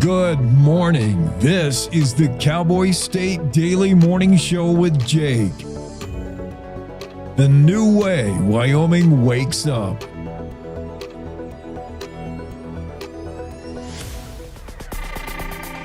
Good morning. This is the Cowboy State Daily Morning Show with Jake. The new way Wyoming wakes up.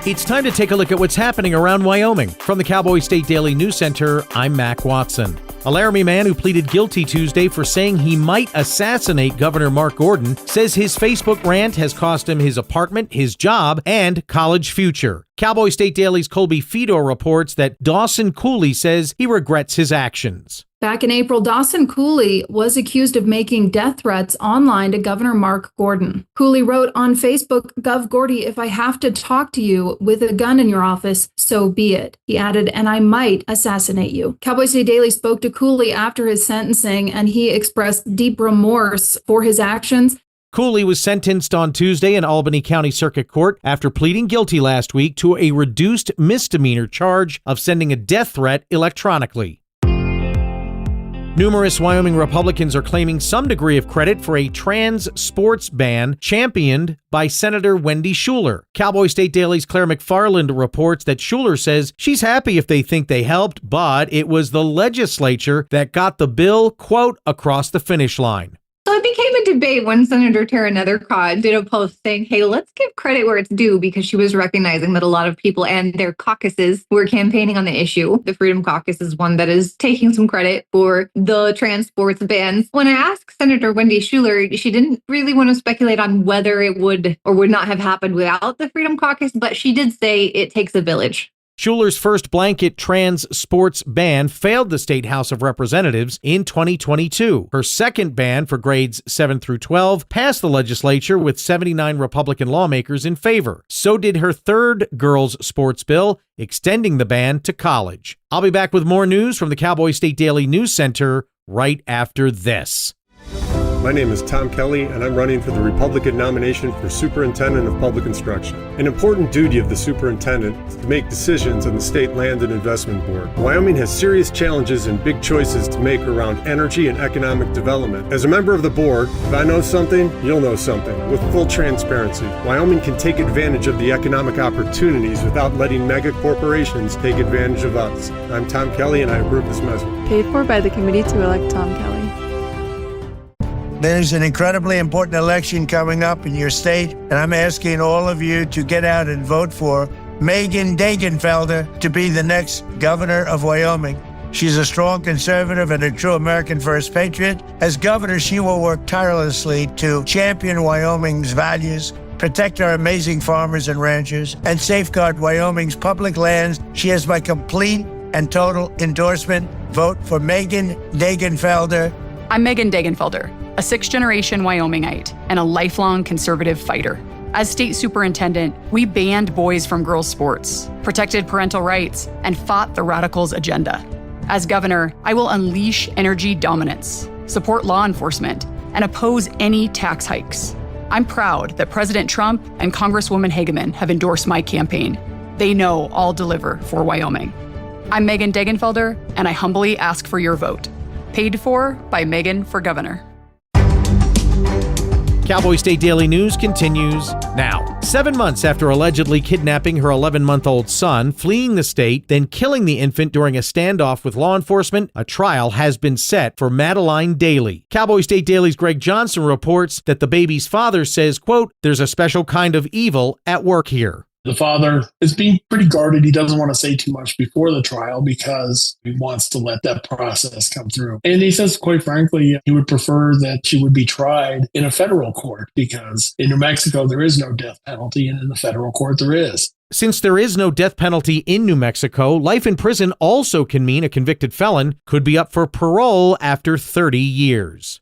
It's time to take a look at what's happening around Wyoming. From the Cowboy State Daily News Center, I'm Mac Watson. A Laramie man who pleaded guilty Tuesday for saying he might assassinate Governor Mark Gordon says his Facebook rant has cost him his apartment, his job, and college future. Cowboy State Daily's Colby Fedor reports that Dawson Cooley says he regrets his actions. Back in April, Dawson Cooley was accused of making death threats online to Governor Mark Gordon. Cooley wrote on Facebook, "Gov Gordy, if I have to talk to you with a gun in your office, so be it." He added, "and I might assassinate you." Cowboy State Daily spoke to Cooley after his sentencing, and he expressed deep remorse for his actions. Cooley was sentenced on Tuesday in Albany County Circuit Court after pleading guilty last week to a reduced misdemeanor charge of sending a death threat electronically. Numerous Wyoming Republicans are claiming some degree of credit for a trans sports ban championed by Senator Wendy Schuler. Cowboy State Daily's Claire McFarland reports that Schuler says she's happy if they think they helped, but it was the legislature that got the bill, quote, across the finish line. So it became a debate when Senator Tara Nethercott did a post saying, hey, let's give credit where it's due, because she was recognizing that a lot of people and their caucuses were campaigning on the issue. The Freedom Caucus is one that is taking some credit for the trans sports bans. When I asked Senator Wendy Schuler, she didn't really want to speculate on whether it would or would not have happened without the Freedom Caucus, but she did say it takes a village. Schuler's first blanket trans sports ban failed the State House of Representatives in 2022. Her second ban for grades 7 through 12 passed the legislature with 79 Republican lawmakers in favor. So did her third girls' sports bill, extending the ban to college. I'll be back with more news from the Cowboy State Daily News Center right after this. My name is Tom Kelly, and I'm running for the Republican nomination for Superintendent of Public Instruction. An important duty of the superintendent is to make decisions on the State Land and Investment Board. Wyoming has serious challenges and big choices to make around energy and economic development. As a member of the board, if I know something, you'll know something. With full transparency, Wyoming can take advantage of the economic opportunities without letting mega corporations take advantage of us. I'm Tom Kelly, and I approve this message. Paid for by the committee to elect Tom Kelly. There's an incredibly important election coming up in your state, and I'm asking all of you to get out and vote for Megan Degenfelder to be the next governor of Wyoming. She's a strong conservative and a true American First patriot. As governor, she will work tirelessly to champion Wyoming's values, protect our amazing farmers and ranchers, and safeguard Wyoming's public lands. She has my complete and total endorsement. Vote for Megan Degenfelder. I'm Megan Degenfelder, a sixth-generation Wyomingite and a lifelong conservative fighter. As state superintendent, we banned boys from girls' sports, protected parental rights, and fought the radicals' agenda. As governor, I will unleash energy dominance, support law enforcement, and oppose any tax hikes. I'm proud that President Trump and Congresswoman Hageman have endorsed my campaign. They know I'll deliver for Wyoming. I'm Megan Degenfelder, and I humbly ask for your vote. Paid for by Megan for Governor. Cowboy State Daily News continues now. 7 months after allegedly kidnapping her 11-month-old son, fleeing the state, then killing the infant during a standoff with law enforcement, a trial has been set for Madeline Daly. Cowboy State Daily's Greg Johnson reports that the baby's father says, quote, "There's a special kind of evil at work here." The father is being pretty guarded. He doesn't want to say too much before the trial because he wants to let that process come through. And he says, quite frankly, he would prefer that she would be tried in a federal court, because in New Mexico, there is no death penalty, and in the federal court, there is. Since there is no death penalty in New Mexico, life in prison also can mean a convicted felon could be up for parole after 30 years.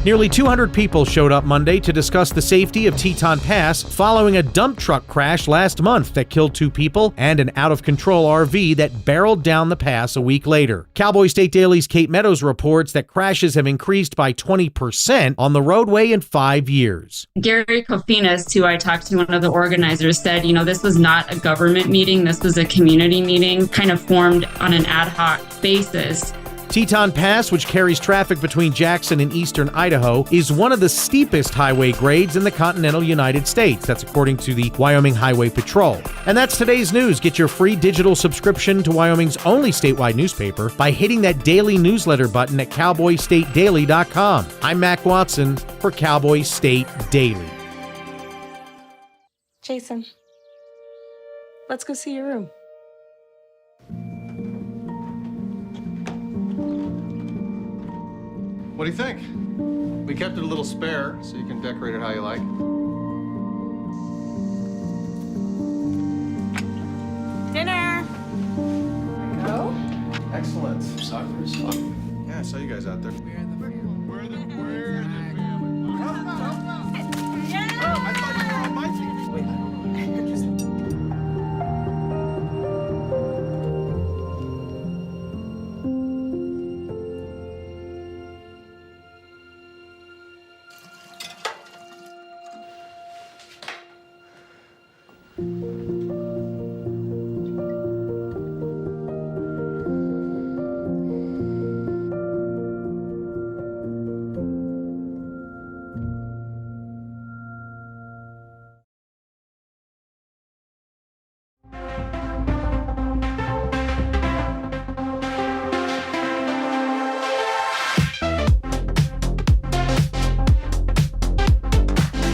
Nearly 200 people showed up Monday to discuss the safety of Teton Pass following a dump truck crash last month that killed 2 people and an out-of-control RV that barreled down the pass a week later. Cowboy State Daily's Kate Meadows reports that crashes have increased by 20% on the roadway in 5 years. Gary Kofinas, who I talked to, one of the organizers, said, this was not a government meeting. This was a community meeting, kind of formed on an ad hoc basis. Teton Pass, which carries traffic between Jackson and eastern Idaho, is one of the steepest highway grades in the continental United States. That's according to the Wyoming Highway Patrol. And that's today's news. Get your free digital subscription to Wyoming's only statewide newspaper by hitting that daily newsletter button at cowboystatedaily.com. I'm Mac Watson for Cowboy State Daily. Jason, let's go see your room. What do you think? We kept it a little spare, so you can decorate it how you like. Dinner! Go? Excellent. Soccer is fun. Yeah, I saw you guys out there. We're the family. Help out. Yeah! Oh, I thought you were on my team.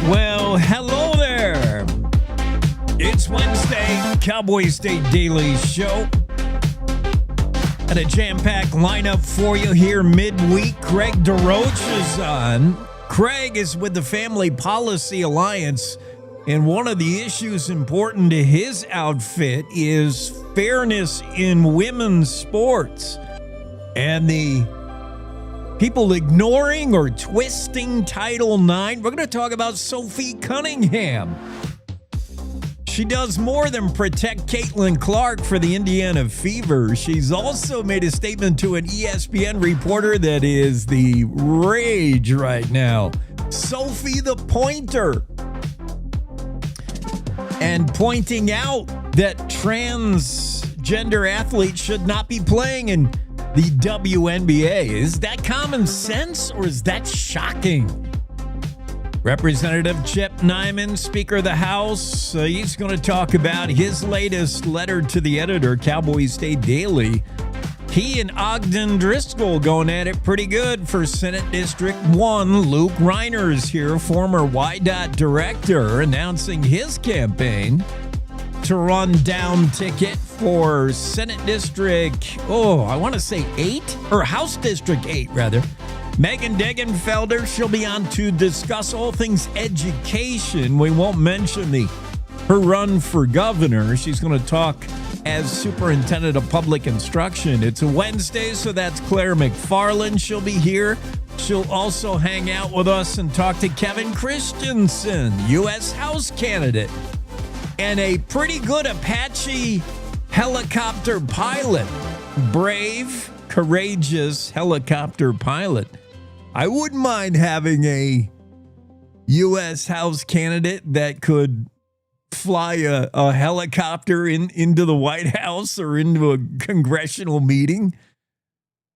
Well, hello there. It's Wednesday, Cowboy State Daily Show. And a jam-packed lineup for you here midweek. Craig DeRoche is on. Craig is with the Family Policy Alliance, and one of the issues important to his outfit is fairness in women's sports. And the people ignoring or twisting Title IX. We're going to talk about Sophie Cunningham. She does more than protect Caitlin Clark for the Indiana Fever. She's also made a statement to an ESPN reporter that is the rage right now. Sophie the Pointer. And pointing out that transgender athletes should not be playing in the WNBA. Is that common sense or is that shocking? Representative Chip Neiman, Speaker of the House, he's going to talk about his latest letter to the editor, Cowboy State Daily. He and Ogden Driscoll going at it pretty good for Senate District 1. Luke Reiner is here, former YDOT director, announcing his campaign to run down ticket for Senate District, I want to say 8, or House District 8, rather. Megan Degenfelder, she'll be on to discuss all things education. We won't mention her run for governor. She's going to talk as Superintendent of Public Instruction. It's a Wednesday, so that's Claire McFarland. She'll be here. She'll also hang out with us and talk to Kevin Christenson, U.S. House candidate, and a pretty good Apache helicopter pilot. Brave, courageous helicopter pilot. I wouldn't mind having a U.S. House candidate that could fly a helicopter into the White House or into a congressional meeting.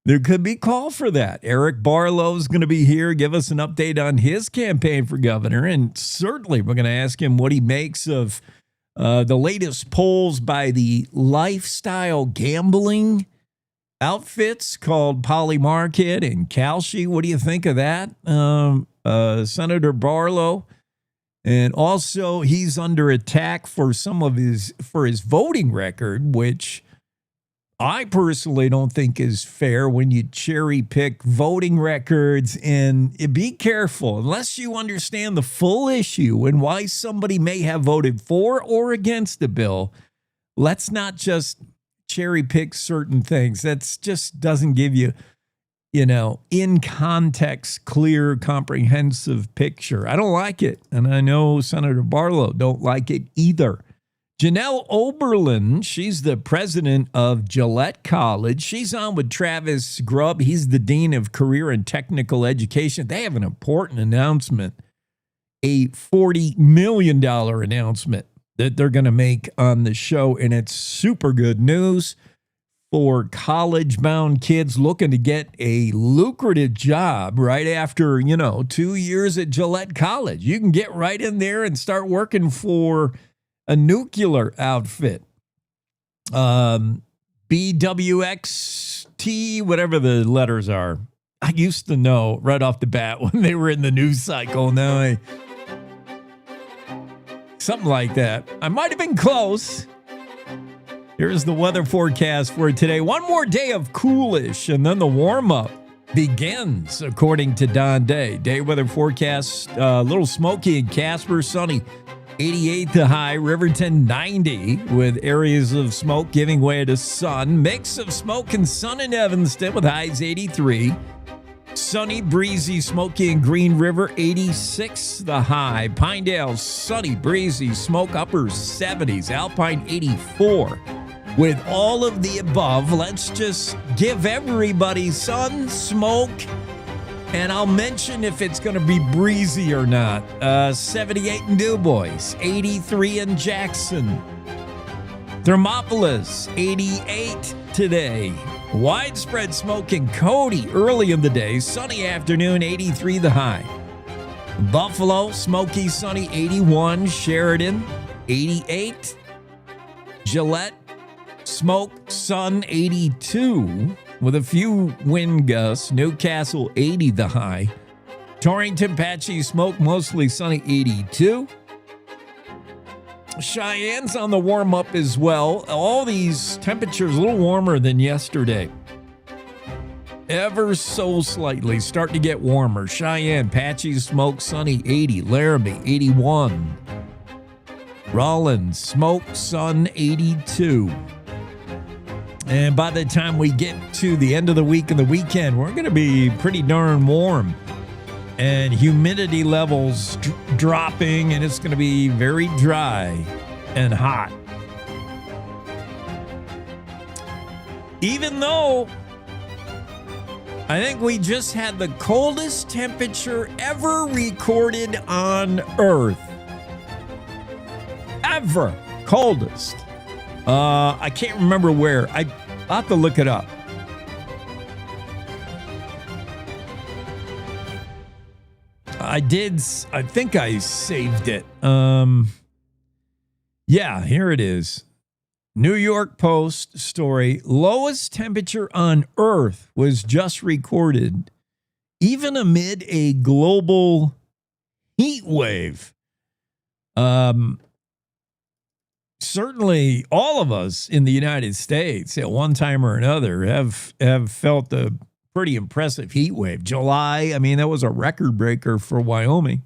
There could be call for that. Eric Barlow is going to be here, give us an update on his campaign for governor, and certainly we're going to ask him what he makes of the latest polls by the lifestyle gambling outfits called Polymarket and Kalshi. What do you think of that? Senator Barlow. And also he's under attack for his voting record, which I personally don't think is fair when you cherry pick voting records. And be careful, unless you understand the full issue and why somebody may have voted for or against the bill. Let's not just cherry pick certain things. That's just doesn't give you, in context, clear, comprehensive picture. I don't like it. And I know Senator Barlow don't like it either. Janel Oberlander, she's the president of Gillette College. She's on with Travis Grubb. He's the dean of career and technical education. They have an important announcement, a $40 million announcement that they're going to make on the show, and it's super good news. for college-bound kids looking to get a lucrative job right after, 2 years at Gillette College. You can get right in there and start working for a nuclear outfit. BWXT, whatever the letters are. I used to know right off the bat when they were in the news cycle. Now something like that. I might have been close. Here's the weather forecast for today. One more day of coolish, and then the warm-up begins, according to Don Day. Day weather forecast, a little smoky in Casper, sunny. 88 the high, Riverton 90, with areas of smoke giving way to sun. Mix of smoke and sun in Evanston with highs 83. Sunny, breezy, smoky in Green River, 86 the high. Pinedale, sunny, breezy, smoke upper 70s. Alpine, 84. With all of the above, let's just give everybody sun, smoke, and I'll mention if it's going to be breezy or not. 78 in DuBois, 83 in Jackson. Thermopolis, 88 today. Widespread smoke in Cody early in the day. Sunny afternoon, 83 the high. Buffalo, smoky, sunny, 81. Sheridan, 88. Gillette, smoke, sun, 82. With a few wind gusts. Newcastle, 80 the high. Torrington, patchy smoke, mostly sunny, 82. Cheyenne's on the warm-up as well. All these temperatures a little warmer than yesterday. Ever so slightly, starting to get warmer. Cheyenne, patchy smoke, sunny, 80. Laramie, 81. Rollins, smoke, sun, 82. And by the time we get to the end of the week and the weekend, we're going to be pretty darn warm. And humidity levels dropping, and it's going to be very dry and hot. Even though I think we just had the coldest temperature ever recorded on Earth. Ever. Coldest. I can't remember where. I'll have to look it up. I think I saved it. Yeah, here it is. New York Post story. Lowest temperature on Earth was just recorded, even amid a global heat wave. Certainly all of us in the United States at one time or another have felt a pretty impressive heat wave. July, I mean, that was a record breaker for Wyoming.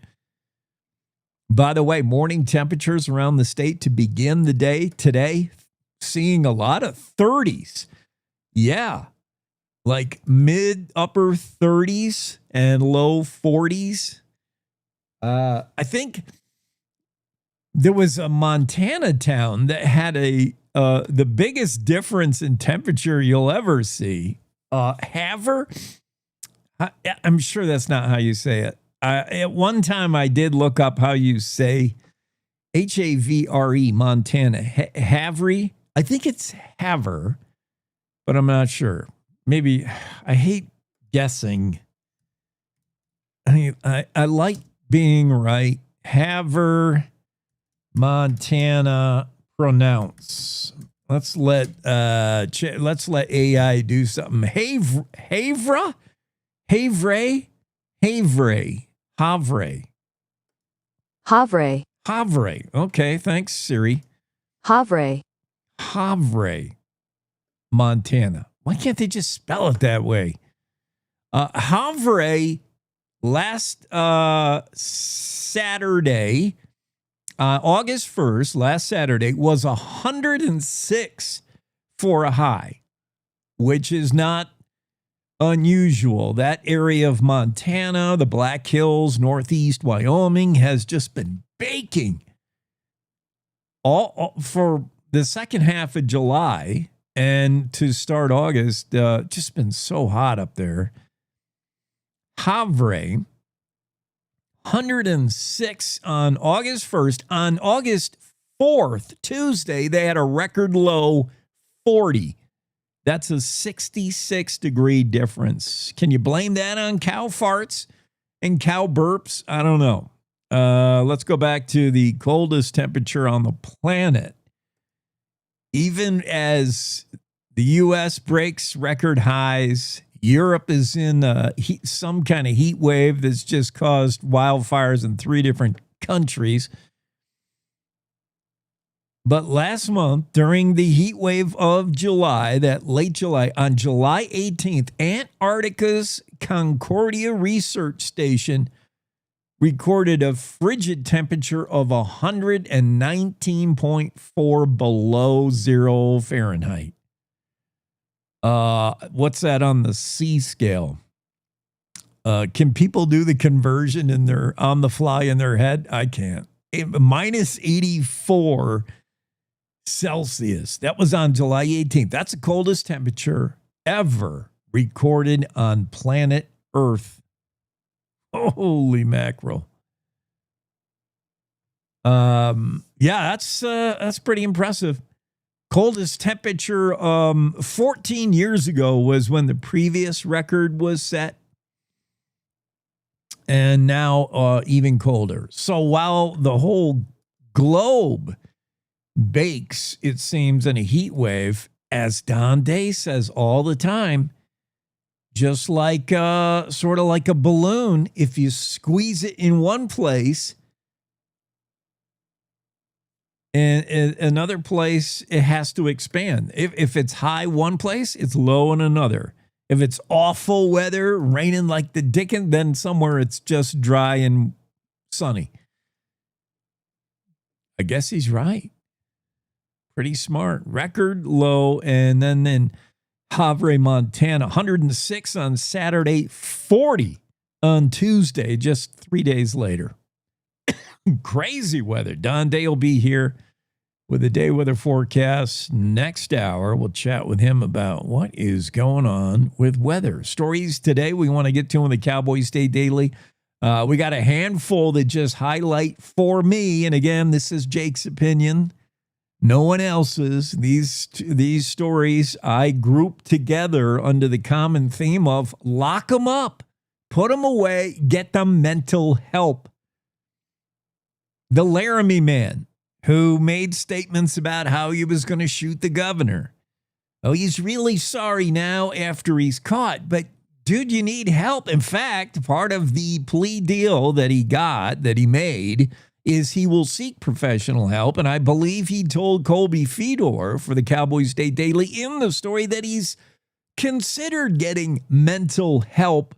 By the way, morning temperatures around the state to begin the day today, seeing a lot of 30s. Yeah, like mid-upper 30s and low 40s. I think there was a Montana town that had the biggest difference in temperature you'll ever see. Havre? I'm sure that's not how you say it. At one time, I did look up how you say Havre, Montana. Havre? I think it's Havre, but I'm not sure. Maybe, I hate guessing. I like being right. Havre, Montana, pronounce. Let's let AI do something. Havre. Okay, thanks, Siri. Havre, Montana. Why can't they just spell it that way? Havre last Saturday, August 1st, last Saturday, was 106 for a high, which is not unusual. That area of Montana, the Black Hills, northeast Wyoming, has just been baking all for the second half of July and to start August. Just been so hot up there. Havre, 106 on August 1st. On August 4th, Tuesday, they had a record low 40. That's a 66-degree difference. Can you blame that on cow farts and cow burps? I don't know. Let's go back to the coldest temperature on the planet. Even as the U.S. breaks record highs, Europe is in some kind of heat wave that's just caused wildfires in 3 different countries. But last month, during the heat wave of July, that late July, on July 18th, Antarctica's Concordia Research Station recorded a frigid temperature of 119.4 below 0 Fahrenheit. What's that on the C scale? Can people do the conversion on the fly in their head? I can't. Minus 84 Celsius. That was on July 18th. That's the coldest temperature ever recorded on planet Earth. Holy mackerel. Yeah, that's pretty impressive. Coldest temperature 14 years ago was when the previous record was set. And now even colder. So while the whole globe bakes, it seems, in a heat wave, as Don Day says all the time, just like sort of like a balloon, if you squeeze it in one place, and another place, it has to expand. If it's high one place, it's low in another. If it's awful weather, raining like the dickens, then somewhere it's just dry and sunny. I guess he's right. Pretty smart. Record low. And then in Havre, Montana, 106 on Saturday, 40 on Tuesday, just 3 days later. Crazy weather. Don Day will be here with a day weather forecast next hour. We'll chat with him about what is going on with weather. Stories today we want to get to in the Cowboy State Daily. We got a handful that just highlight for me. And again, this is Jake's opinion. No one else's. These stories I group together under the common theme of lock them up, put them away, get them mental help. The Laramie man who made statements about how he was going to shoot the governor. Oh, he's really sorry now after he's caught, but dude, you need help. In fact, part of the plea deal that he made, is he will seek professional help. And I believe he told Colby Fedor for the Cowboy State Daily in the story that he's considered getting mental health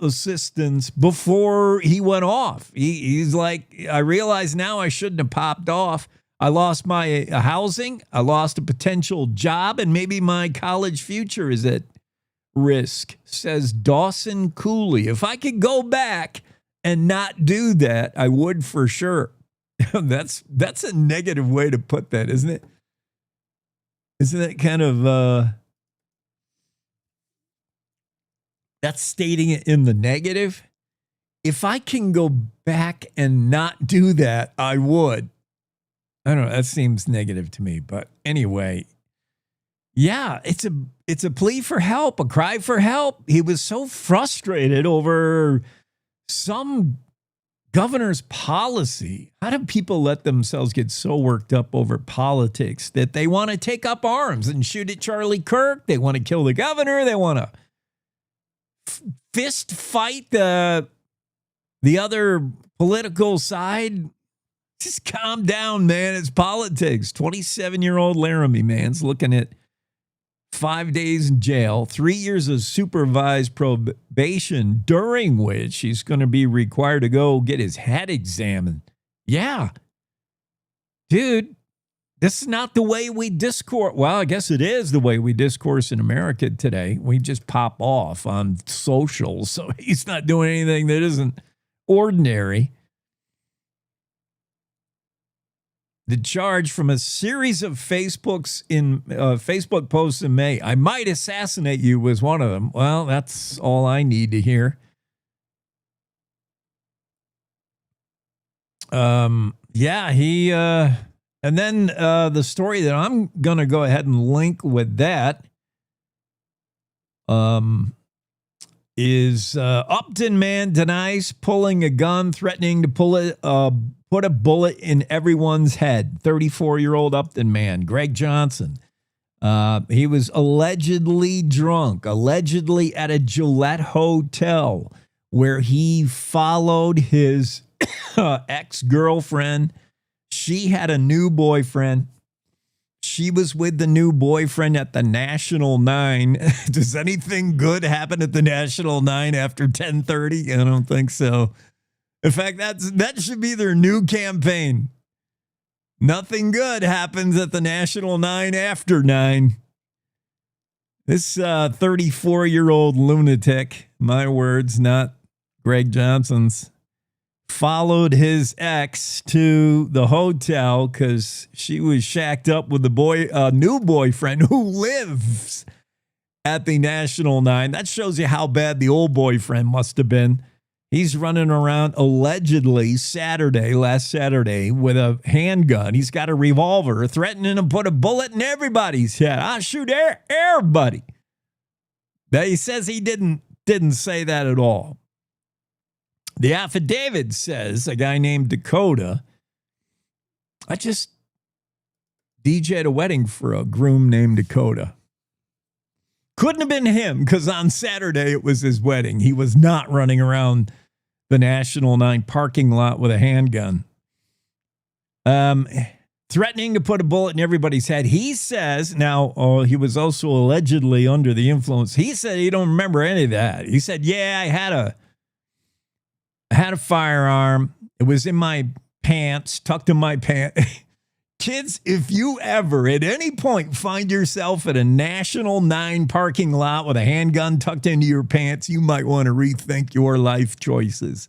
assistance before he went off. He's like, I realize now I shouldn't have popped off. I lost my housing. I lost a potential job, and maybe my college future is at risk, says Dawson Cooley. If I could go back and not do that, I would for sure. That's a negative way to put that, isn't it? Isn't that kind of that's stating it in the negative? If I can go back and not do that, I would. I don't know. That seems negative to me. But anyway, yeah, it's a plea for help, a cry for help. He was so frustrated over some governor's policy. How do people let themselves get so worked up over politics that they want to take up arms and shoot at Charlie Kirk? They want to kill the governor. They want to fist fight the other political side. Just calm down, man. It's politics. 27-year-old Laramie man's looking at 5 days in jail, 3 years of supervised probation, during which he's going to be required to go get his head examined. Yeah. Dude, this is not the way we discourse. Well, I guess it is the way we discourse in America today. We just pop off on social. So he's not doing anything that isn't ordinary. The charge from a series of Facebook posts in May, I might assassinate you, was one of them. Well, that's all I need to hear. Yeah, he And then the story that I'm going to go ahead and link with that is Upton man denies pulling a gun, threatening to put a bullet in everyone's head. 34-year-old Upton man, Greg Johnson. He was allegedly drunk, allegedly at a Gillette hotel where he followed his ex-girlfriend. She had a new boyfriend. She was with the new boyfriend at the National 9. Does anything good happen at the National 9 after 10:30? I don't think so. In fact, that should be their new campaign. Nothing good happens at the National 9 after 9. This 34-year-old lunatic, my words, not Greg Johnson's, followed his ex to the hotel because she was shacked up with the new boyfriend who lives at the National 9. That shows you how bad the old boyfriend must have been. He's running around allegedly last Saturday with a handgun. He's got a revolver, threatening to put a bullet in everybody's head. I'll shoot everybody. Now, he says he didn't say that at all. The affidavit says a guy named Dakota, I just DJ'd a wedding for a groom named Dakota. Couldn't have been him because on Saturday it was his wedding. He was not running around the National 9 parking lot with a handgun. Threatening to put a bullet in everybody's head. He says, now, he was also allegedly under the influence. He said he don't remember any of that. He said, yeah, I had a firearm. It was in my pants, tucked in my pants. Kids, if you ever at any point find yourself at a National 9 parking lot with a handgun tucked into your pants, you might want to rethink your life choices.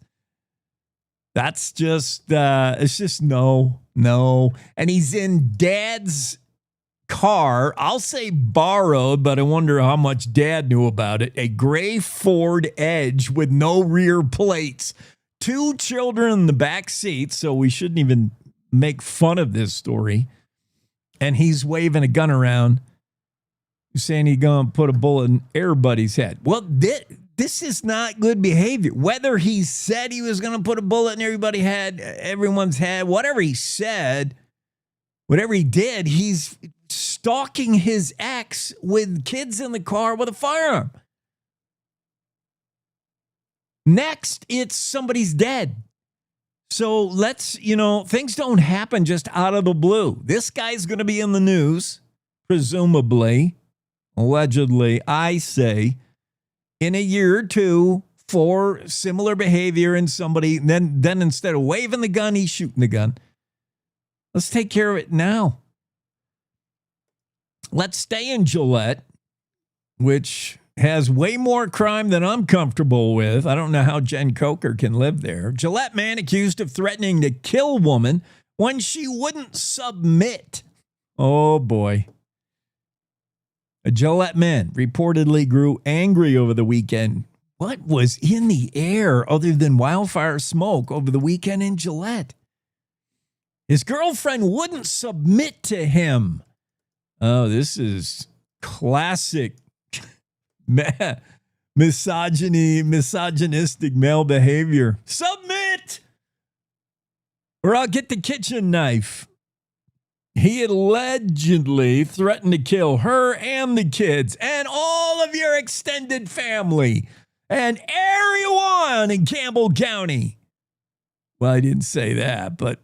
That's just, it's just no. And he's in dad's car. I'll say borrowed, but I wonder how much dad knew about it. A gray Ford Edge with no rear plates. 2 children in the back seat, so we shouldn't even make fun of this story. And he's waving a gun around, saying he's going to put a bullet in everybody's head. Well, this is not good behavior. Whether he said he was going to put a bullet in everyone's head, whatever he said, whatever he did, he's stalking his ex with kids in the car with a firearm. Next, it's somebody's dead. So things don't happen just out of the blue. This guy's going to be in the news, presumably, allegedly, I say, in a year or two for similar behavior in somebody. Then instead of waving the gun, he's shooting the gun. Let's take care of it now. Let's stay in Gillette, which has way more crime than I'm comfortable with. I don't know how Jen Coker can live there. Gillette man accused of threatening to kill woman when she wouldn't submit. Oh, boy. A Gillette man reportedly grew angry over the weekend. What was in the air other than wildfire smoke over the weekend in Gillette? His girlfriend wouldn't submit to him. Oh, this is classic misogynistic male behavior. Submit, or I'll get the kitchen knife. He allegedly threatened to kill her and the kids and all of your extended family and everyone in Campbell County. Well, I didn't say that, but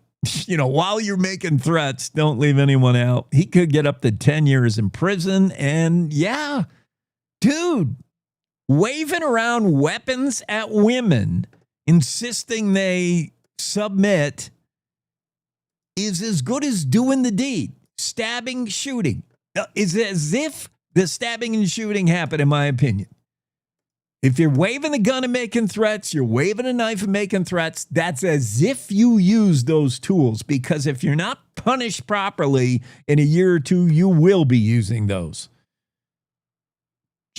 while you're making threats, don't leave anyone out. He could get up to 10 years in prison. And yeah, dude, waving around weapons at women, insisting they submit, is as good as doing the deed. Stabbing, shooting. It's as if the stabbing and shooting happened, in my opinion. If you're waving the gun and making threats, you're waving a knife and making threats, that's as if you use those tools. Because if you're not punished properly in a year or two, you will be using those.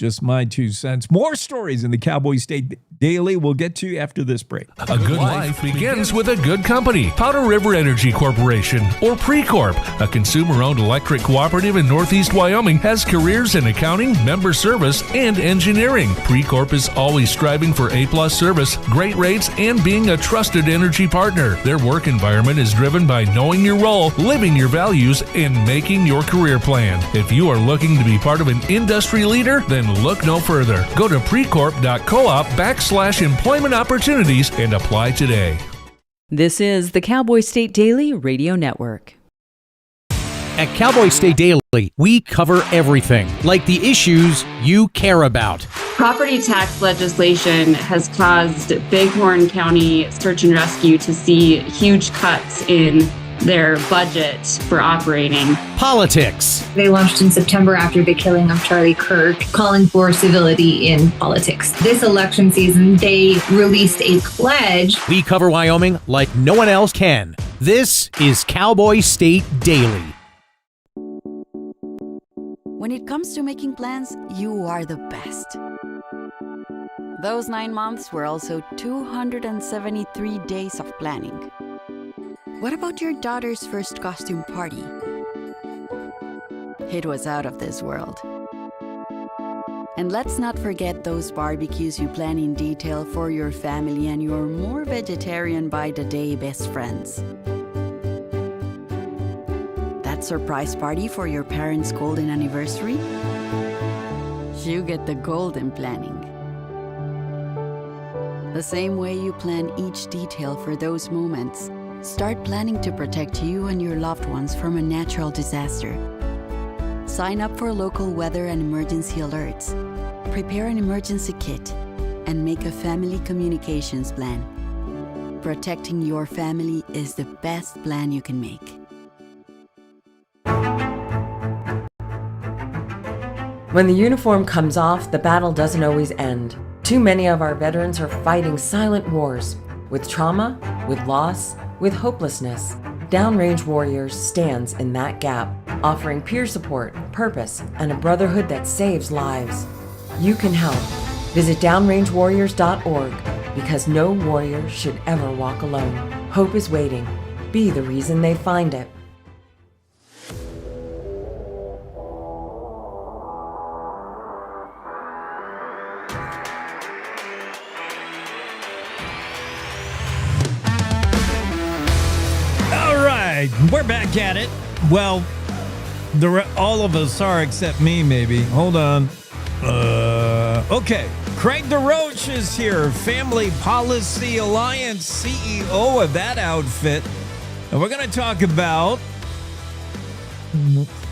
just my 2 cents. More stories in the Cowboy State Daily we'll get to after this break. A good life begins with a good company. Powder River Energy Corporation, or Precorp, a consumer-owned electric cooperative in Northeast Wyoming, has careers in accounting, member service, and engineering. Precorp is always striving for A-plus service, great rates, and being a trusted energy partner. Their work environment is driven by knowing your role, living your values, and making your career plan. If you are looking to be part of an industry leader, then look no further. Go to precorp.coop/employment opportunities and apply today. This is the Cowboy State Daily Radio Network. At Cowboy State Daily, we cover everything, like the issues you care about. Property tax legislation has caused Bighorn County Search and Rescue to see huge cuts in their budget for operating. Politics. They launched in September after the killing of Charlie Kirk, calling for civility in politics. This election season, they released a pledge. We cover Wyoming like no one else can. This is Cowboy State Daily. When it comes to making plans, you are the best. Those 9 months were also 273 days of planning. What about your daughter's first costume party? It was out of this world. And let's not forget those barbecues you plan in detail for your family and your more vegetarian by the day best friends. That surprise party for your parents' golden anniversary? You get the golden planning. The same way you plan each detail for those moments, start planning to protect you and your loved ones from a natural disaster. Sign up for local weather and emergency alerts. Prepare an emergency kit and make a family communications plan. Protecting your family is the best plan you can make. When the uniform comes off, the battle doesn't always end. Too many of our veterans are fighting silent wars with trauma, with loss, with hopelessness. Downrange Warriors stands in that gap, offering peer support, purpose, and a brotherhood that saves lives. You can help. Visit downrangewarriors.org because no warrior should ever walk alone. Hope is waiting. Be the reason they find it. We're back at it. Well, all of us are except me, maybe. Hold on. Okay. Craig DeRoche is here, Family Policy Alliance CEO of that outfit. And we're going to talk about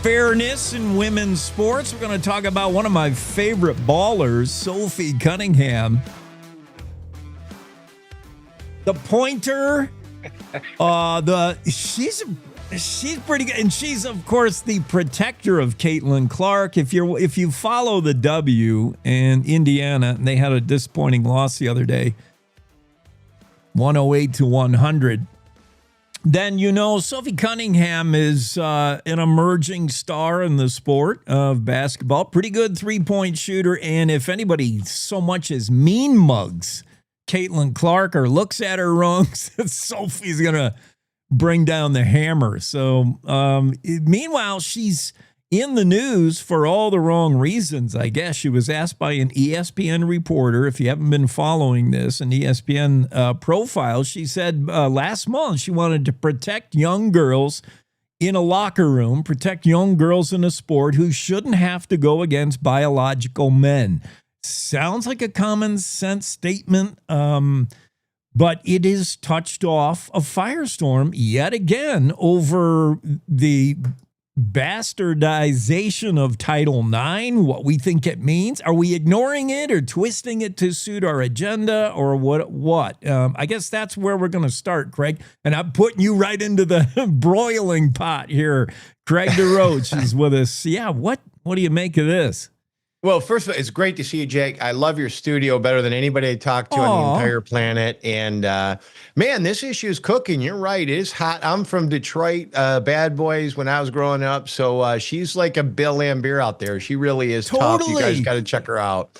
fairness in women's sports. We're going to talk about one of my favorite ballers, Sophie Cunningham. The pointer. She's pretty good, and she's of course the protector of Caitlin Clark. If you follow the W in Indiana, and they had a disappointing loss the other day, 108-100. Then you know Sophie Cunningham is an emerging star in the sport of basketball. Pretty good 3-point shooter, and if anybody so much as mean mugs Caitlin Clark or looks at her wrong, Sophie's going to bring down the hammer. So meanwhile, she's in the news for all the wrong reasons, I guess. She was asked by an ESPN reporter, if you haven't been following this, an ESPN profile, she said last month she wanted to protect young girls in a locker room, protect young girls in a sport who shouldn't have to go against biological men. Sounds like a common sense statement, but it is touched off a firestorm yet again over the bastardization of Title IX, what we think it means. Are we ignoring it or twisting it to suit our agenda or what? I guess that's where we're going to start, Craig. And I'm putting you right into the broiling pot here. Craig DeRoche is with us. Yeah, what do you make of this? Well, first of all, it's great to see you, Jake. I love your studio better than anybody I talked to on the entire planet. And man, this issue is cooking. You're right. It is hot. I'm from Detroit, Bad Boys when I was growing up. So she's like a Bill Lambier out there. She really is tough. You guys got to check her out.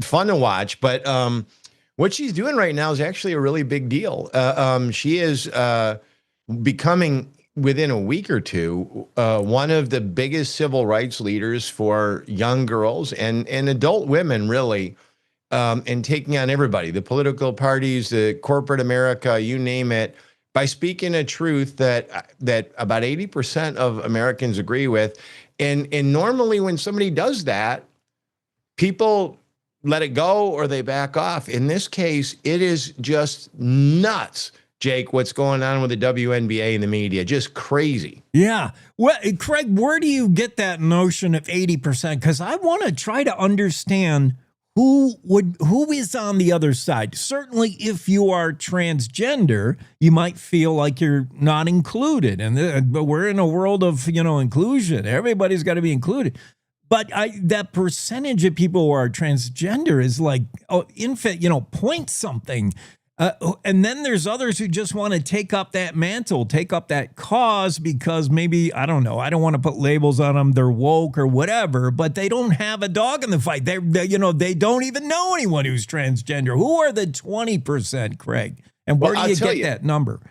Fun to watch. But what she's doing right now is actually a really big deal. She is becoming, within a week or two, one of the biggest civil rights leaders for young girls and adult women, really, and taking on everybody, the political parties, the corporate America, you name it, by speaking a truth that about 80% of Americans agree with. And normally when somebody does that, people let it go or they back off. In this case, it is just nuts, Jake, what's going on with the WNBA and the media. Just crazy. Yeah. Well, Craig, where do you get that notion of 80%? Because I want to try to understand who is on the other side. Certainly, if you are transgender, you might feel like you're not included. But we're in a world of, inclusion. Everybody's got to be included. But that percentage of people who are transgender is like, point something. And then there's others who just want to take up that mantle, take up that cause because maybe, I don't know, I don't want to put labels on them, they're woke or whatever, but they don't have a dog in the fight. They don't even know anyone who's transgender. Who are the 20%, Craig? And where do you get that number?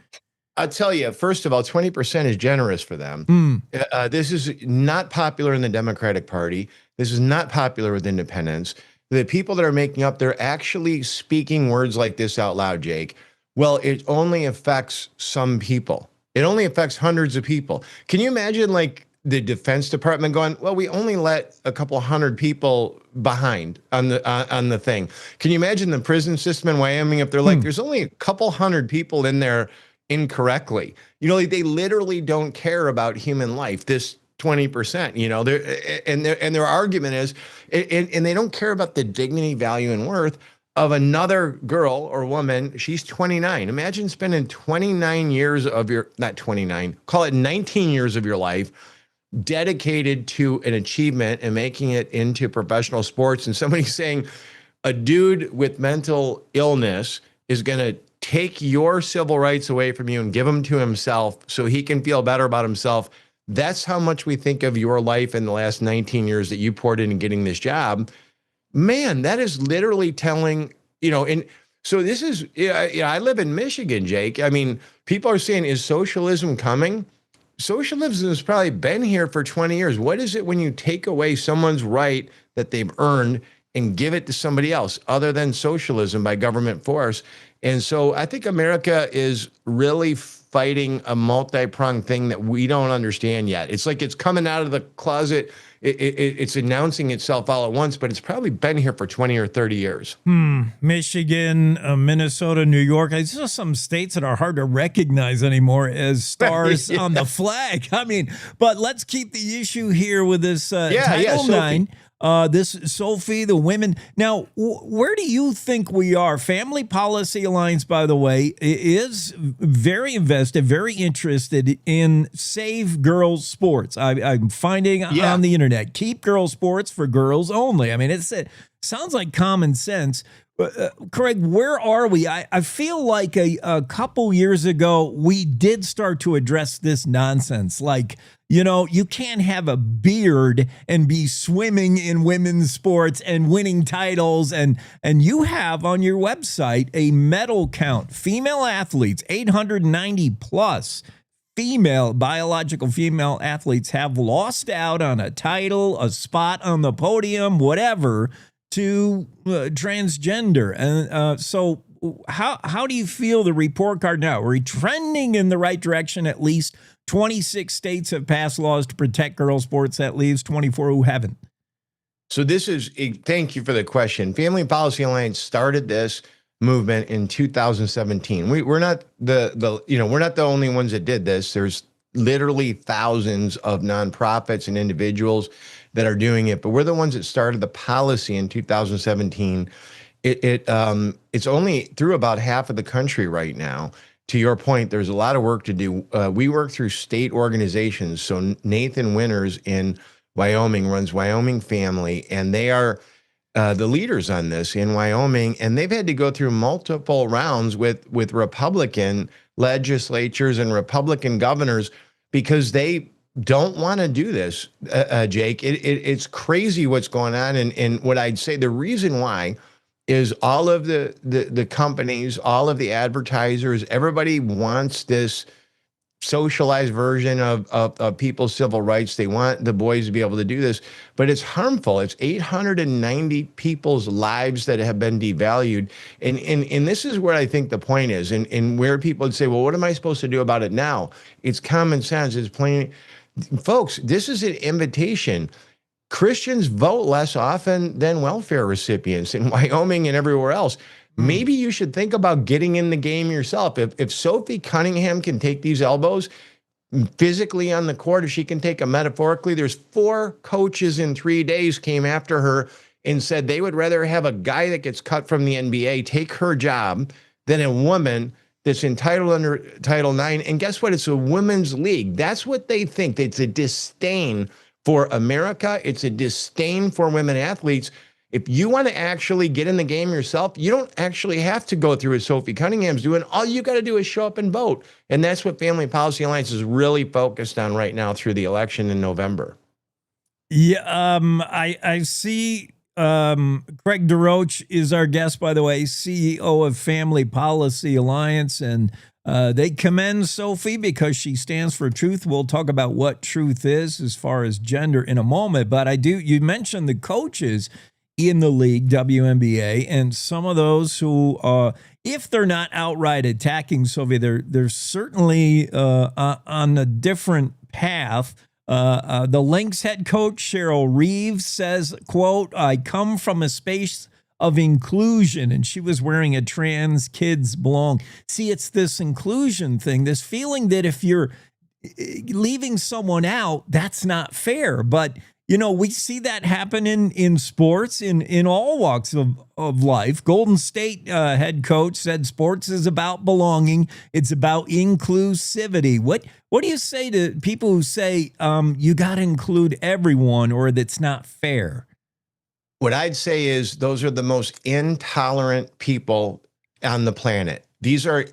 I'll tell you, first of all, 20% is generous for them. This is not popular in the Democratic Party. This is not popular with independents. The people that are making up, they're actually speaking words like this out loud, Jake. Well, it only affects some people. It only affects hundreds of people. Can you imagine like the Defense Department going, well, we only let a couple hundred people behind on the thing. Can you imagine the prison system in Wyoming if they're like, there's only a couple hundred people in there incorrectly? They literally don't care about human life. This 20%, their argument is, and they don't care about the dignity, value, and worth of another girl or woman. She's 29. Imagine spending 29 years of not 29, call it 19 years of your life dedicated to an achievement and making it into professional sports. And somebody saying a dude with mental illness is going to take your civil rights away from you and give them to himself so he can feel better about himself. That's how much we think of your life in the last 19 years that you poured into getting this job. Man, that is literally telling, and so this is, I live in Michigan, Jake. I mean, people are saying, is socialism coming? Socialism has probably been here for 20 years. What is it when you take away someone's right that they've earned and give it to somebody else other than socialism by government force? And so I think America is really fighting a multi-pronged thing that we don't understand yet. It's like it's coming out of the closet. It's announcing itself all at once, but it's probably been here for 20 or 30 years. Michigan, Minnesota, New York. It's just some states that are hard to recognize anymore as stars on the flag. I mean, but let's keep the issue here with this Title IX. This Sophie, the women. Now, where do you think we are? Family Policy Alliance, by the way, is very invested, very interested in Save Girls Sports. I'm finding on the internet, keep girls sports for girls only. I mean, it sounds like common sense. Craig, where are we? I feel like a couple years ago, we did start to address this nonsense. Like, you can't have a beard and be swimming in women's sports and winning titles. And you have on your website a medal count. Female athletes, 890 plus. Biological female athletes have lost out on a title, a spot on the podium, whatever, to transgender. And so how do you feel the report card now? Are we trending in the right direction? At least 26 states have passed laws to protect girls' sports, that leaves 24 who haven't. So thank you for the question. Family Policy Alliance started this movement in 2017. We're not we're not the only ones that did this. There's literally thousands of nonprofits and individuals that are doing it, but we're the ones that started the policy in 2017. It's only through about half of the country right now. To your point, there's a lot of work to do. We work through state organizations. So Nathan Winters in Wyoming runs Wyoming Family, and they are the leaders on this in Wyoming, and they've had to go through multiple rounds with Republican legislatures and Republican governors because they don't want to do this, Jake. It's crazy what's going on, and what I'd say the reason why is all of the companies, all of the advertisers, everybody wants this socialized version of people's civil rights. They want the boys to be able to do this, but it's harmful. It's 890 people's lives that have been devalued. And this is where I think the point is, and where people would say, well, what am I supposed to do about it now? It's common sense. It's plain, folks, this is an invitation. Christians vote less often than welfare recipients in Wyoming and everywhere else. Maybe you should think about getting in the game yourself. If Sophie Cunningham can take these elbows physically on the court, if she can take them metaphorically, there's 4 coaches in 3 days came after her and said they would rather have a guy that gets cut from the NBA take her job than a woman that's entitled under Title IX. And guess what? It's a women's league. That's what they think. It's a disdain for America. It's a disdain for women athletes. If you want to actually get in the game yourself, you don't actually have to go through what Sophie Cunningham's doing. All you got to do is show up and vote. And that's what Family Policy Alliance is really focused on right now through the election in November. Yeah, I see Craig DeRoche is our guest, by the way, CEO of Family Policy Alliance, and they commend Sophie because she stands for truth. We'll talk about what truth is as far as gender in a moment, but you mentioned the coaches in the league, WNBA, and some of those who, if they're not outright attacking Sophie, they're certainly on a different path. The Lynx head coach, Cheryl Reeves, says, quote, I come from a space of inclusion, and she was wearing a trans kids belong. See, it's this inclusion thing, this feeling that if you're leaving someone out, that's not fair. But you know, we see that happen in sports, in all walks of life. Golden State head coach said sports is about belonging. It's about inclusivity. What do you say to people who say you got to include everyone or that's not fair? What I'd say is those are the most intolerant people on the planet. These are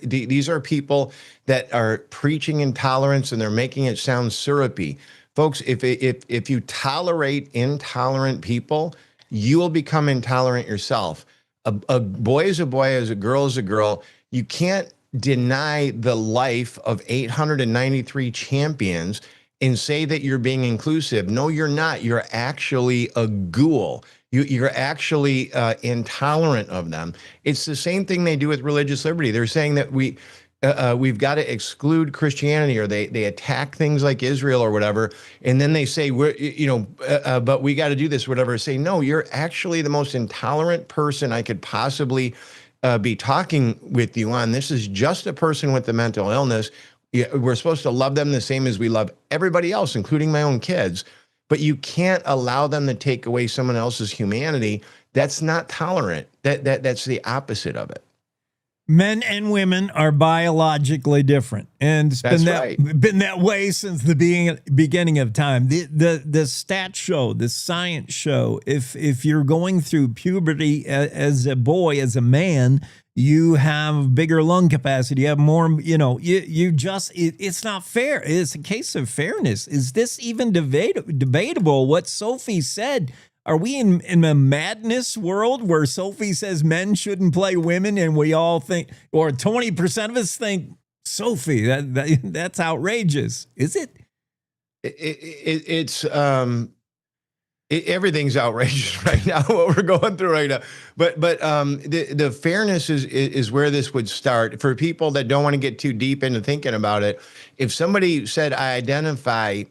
people that are preaching intolerance and they're making it sound syrupy. Folks, if you tolerate intolerant people, you will become intolerant yourself. A boy is a boy, as a girl is a girl. You can't deny the life of 893 champions and say that you're being inclusive. No, you're not. You're actually a ghoul. You're actually intolerant of them. It's the same thing they do with religious liberty. They're saying that we've got to exclude Christianity, or they attack things like Israel or whatever, and then they say but we got to do this, whatever. Say no, you're actually the most intolerant person I could possibly be talking with you on. This is just a person with a mental illness. We're supposed to love them the same as we love everybody else, including my own kids. But you can't allow them to take away someone else's humanity. That's not tolerant. That's the opposite of it. Men and women are biologically different, and it's been that way since the beginning of time. The stats show, the science show, if you're going through puberty as a boy, as a man, you have bigger lung capacity. You have more, it's not fair. It's a case of fairness. Is this even debatable? What Sophie said. Are we in a madness world where Sophie says men shouldn't play women, and we all think, or 20% of us think, Sophie, that's outrageous? Is it? Everything's outrageous right now, what we're going through right now. But the fairness is where this would start. For people that don't want to get too deep into thinking about it, if somebody said, I identify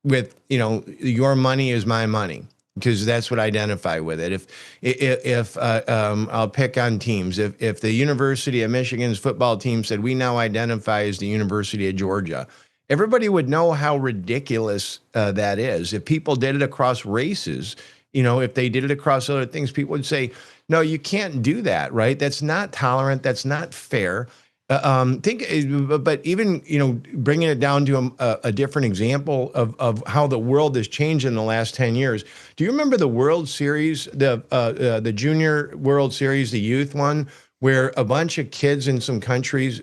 with, your money is my money, because that's what I identify with it. If I'll pick on teams. If the University of Michigan's football team said, we now identify as the University of Georgia, everybody would know how ridiculous that is. If people did it across races, if they did it across other things, people would say, no, you can't do that, right? That's not tolerant. That's not fair. But even, bringing it down to a different example of how the world has changed in the last 10 years. Do you remember the World Series, the Junior World Series, the youth one, where a bunch of kids in some countries,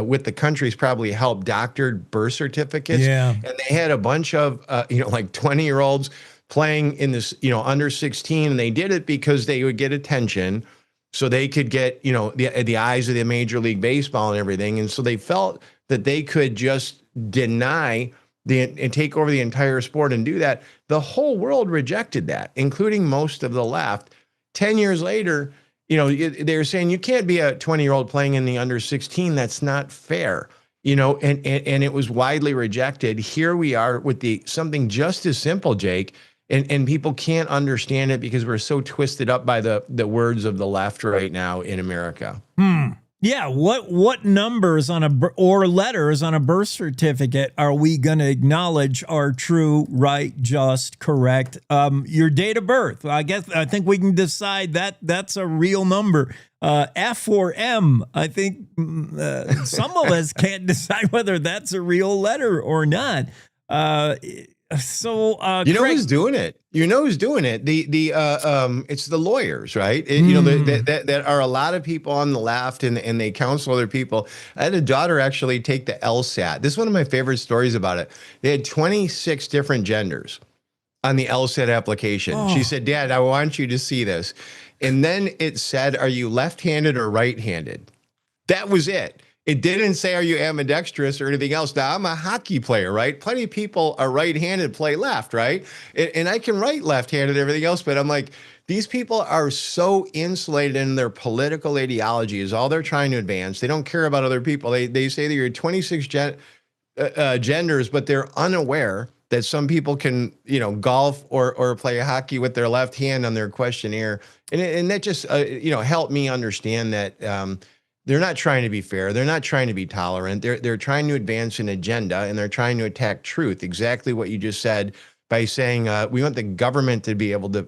with the countries probably helped doctored birth certificates? Yeah. And they had a bunch of, like 20-year-olds playing in this, under 16, and they did it because they would get attention. So they could get, the eyes of the Major League Baseball and everything. And so they felt that they could just deny and take over the entire sport and do that. The whole world rejected that, including most of the left. 10 years later, they're saying you can't be a 20-year-old playing in the under 16. That's not fair. And it was widely rejected. Here we are with something just as simple, Jake. And people can't understand it because we're so twisted up by the words of the left right now in America. Yeah. What numbers or letters on a birth certificate are we going to acknowledge are true, right, just, correct? Your date of birth. I think we can decide that that's a real number. F or M. I think some of us can't decide whether that's a real letter or not. Craig, who's doing it? Who's doing it? It's the lawyers, right? That are a lot of people on the left, and they counsel other people. I had a daughter actually take the LSAT. This is one of my favorite stories about it. They had 26 different genders on the LSAT application. Oh. She said, "Dad, I want you to see this." And then it said, "Are you left-handed or right-handed?" That was it. It didn't say, "Are you ambidextrous?" or anything else. Now, I'm a hockey player, right? Plenty of people are right-handed, play left, right? And I can write left-handed, everything else. But I'm like, these people are so insulated in their political ideology is all they're trying to advance. They don't care about other people. They say that you're 26 genders, but they're unaware that some people can, golf or play hockey with their left hand on their questionnaire. And that just, helped me understand that they're not trying to be fair. They're not trying to be tolerant. They're trying to advance an agenda, and they're trying to attack truth. Exactly what you just said by saying we want the government to be able to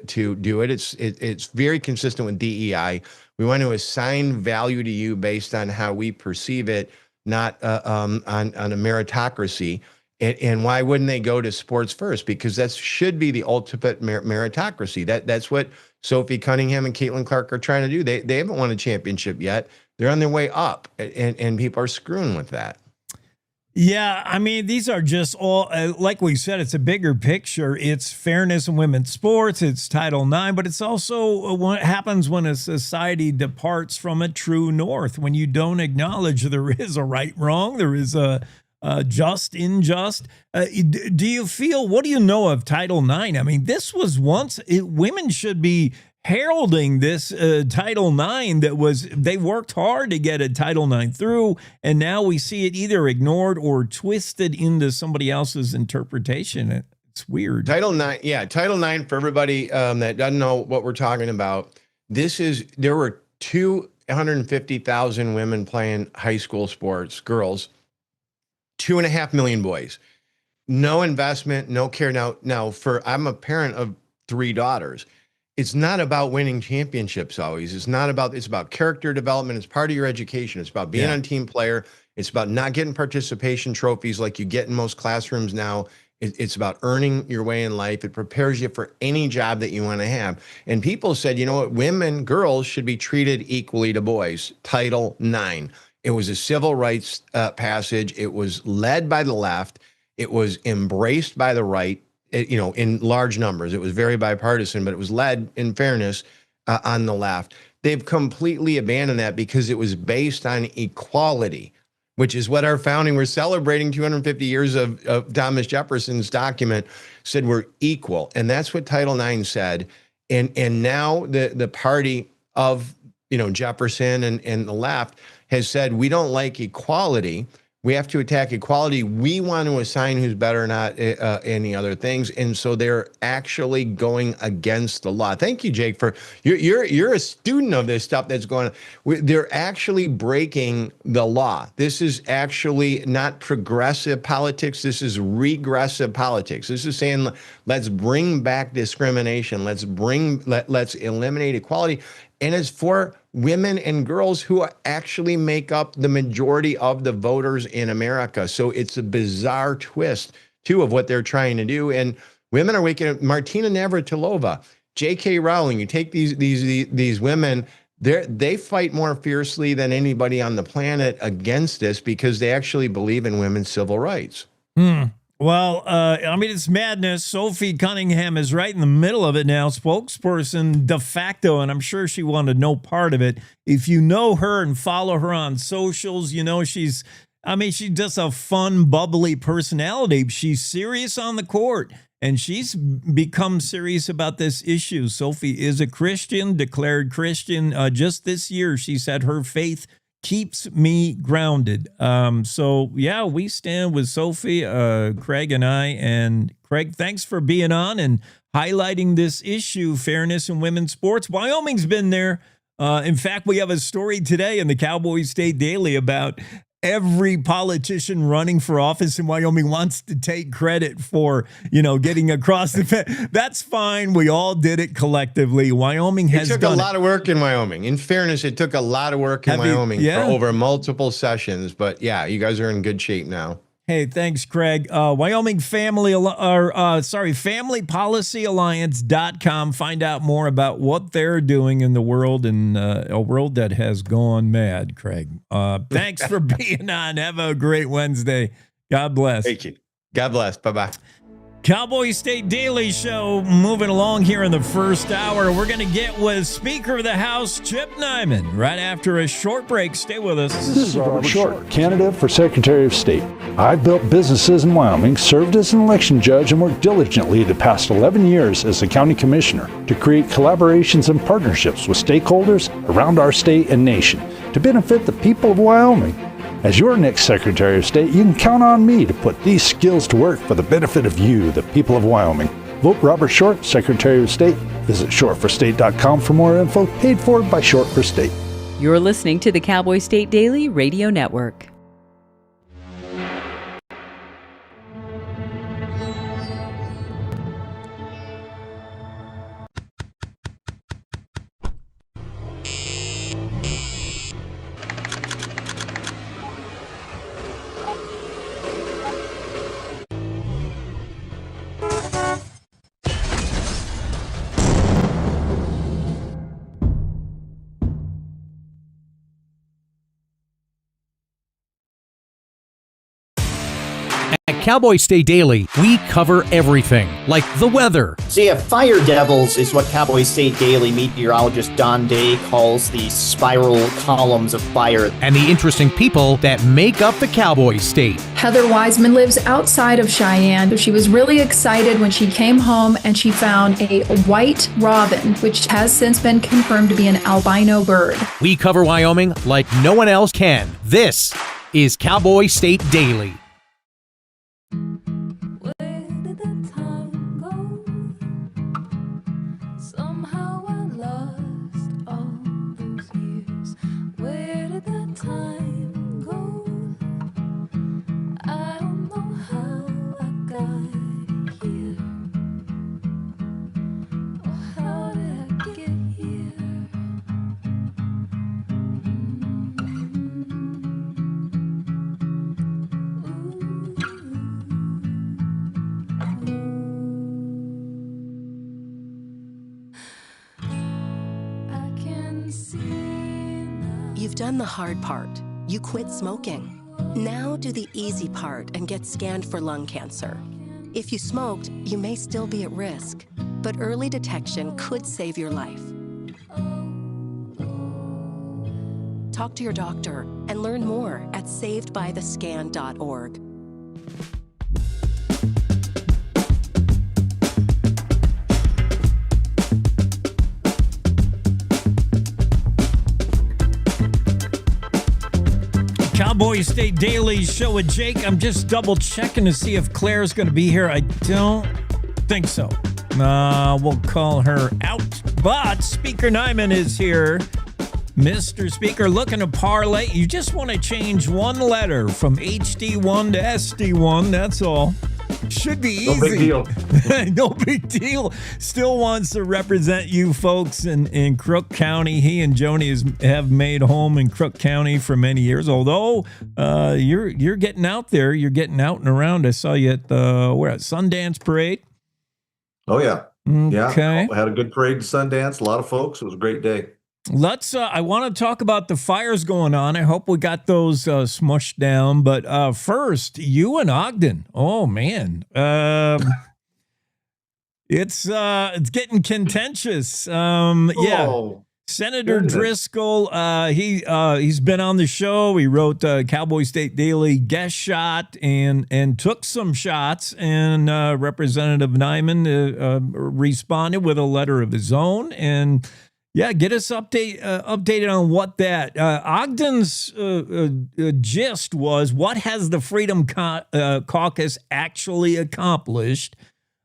do it. It's very consistent with DEI. We want to assign value to you based on how we perceive it, not on a meritocracy. And why wouldn't they go to sports first? Because that should be the ultimate meritocracy. That's what Sophie Cunningham and Caitlin Clark are trying to do. They haven't won a championship yet. They're on their way up, and people are screwing with that. Yeah, I mean, these are just all, like we said, it's a bigger picture. It's fairness in women's sports, it's Title IX, but it's also what happens when a society departs from a true north, when you don't acknowledge there is a right, wrong, there is a just, unjust. Do you feel, what do you know of Title IX? I mean, this was once, women should be heralding this Title IX they worked hard to get a Title IX through, and now we see it either ignored or twisted into somebody else's interpretation. It's weird. Title IX, for everybody that doesn't know what we're talking about, there were 250,000 women playing high school sports, girls, 2.5 million boys. No investment, no care. Now, I'm a parent of 3 daughters. It's not about winning championships always. It's about character development. It's part of your education. It's about being a team player. It's about not getting participation trophies like you get in most classrooms now. It's about earning your way in life. It prepares you for any job that you want to have. And people said, you know what, girls should be treated equally to boys. Title IX. It was a civil rights passage. It was led by the left. It was embraced by the right. In large numbers. It was very bipartisan, but it was led, in fairness, on the left. They've completely abandoned that because it was based on equality, which is what our founding, we're celebrating 250 years of Thomas Jefferson's document, said we're equal. And that's what Title IX said. And now the party of Jefferson and the left has said, we don't like equality. We have to attack equality. We want to assign who's better, not any other things. And so they're actually going against the law. Thank you, Jake, for you're a student of this stuff that's going on. They're actually breaking the law. This is actually not progressive politics. This is regressive politics. This is saying, let's bring back discrimination. Let's eliminate equality. And it's for women and girls who actually make up the majority of the voters in America. So it's a bizarre twist, too, of what they're trying to do. And women are waking up. Martina Navratilova, J.K. Rowling, you take these women, they fight more fiercely than anybody on the planet against this because they actually believe in women's civil rights. Well, I mean, it's madness. Sophie Cunningham is right in the middle of it now, spokesperson de facto, and I'm sure she wanted no part of it. If you know her and follow her on socials, you know she's just a fun, bubbly personality. She's serious on the court, and she's become serious about this issue. Sophie is a Christian, declared Christian. Just this year, she said her faith keeps me grounded. So yeah, we stand with Sophie, Craig and I. And Craig, thanks for being on and highlighting this issue, fairness in women's sports. Wyoming's been there. In fact, we have a story today in the Cowboy State Daily about every politician running for office in Wyoming wants to take credit for, getting across the fence. That's fine. We all did it collectively. Wyoming has done it. It took a lot of work in Wyoming. In fairness, it took a lot of work in Wyoming for over multiple sessions. But yeah, you guys are in good shape now. Hey, thanks, Craig. Wyoming FamilyPolicyAlliance.com. Find out more about what they're doing in the world, and a world that has gone mad, Craig. Thanks for being on. Have a great Wednesday. God bless. Thank you. God bless. Bye-bye. Cowboy State Daily Show moving along here in the first hour. We're going to get with Speaker of the House, Chip Neiman, right after a short break. Stay with us. This is Robert Short, candidate for Secretary of State. I've built businesses in Wyoming, served as an election judge, and worked diligently the past 11 years as a county commissioner to create collaborations and partnerships with stakeholders around our state and nation to benefit the people of Wyoming. As your next Secretary of State, you can count on me to put these skills to work for the benefit of you, the people of Wyoming. Vote Robert Short, Secretary of State. Visit shortforstate.com for more info, paid for by Short for State. You're listening to the Cowboy State Daily Radio Network. Cowboy State Daily, we cover everything, like the weather. So yeah, fire devils is what Cowboy State Daily meteorologist Don Day calls the spiral columns of fire. And the interesting people that make up the Cowboy State. Heather Wiseman lives outside of Cheyenne. She was really excited when she came home and she found a white robin, which has since been confirmed to be an albino bird. We cover Wyoming like no one else can. This is Cowboy State Daily. You've done the hard part. You quit smoking. Now do the easy part and get scanned for lung cancer. If you smoked, you may still be at risk, but early detection could save your life. Talk to your doctor and learn more at savedbythescan.org. Cowboy State Daily Show with Jake. I'm just double checking to see if Claire's going to be here. I don't think so. We'll call her out. But Speaker Neiman is here. Mr. Speaker, looking to parlay. You just want to change one letter from HD1 to SD1. That's all. Should be easy. No big deal. No big deal. Still wants to represent you folks in Crook County. He and Joni have made home in Crook County for many years. Although you're getting out there, you're getting out and around. I saw you at Sundance Parade. Oh yeah, okay. I had a good parade in Sundance. A lot of folks. It was a great day. Let's. I want to talk about the fires going on. I hope we got those smushed down. But first, you and Ogden. Oh man, it's getting contentious. Yeah, Senator Driscoll. He's been on the show. He wrote Cowboy State Daily guest shot and took some shots. And Representative Neiman responded with a letter of his own and. Yeah, get us updated on what that Ogden's gist was. What has the Freedom Caucus actually accomplished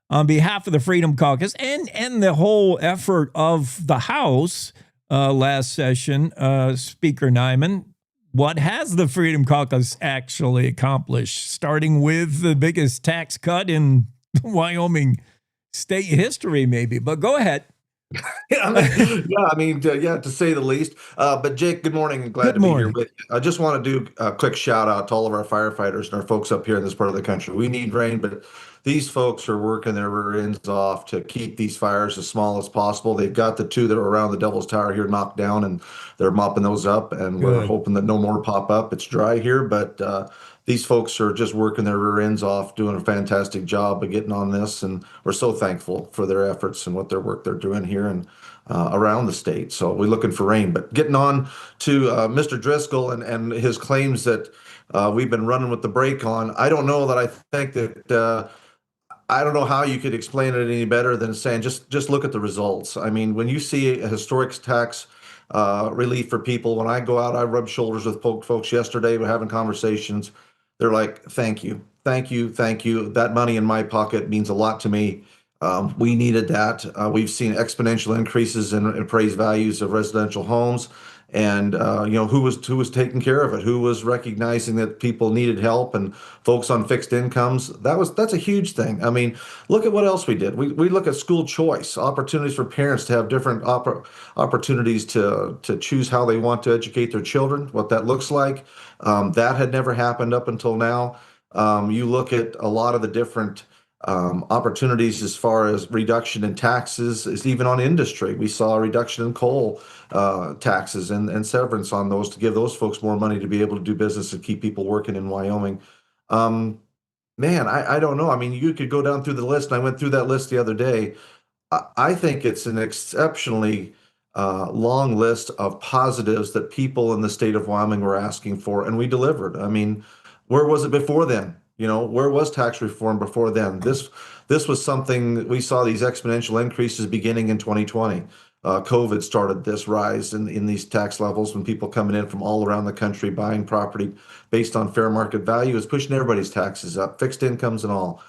on behalf of the Freedom Caucus and the whole effort of the House last session? Speaker Neiman, what has the Freedom Caucus actually accomplished? Starting with the biggest tax cut in Wyoming state history, maybe. But go ahead. To say the least. But Jake, good morning and glad to be here with you. I just want to do a quick shout out to all of our firefighters and our folks up here in this part of the country. We need rain, but these folks are working their rear ends off to keep these fires as small as possible. They've got the two that are around the Devil's Tower here knocked down, and they're mopping those up, and we're hoping that no more pop up. It's dry here, but these folks are just working their rear ends off, doing a fantastic job of getting on this, and we're so thankful for their efforts and what their work they're doing here and around the state. So we're looking for rain. But getting on to Mr. Driscoll and his claims that we've been running with the brake on, I don't know that I think that I don't know how you could explain it any better than saying just look at the results. I mean, when you see a historic tax relief for people, when I go out, I rub shoulders with folks yesterday. We're having conversations. They're like, thank you. That money in my pocket means a lot to me. We needed that. We've seen exponential increases in appraised values of residential homes. And, who was taking care of it? Who was recognizing that people needed help and folks on fixed incomes? That's a huge thing. I mean, look at what else we did. We look at school choice, opportunities for parents to have different opportunities to choose how they want to educate their children, what that looks like. That had never happened up until now. You look at a lot of the different opportunities as far as reduction in taxes, is even on industry. We saw a reduction in coal taxes and severance on those to give those folks more money to be able to do business and keep people working in Wyoming. I don't know. I mean, you could go down through the list, and I went through that list the other day. I think it's an exceptionally long list of positives that people in the state of Wyoming were asking for, and we delivered. I mean, where was it before then? Where was tax reform before then? This was something we saw these exponential increases beginning in 2020. COVID started this rise in these tax levels when people coming in from all around the country buying property based on fair market value is pushing everybody's taxes up, fixed incomes and all.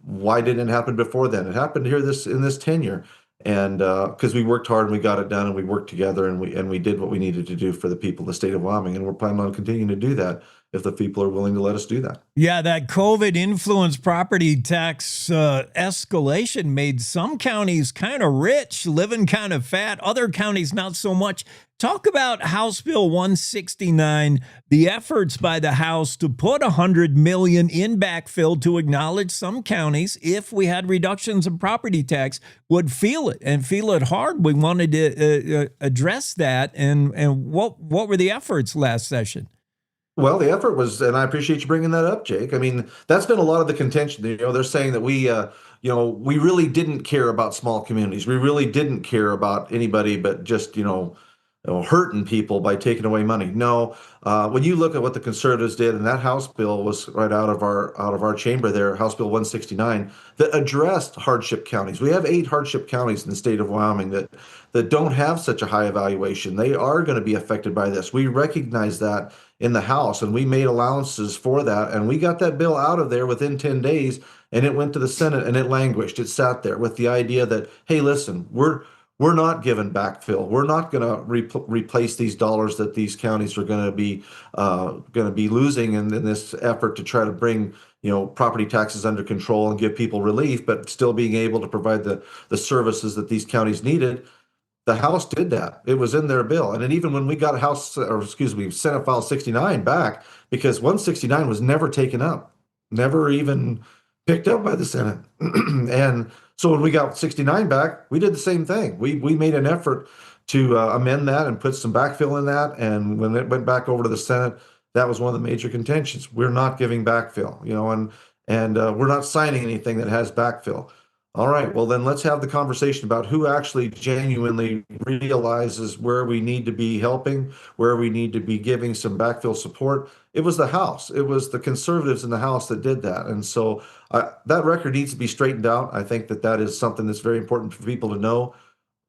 Why didn't it happen before then? It happened here in this tenure. And because we worked hard and we got it done and we worked together and we did what we needed to do for the people of the state of Wyoming. And we're planning on continuing to do that if the people are willing to let us do that. Yeah, that COVID influenced property tax escalation made some counties kind of rich, living kind of fat, other counties not so much. Talk about House Bill 169, the efforts by the House to put $100 million in backfill to acknowledge some counties, if we had reductions in property tax, would feel it and feel it hard. We wanted to address that. And what were the efforts last session? Well, the effort was, and I appreciate you bringing that up, Jake. I mean, that's been a lot of the contention. They're saying that we really didn't care about small communities. We really didn't care about anybody but just, hurting people by taking away money. No, when you look at what the conservatives did, and that House bill was right out of our chamber there, House Bill 169, that addressed hardship counties. We have 8 hardship counties in the state of Wyoming that don't have such a high evaluation. They are going to be affected by this. We recognize that in the House, and we made allowances for that, and we got that bill out of there within 10 days, and it went to the Senate, and it languished. It sat there with the idea that, hey, listen, we're not giving backfill. We're not going to replace these dollars that these counties are going to be losing in this effort to try to bring property taxes under control and give people relief, but still being able to provide the services that these counties needed. The House did that. It was in their bill. And then even when we got Senate File 69 back, because 169 was never taken up, never even picked up by the Senate. And so when we got 69 back, we did the same thing. We made an effort to amend that and put some backfill in that. And when it went back over to the Senate, that was one of the major contentions. We're not giving backfill, and we're not signing anything that has backfill. All right, well then let's have the conversation about who actually genuinely realizes where we need to be helping, where we need to be giving some backfill support. It was the House. It was the conservatives in the House that did that. And so that record needs to be straightened out. I think that is something that's very important for people to know.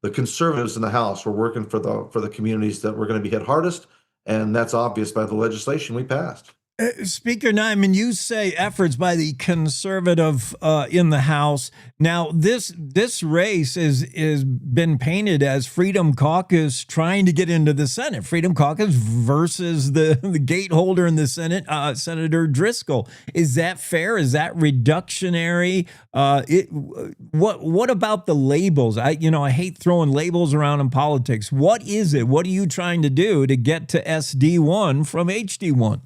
The conservatives in the House were working for the communities that were going to be hit hardest, and that's obvious by the legislation we passed. Speaker Neiman, you say efforts by the conservative in the House. Now, this race is been painted as Freedom Caucus trying to get into the Senate. Freedom Caucus versus the gateholder in the Senate, Senator Driscoll. Is that fair? Is that reductionary? What about the labels? I hate throwing labels around in politics. What is it? What are you trying to do to get to SD1 from HD1?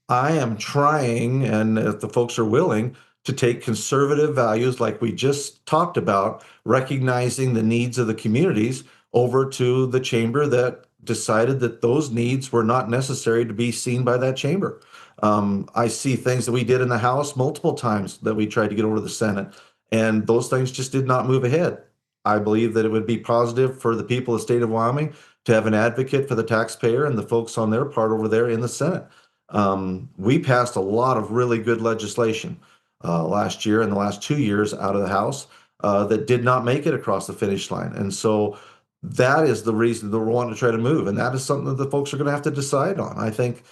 I am trying, and if the folks are willing, to take conservative values like we just talked about, recognizing the needs of the communities, over to the chamber that decided that those needs were not necessary to be seen by that chamber. I see things that we did in the House multiple times that we tried to get over to the Senate, and those things just did not move ahead. I believe that it would be positive for the people of the state of Wyoming to have an advocate for the taxpayer and the folks on their part over there in the Senate. We passed a lot of really good legislation last year and the last 2 years out of the House that did not make it across the finish line. And so that is the reason that we're wanting to try to move. And that is something that the folks are going to have to decide on. I think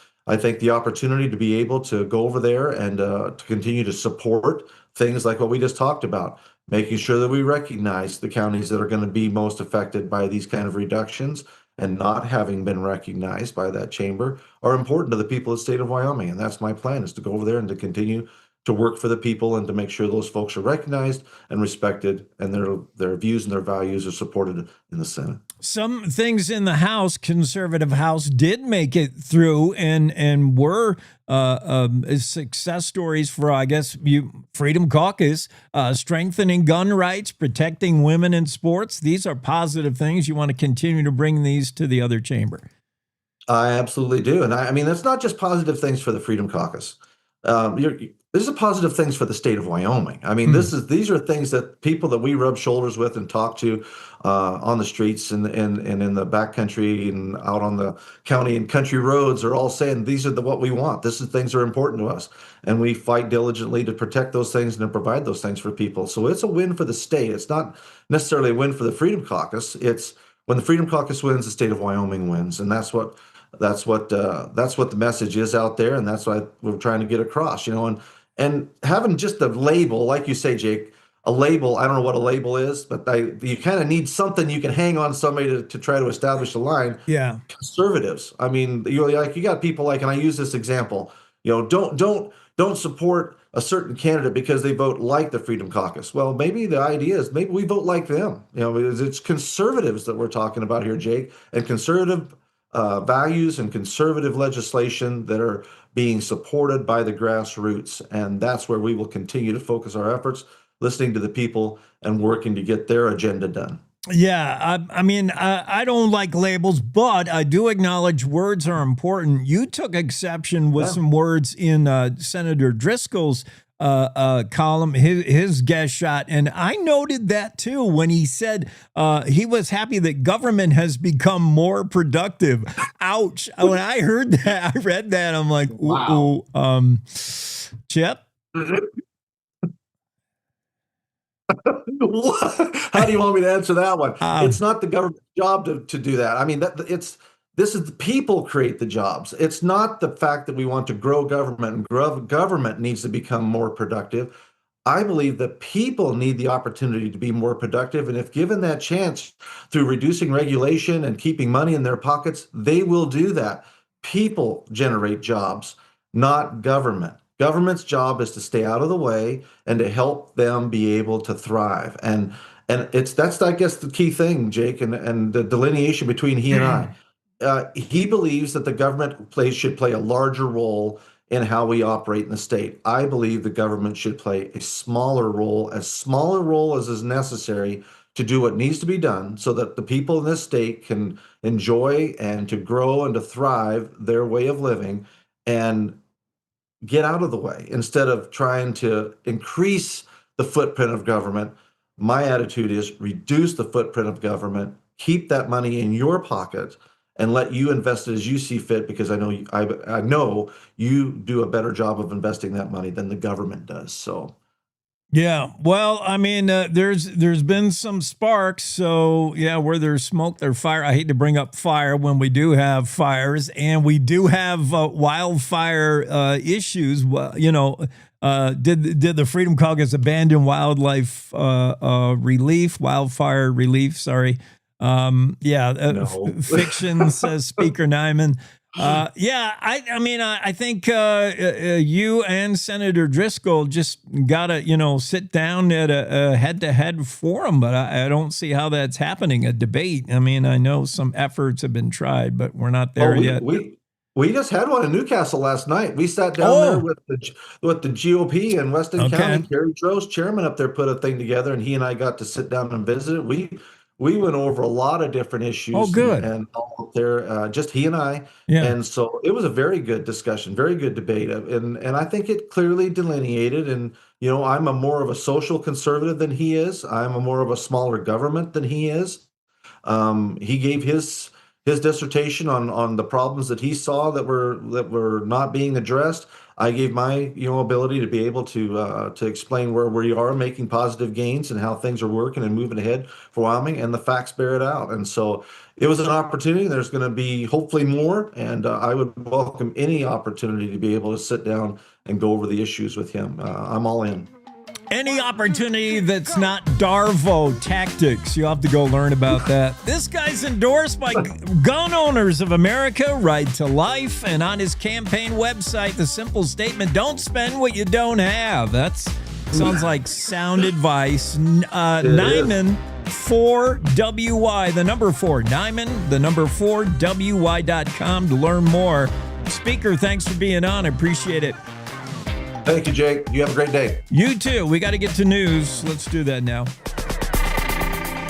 the opportunity to be able to go over there and to continue to support things like what we just talked about, making sure that we recognize the counties that are going to be most affected by these kind of reductions and not having been recognized by that chamber are important to the people of the state of Wyoming. And that's my plan, is to go over there and to continue to work for the people and to make sure those folks are recognized and respected, and their views and their values are supported in the Senate. Some things in the House, conservative House, did make it through and were success stories for, I guess, Freedom Caucus, strengthening gun rights, protecting women in sports. These are positive things. You want to continue to bring these to the other chamber. I absolutely do. And I mean, that's not just positive things for the Freedom Caucus. These are positive things for the state of Wyoming. I mean, these are things that people that we rub shoulders with and talk to on the streets and in the backcountry and out on the county and country roads are all saying these are what we want. Things are important to us, and we fight diligently to protect those things and to provide those things for people. So it's a win for the state. It's not necessarily a win for the Freedom Caucus. It's when the Freedom Caucus wins, the state of Wyoming wins, and that's what the message is out there, and that's what we're trying to get across. And having just a label, like you say, Jake, a label, I don't know what a label is, but you kind of need something you can hang on somebody to try to establish a line. Yeah. Conservatives. I mean, you got people like, and I use this example, don't support a certain candidate because they vote like the Freedom Caucus. Well, maybe the idea is maybe we vote like them. It's conservatives that we're talking about here, Jake, and conservative values and conservative legislation that are being supported by the grassroots. And that's where we will continue to focus our efforts, listening to the people and working to get their agenda done. Yeah, I mean, I don't like labels, but I do acknowledge words are important. You took exception with some words in Senator Driscoll's column, his guest shot. And I noted that too when he said he was happy that government has become more productive. Ouch. When I heard that, I read that, I'm like, ooh, wow. Chip? How do you want me to answer that one? It's not the government's job to do that. I mean, this is the people create the jobs. It's not the fact that we want to grow government and government needs to become more productive. I believe that people need the opportunity to be more productive. And if given that chance through reducing regulation and keeping money in their pockets, they will do that. People generate jobs, not government. Government's job is to stay out of the way and to help them be able to thrive. And that's I guess the key thing, Jake, and the delineation between he and I. He believes that the government should play a larger role in how we operate in the state. I believe the government should play a smaller role as is necessary to do what needs to be done so that the people in this state can enjoy and to grow and to thrive their way of living and get out of the way instead of trying to increase the footprint of government. My attitude is reduce the footprint of government, keep that money in your pocket, and let you invest it as you see fit, because I know you do a better job of investing that money than the government does. So, yeah, well, I mean, there's been some sparks. So, yeah, where there's smoke, there's fire. I hate to bring up fire when we do have fires, and we do have wildfire issues. Well, you know, did the Freedom Caucus abandon wildfire relief? Sorry. No. Fiction, says Speaker Neiman. I think you and Senator Driscoll just gotta, sit down at a head-to-head forum, but I don't see how that's happening, a debate. I mean, I know some efforts have been tried, but we're not there yet. We just had one in Newcastle last night. We sat down there with the GOP in Weston County. Gary DeRoche, chairman up there, put a thing together, and he and I got to sit down and visit it. We went over a lot of different issues. Oh, good. And all there, just he and I. Yeah. And so it was a very good discussion, very good debate. And I think it clearly delineated. And, I'm more of a social conservative than he is. I'm more of a smaller government than he is. He gave his dissertation on the problems that he saw that were not being addressed. I gave my ability to be able to explain where we are making positive gains and how things are working and moving ahead for Wyoming, and the facts bear it out. And so it was an opportunity. There's going to be hopefully more, and I would welcome any opportunity to be able to sit down and go over the issues with him. I'm all in. Any opportunity that's not Darvo tactics, you have to go learn about that. This guy's endorsed by Gun Owners of America, Right to Life, and on his campaign website, the simple statement, don't spend what you don't have. That sounds like sound advice. Neiman 4WY, the number 4, Neiman, the number 4WY.com to learn more. Speaker, thanks for being on. I appreciate it. Thank you, Jake. You have a great day. You too. We got to get to news. Let's do that now.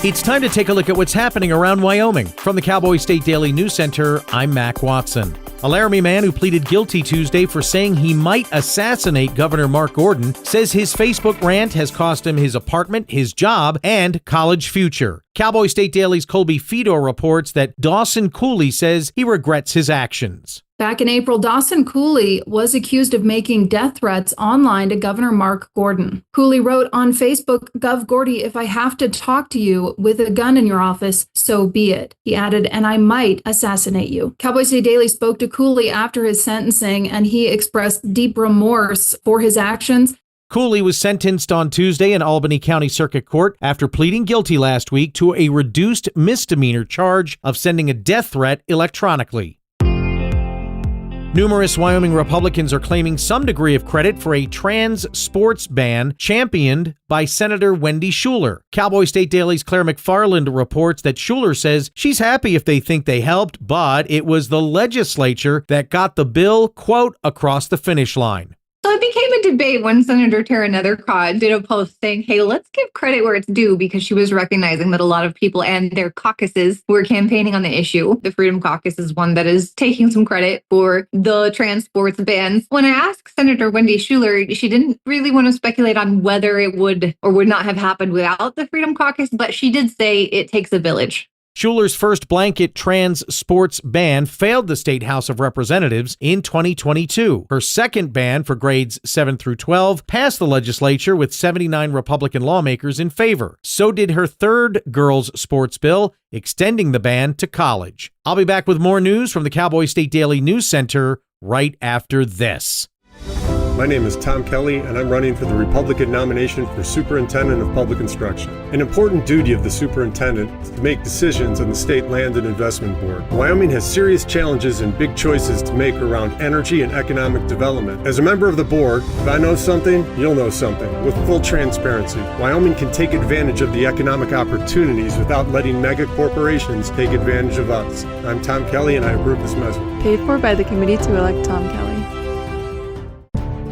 It's time to take a look at what's happening around Wyoming. From the Cowboy State Daily News Center, I'm Mac Watson. A Laramie man who pleaded guilty Tuesday for saying he might assassinate Governor Mark Gordon says his Facebook rant has cost him his apartment, his job, and college future. Cowboy State Daily's Colby Fedor reports that Dawson Cooley says he regrets his actions. Back in April, Dawson Cooley was accused of making death threats online to Governor Mark Gordon. Cooley wrote on Facebook, "Gov Gordy, if I have to talk to you with a gun in your office, so be it." He added, "and I might assassinate you." Cowboy State Daily spoke to Cooley after his sentencing, and he expressed deep remorse for his actions. Cooley was sentenced on Tuesday in Albany County Circuit Court after pleading guilty last week to a reduced misdemeanor charge of sending a death threat electronically. Numerous Wyoming Republicans are claiming some degree of credit for a trans sports ban championed by Senator Wendy Schuler. Cowboy State Daily's Claire McFarland reports that Schuler says she's happy if they think they helped, but it was the legislature that got the bill, quote, across the finish line. So it became a debate when Senator Tara Nethercott did a post saying, hey, let's give credit where it's due, because she was recognizing that a lot of people and their caucuses were campaigning on the issue. The Freedom Caucus is one that is taking some credit for the trans sports bans. When I asked Senator Wendy Schuler, she didn't really want to speculate on whether it would or would not have happened without the Freedom Caucus, but she did say it takes a village. Schuler's first blanket trans sports ban failed the State House of Representatives in 2022. Her second ban for grades 7 through 12 passed the legislature with 79 Republican lawmakers in favor. So did her third girls' sports bill, extending the ban to college. I'll be back with more news from the Cowboy State Daily News Center right after this. My name is Tom Kelly, and I'm running for the Republican nomination for Superintendent of Public Instruction. An important duty of the superintendent is to make decisions on the State Land and Investment Board. Wyoming has serious challenges and big choices to make around energy and economic development. As a member of the board, if I know something, you'll know something. With full transparency, Wyoming can take advantage of the economic opportunities without letting mega corporations take advantage of us. I'm Tom Kelly, and I approve this message. Paid for by the committee to elect Tom Kelly.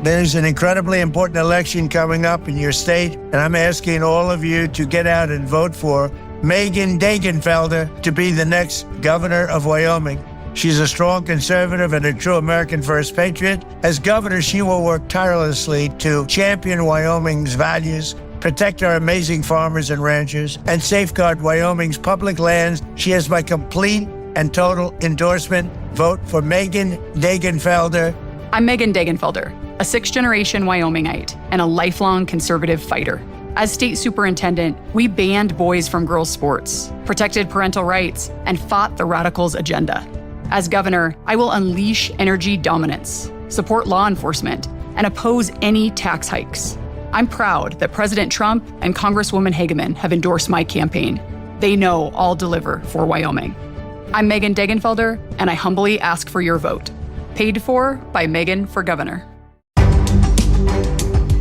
There's an incredibly important election coming up in your state, and I'm asking all of you to get out and vote for Megan Degenfelder to be the next governor of Wyoming. She's a strong conservative and a true American First patriot. As governor, she will work tirelessly to champion Wyoming's values, protect our amazing farmers and ranchers, and safeguard Wyoming's public lands. She has my complete and total endorsement. Vote for Megan Degenfelder. I'm Megan Degenfelder, a sixth-generation Wyomingite and a lifelong conservative fighter. As state superintendent, we banned boys from girls' sports, protected parental rights, and fought the radicals' agenda. As governor, I will unleash energy dominance, support law enforcement, and oppose any tax hikes. I'm proud that President Trump and Congresswoman Hageman have endorsed my campaign. They know I'll deliver for Wyoming. I'm Megan Degenfelder, and I humbly ask for your vote. Paid for by Megan for Governor.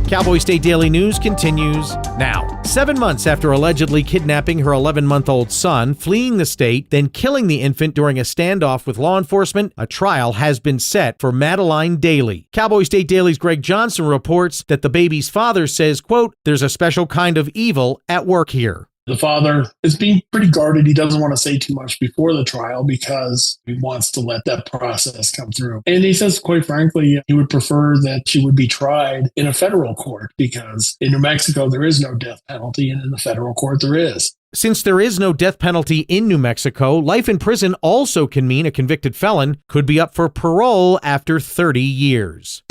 Cowboy State Daily News continues now. 7 months after allegedly kidnapping her 11-month-old son, fleeing the state, then killing the infant during a standoff with law enforcement, a trial has been set for Madeline Daly. Cowboy State Daily's Greg Johnson reports that the baby's father says, quote, "There's a special kind of evil at work here." The father is being pretty guarded. He doesn't want to say too much before the trial because he wants to let that process come through. And he says, quite frankly, he would prefer that she would be tried in a federal court because in New Mexico, there is no death penalty, and in the federal court, there is. Since there is no death penalty in New Mexico, life in prison also can mean a convicted felon could be up for parole after 30 years.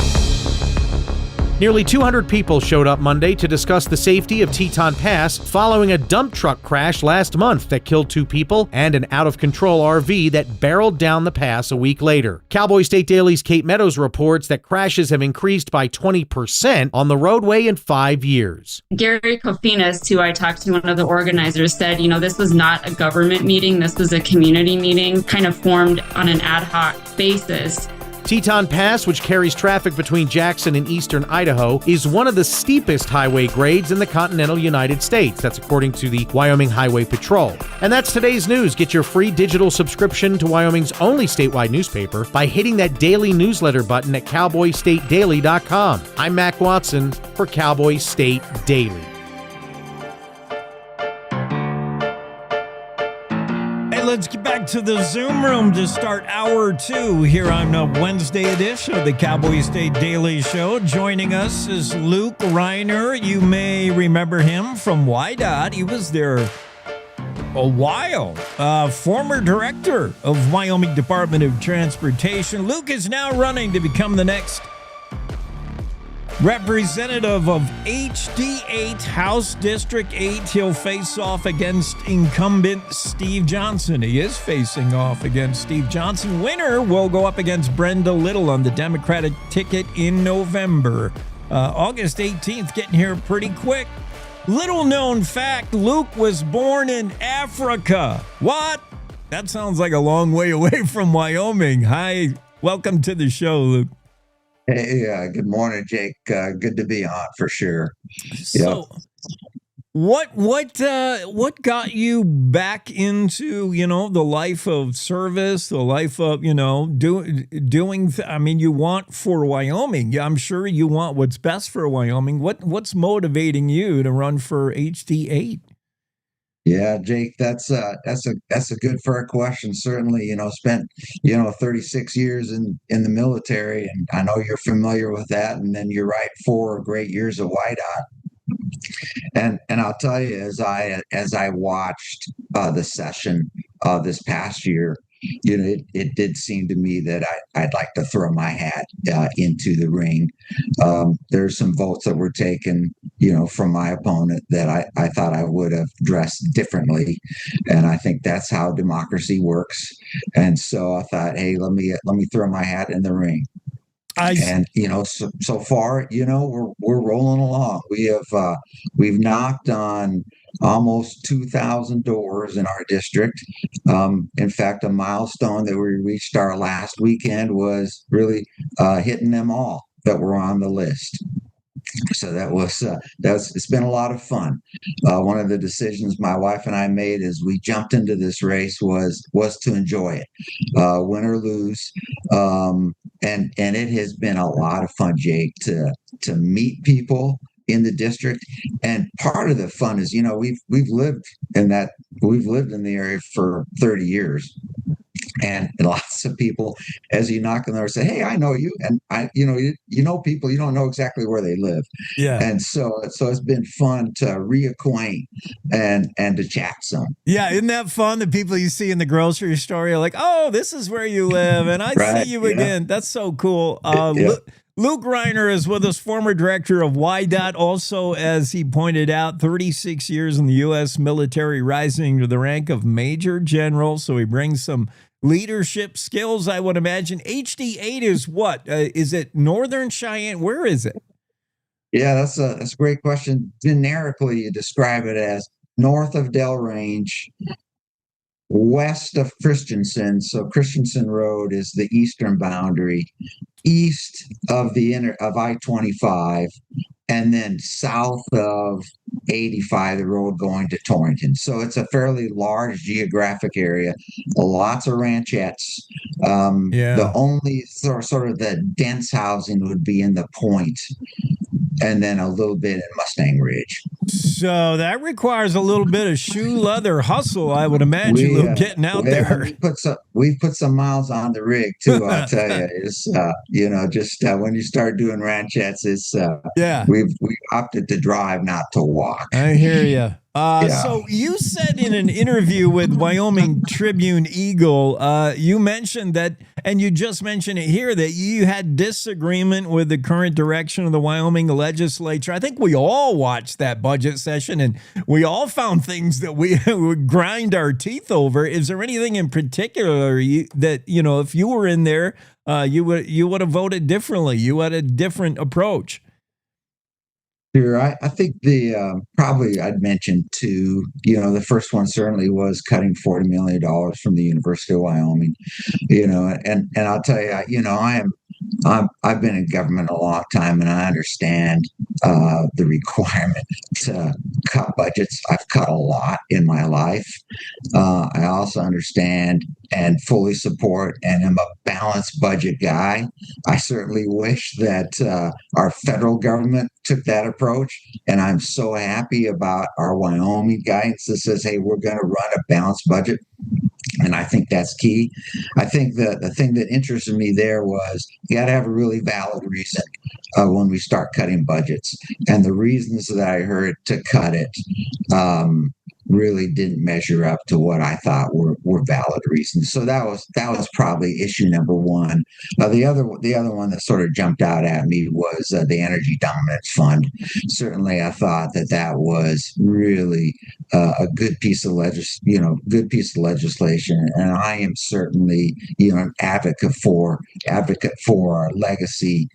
Nearly 200 people showed up Monday to discuss the safety of Teton Pass following a dump truck crash last month that killed 2 people and an out-of-control RV that barreled down the pass a week later. Cowboy State Daily's Kate Meadows reports that crashes have increased by 20% on the roadway in 5 years. Gary Kofinas, who I talked to, one of the organizers, said, this was not a government meeting. This was a community meeting, kind of formed on an ad hoc basis. Teton Pass, which carries traffic between Jackson and eastern Idaho, is one of the steepest highway grades in the continental United States. That's according to the Wyoming Highway Patrol. And that's today's news. Get your free digital subscription to Wyoming's only statewide newspaper by hitting that daily newsletter button at cowboystatedaily.com. I'm Mac Watson for Cowboy State Daily. Let's get back to the Zoom room to start hour 2 here on a Wednesday edition of the Cowboy State Daily Show. Joining us is Luke Reiner. You may remember him from YDOT. He was there a while. Former director of Wyoming Department of Transportation. Luke is now running to become the next representative of HD8, House District 8. He'll face off against incumbent Steve Johnson. He is facing off against Steve Johnson. Winner will go up against Brenda Little on the Democratic ticket in November. August 18th, getting here pretty quick. Little known fact, Luke was born in Africa. What? That sounds like a long way away from Wyoming. Hi, welcome to the show, Luke. Hey, good morning, Jake. Good to be on for sure. So, what got you back into the life of service, the life of doing? I mean, you want for Wyoming. I'm sure you want what's best for Wyoming. What's motivating you to run for HD8? Yeah, Jake, that's a good fair question. Certainly, spent 36 years in the military, and I know you're familiar with that. And then you're right, 4 great years of YDOT. And I'll tell you, as I watched the session this past year, it did seem to me that I'd like to throw my hat into the ring. There's some votes that were taken, from my opponent that I thought I would have dressed differently. And I think that's how democracy works. And so I thought, hey, let me throw my hat in the ring. And so far, we're rolling along. We've knocked on almost 2,000 doors in our district. In fact, a milestone that we reached our last weekend was really hitting them all that were on the list. So it's been a lot of fun. One of the decisions my wife and I made as we jumped into this race was to enjoy it, win or lose. And it has been a lot of fun, Jake, to meet people in the district. And part of the fun is, we've lived in the area for 30 years. And lots of people, as you knock on the door, say, "Hey, I know you," and you know people, you don't know exactly where they live. Yeah. And so it's been fun to reacquaint and to chat some. Yeah, isn't that fun? The people you see in the grocery store, you're like, "Oh, this is where you live," and I Right, see you again. That's so cool. Luke Reiner is with us, former director of YDOT. Also, as he pointed out, 36 years in the U.S. military, rising to the rank of Major General. So he brings some leadership skills, I would imagine. HD8 is what? Is it Northern Cheyenne? Where is it? Yeah, that's a great question. Generically, you describe it as north of Del Range, west of Christenson. So Christenson Road is the eastern boundary, east of of I-25, and then south of 85, the road going to Torrington. So it's a fairly large geographic area, lots of ranchettes. The only sort of the dense housing would be in the Point, and then a little bit in Mustang Ridge. So that requires a little bit of shoe leather hustle, I would imagine, Luke, getting out there. We put some miles on the rig too. I'll tell you, it's when you start doing ranchettes, it's we've opted to drive, not to walk. I hear you. So you said in an interview with Wyoming Tribune Eagle, you mentioned that, and you just mentioned it here, that you had disagreement with the current direction of the Wyoming legislature. I think we all watched that budget session, and we all found things that we would grind our teeth over. Is there anything in particular that, if you were in there, you would have voted differently? You had a different approach? Sure. I think probably I'd mentioned two. The first one certainly was cutting $40 million from the University of Wyoming. And I'll tell you, I've been in government a long time, and I understand the requirement to cut budgets. I've cut a lot in my life. I also understand and fully support and am a balanced budget guy. I certainly wish that our federal government took that approach, and I'm so happy about our Wyoming guidance that says, hey, we're going to run a balanced budget. And I think that's key. I think the thing that interested me there was you got to have a really valid reason when we start cutting budgets. And the reasons that I heard to cut it really didn't measure up to what I thought were valid reasons. So that was probably issue number one. The other one that sort of jumped out at me was the Energy Dominance Fund. Certainly, I thought that was really a good piece of legislation, and I am certainly an advocate for our legacy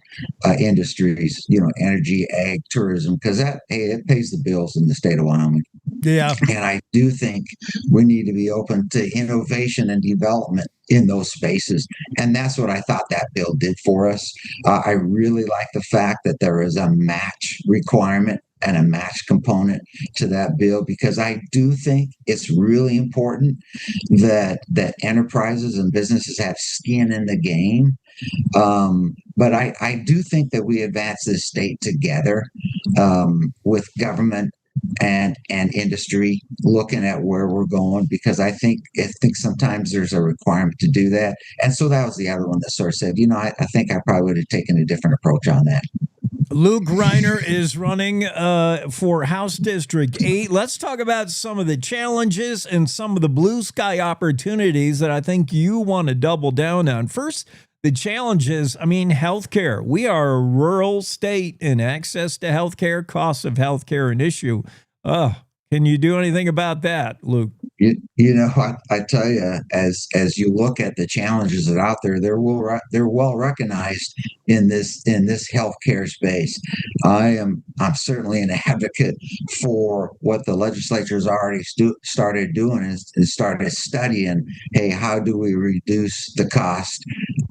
industries, energy, ag, tourism, because it pays the bills in the state of Wyoming. Yeah. And I do think we need to be open to innovation and development in those spaces. And that's what I thought that bill did for us. I really like the fact that there is a match requirement and a match component to that bill, because I do think it's really important that enterprises and businesses have skin in the game. But I do think that we advance this state together with government and industry looking at where we're going, because I think sometimes there's a requirement to do that. And so that was the other one that sort of said, I think I probably would have taken a different approach on that. Luke Reiner is running for House District 8. Let's talk about some of the challenges and some of the blue sky opportunities that I think you want to double down on. First, the challenges, healthcare. We are a rural state, and access to healthcare, costs of healthcare, an issue. Can you do anything about that, Luke? You know, I tell you, as you look at the challenges that are out there, they're well recognized in this healthcare space. I'm certainly an advocate for what the legislature has already started doing is started studying. Hey, how do we reduce the cost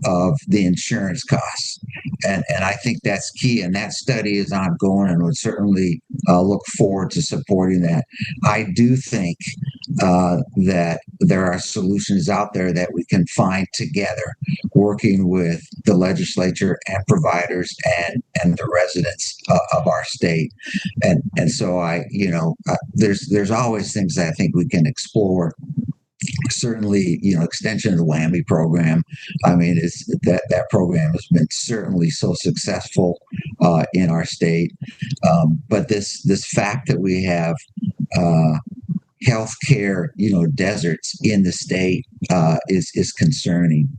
of the insurance costs? And I think that's key. And that study is ongoing, and would certainly look forward to supporting that. I do think that there are solutions out there that we can find together, working with the legislature and providers and the residents of our state. And so there's always things that I think we can explore. Certainly, extension of the WWAMI program. I mean, that program has been certainly so successful in our state. But this fact that we have healthcare, deserts in the state is concerning.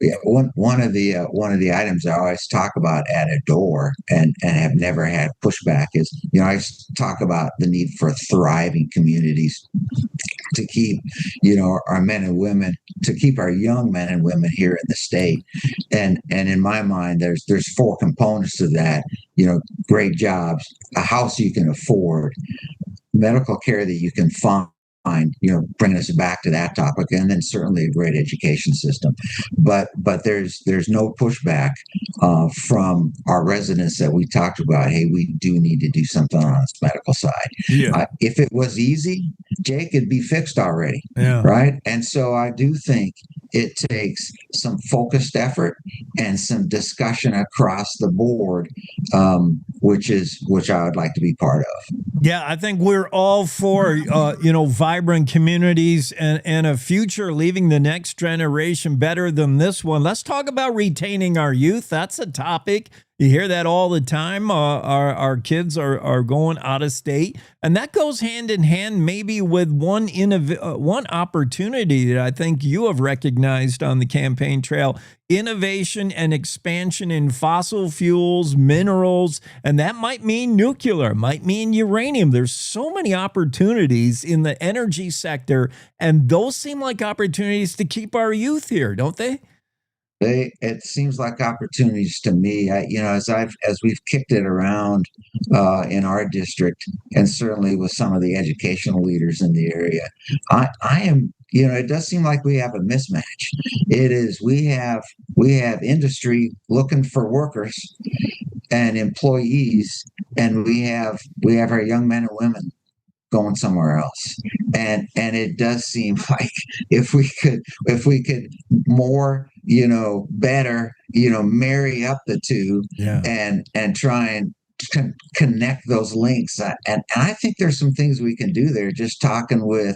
Yeah, one of the items I always talk about at a door and have never had pushback is, I talk about the need for thriving communities to keep, our men and women, to keep our young men and women here in the state. And in my mind, there's 4 components to that, great jobs, a house you can afford, medical care that you can find, bringing us back to that topic, and then certainly a great education system. But there's no pushback from our residents that we talked about. Hey, we do need to do something on this medical side. Yeah. If it was easy, Jake, it'd be fixed already. Yeah. Right. And so I do think it takes some focused effort and some discussion across the board, which I would like to be part of. Yeah, I think we're all for, vibrant communities and a future leaving the next generation better than this one. Let's talk about retaining our youth. That's a topic. You hear that all the time. Our kids are going out of state, and that goes hand in hand maybe with one opportunity that I think you have recognized on the campaign trail: innovation and expansion in fossil fuels, minerals, and that might mean nuclear, might mean uranium. There's so many opportunities in the energy sector, and those seem like opportunities to keep our youth here, don't they? It seems like opportunities to me. As we've kicked it around in our district, and certainly with some of the educational leaders in the area, I am. It does seem like we have a mismatch. It is we have industry looking for workers and employees, and we have our young men and women going somewhere else. And it does seem like if we could more, better, marry up the two, and try and connect those links. And I think there's some things we can do there, just talking with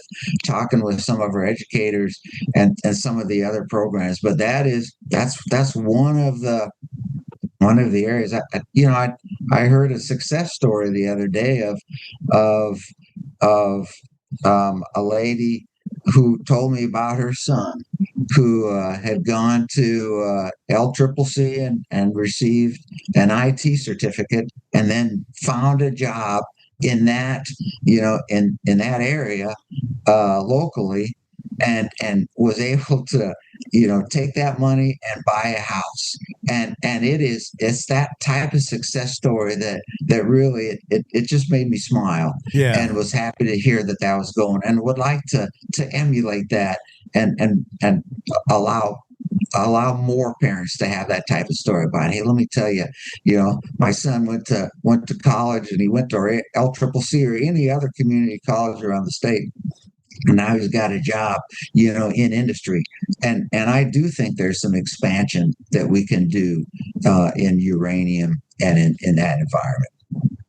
some of our educators and some of the other programs. But that's one of the areas. I heard a success story the other day of a lady who told me about her son who had gone to LCCC and received an IT certificate, and then found a job in that in that area locally, and was able to take that money and buy a house. And it's that type of success story that really it just made me smile. Yeah. And was happy to hear that was going, and would like to emulate that and allow more parents to have that type of story about, hey, let me tell you, my son went to college, and he went to LCCC or any other community college around the state. And now he's got a job, in industry. And I do think there's some expansion that we can do in uranium and in that environment.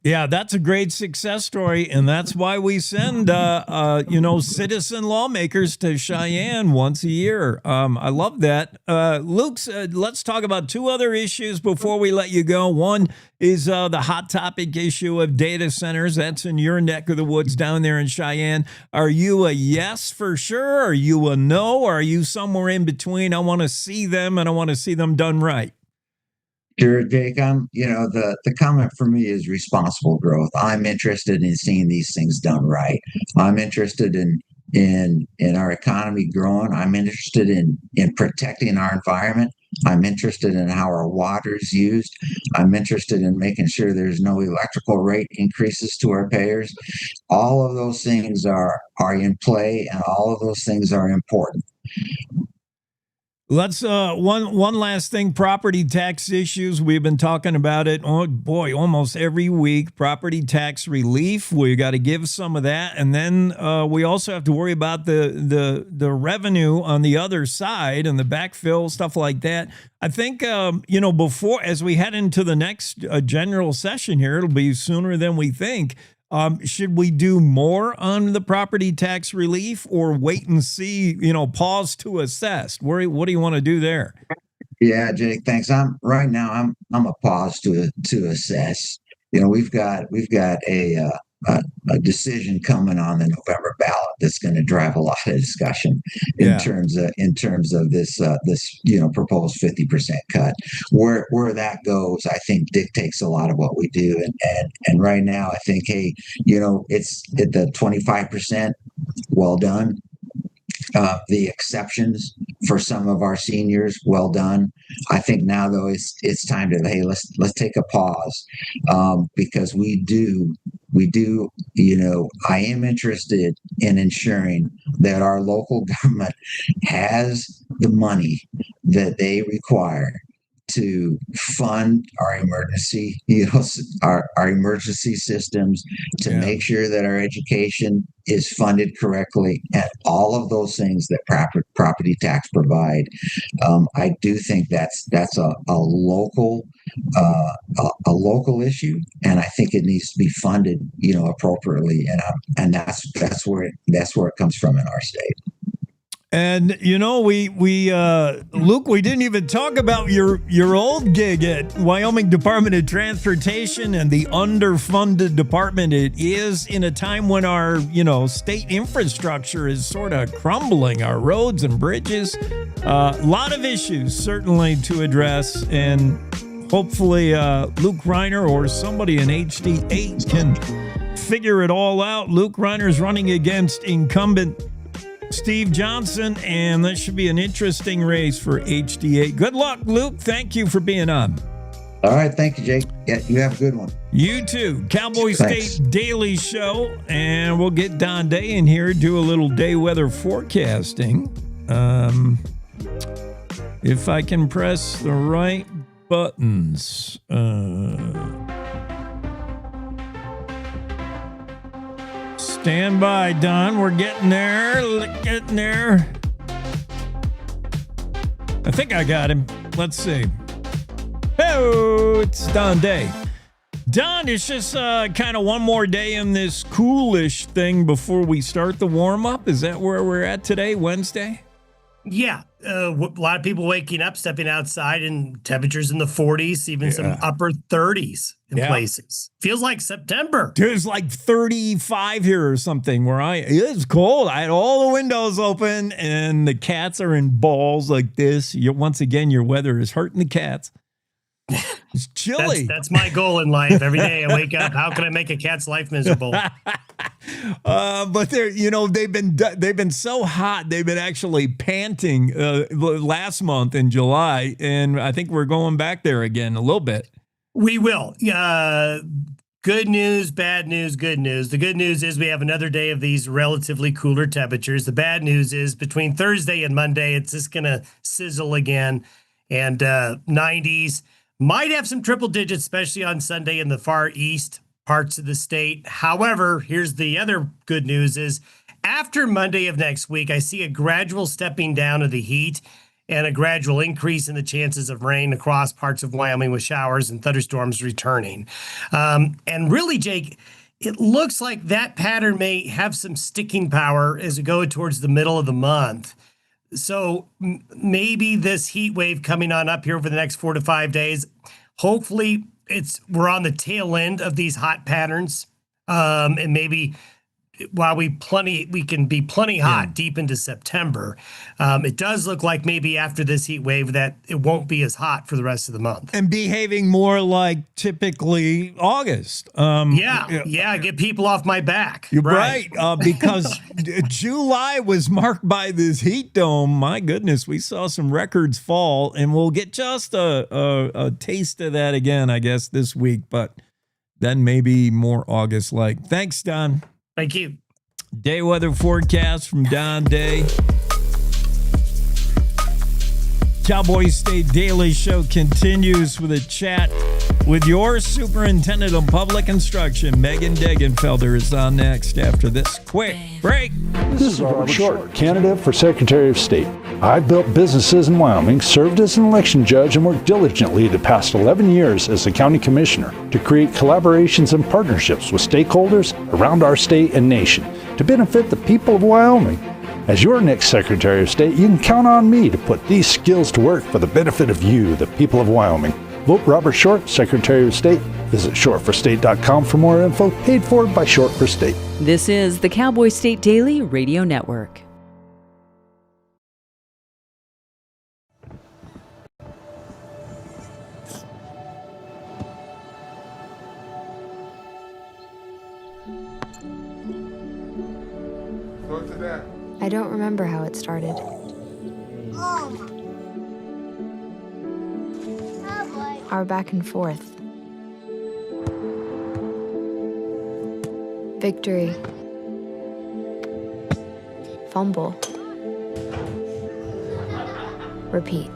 Yeah, that's a great success story, and that's why we send, citizen lawmakers to Cheyenne once a year. I love that. Luke, let's talk about 2 other issues before we let you go. One is the hot topic issue of data centers. That's in your neck of the woods down there in Cheyenne. Are you a yes for sure? Are you a no? Or are you somewhere in between? I want to see them, and I want to see them done right. Sure, Jake. The comment for me is responsible growth. I'm interested in seeing these things done right. I'm interested in in our economy growing. I'm interested in protecting our environment. I'm interested in how our water is used. I'm interested in making sure there's no electrical rate increases to our payers. All of those things are in play, and all of those things are important. Let's one last thing, property tax issues. We've been talking about it, oh boy, almost every week. Property tax relief, we got to give some of that, and then we also have to worry about the revenue on the other side and the backfill, stuff like that. I think before, as we head into the next general session here, it'll be sooner than we think. Should we do more on the property tax relief, or wait and see, pause to assess? What do you want to do there? Yeah, Jake, thanks. I'm a pause to assess. We've got a decision coming on the November ballot that's going to drive a lot of discussion in terms of this proposed 50% cut. Where that goes, I think, dictates a lot of what we do. And right now, I think, it's at the 25%. Well done. The exceptions for some of our seniors, well done. I think now, though, it's time to let's take a pause, because we do. I am interested in ensuring that our local government has the money that they require to fund our emergency, our emergency systems, to make sure that our education is funded correctly, and all of those things that property tax provide. I do think that's a local issue, and I think it needs to be funded, appropriately, and that's where it comes from in our state. And we Luke, we didn't even talk about your old gig at Wyoming Department of Transportation and the underfunded department it is, in a time when our state infrastructure is sort of crumbling, our roads and bridges. A lot of issues certainly to address, and hopefully Luke Reiner or somebody in HD8 can figure it all out. Luke Reiner's running against incumbent Steve Johnson, and that should be an interesting race for HD8. Good luck, Luke. Thank you for being on. All right. Thank you, Jake. Yeah, you have a good one. You too. Cowboy State Daily Show, and we'll get Don Day in here, do a little day weather forecasting. If I can press the right buttons. Stand by, Don. We're getting there. I think I got him. Let's see. Oh, it's Don Day. Don, it's just kind of one more day in this coolish thing before we start the warm-up. Is that where we're at today, Wednesday? Yeah. A lot of people waking up, stepping outside, and temperatures in the 40s, even some upper 30s in places. Feels like September. Dude, it's like 35 here or something it's cold. I had all the windows open, and the cats are in balls like this. Once again, your weather is hurting the cats. It's chilly. That's my goal in life. Every day I wake up, how can I make a cat's life miserable? But they're, they've been so hot. They've been actually panting last month in July, and I think we're going back there again a little bit. We will. Good news, bad news, good news. The good news is we have another day of these relatively cooler temperatures. The bad news is between Thursday and Monday, it's just going to sizzle again, and 90s. Might have some triple digits, especially on Sunday in the far east parts of the state. However, here's the other good news is after Monday of next week, I see a gradual stepping down of the heat and a gradual increase in the chances of rain across parts of Wyoming, with showers and thunderstorms returning. And really, Jake, it looks like that pattern may have some sticking power as we go towards the middle of the month. So maybe this heat wave coming on up here over the next 4 to 5 days, hopefully we're on the tail end of these hot patterns, and maybe while we can be plenty hot deep into September, it does look like maybe after this heat wave that it won't be as hot for the rest of the month. And behaving more like typically August. Get people off my back. You're right. Because July was marked by this heat dome. My goodness, we saw some records fall, and we'll get just a taste of that again, I guess, this week. But then maybe more August-like. Thanks, Don. Thank you. Day weather forecast from Don Day. Cowboy State Daily Show continues with a chat with your Superintendent of Public Instruction. Megan Degenfelder is on next after this quick break. This is Robert Short, candidate for Secretary of State. I've built businesses in Wyoming, served as an election judge, and worked diligently the past 11 years as a county commissioner to create collaborations and partnerships with stakeholders around our state and nation to benefit the people of Wyoming. As your next Secretary of State, you can count on me to put these skills to work for the benefit of you, the people of Wyoming. Vote Robert Short, Secretary of State. Visit shortforstate.com for more info, paid for by Short for State. This is the Cowboy State Daily Radio Network. I don't remember how it started. Our back and forth. Victory. Fumble. Repeat.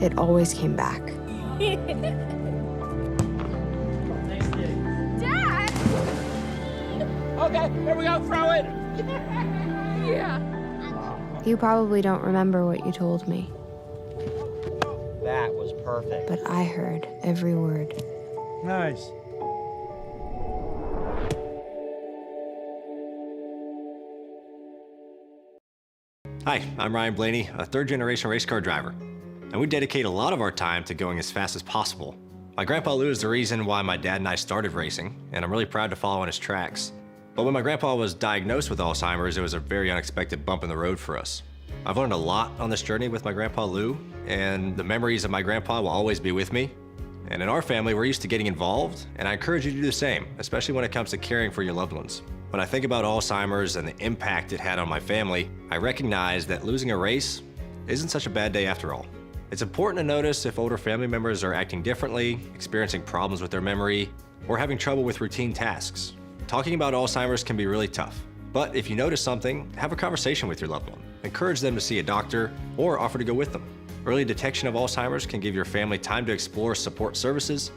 It always came back. Okay, here we go, throw it! Yeah. You probably don't remember what you told me. That was perfect. But I heard every word. Nice. Hi, I'm Ryan Blaney, a third-generation race car driver, and we dedicate a lot of our time to going as fast as possible. My grandpa Lou is the reason why my dad and I started racing, and I'm really proud to follow in his tracks. But when my grandpa was diagnosed with Alzheimer's, it was a very unexpected bump in the road for us. I've learned a lot on this journey with my grandpa Lou, and the memories of my grandpa will always be with me. And in our family, we're used to getting involved, and I encourage you to do the same, especially when it comes to caring for your loved ones. When I think about Alzheimer's and the impact it had on my family, I recognize that losing a race isn't such a bad day after all. It's important to notice if older family members are acting differently, experiencing problems with their memory, or having trouble with routine tasks. Talking about Alzheimer's can be really tough, but if you notice something, have a conversation with your loved one. Encourage them to see a doctor or offer to go with them. Early detection of Alzheimer's can give your family time to explore support services,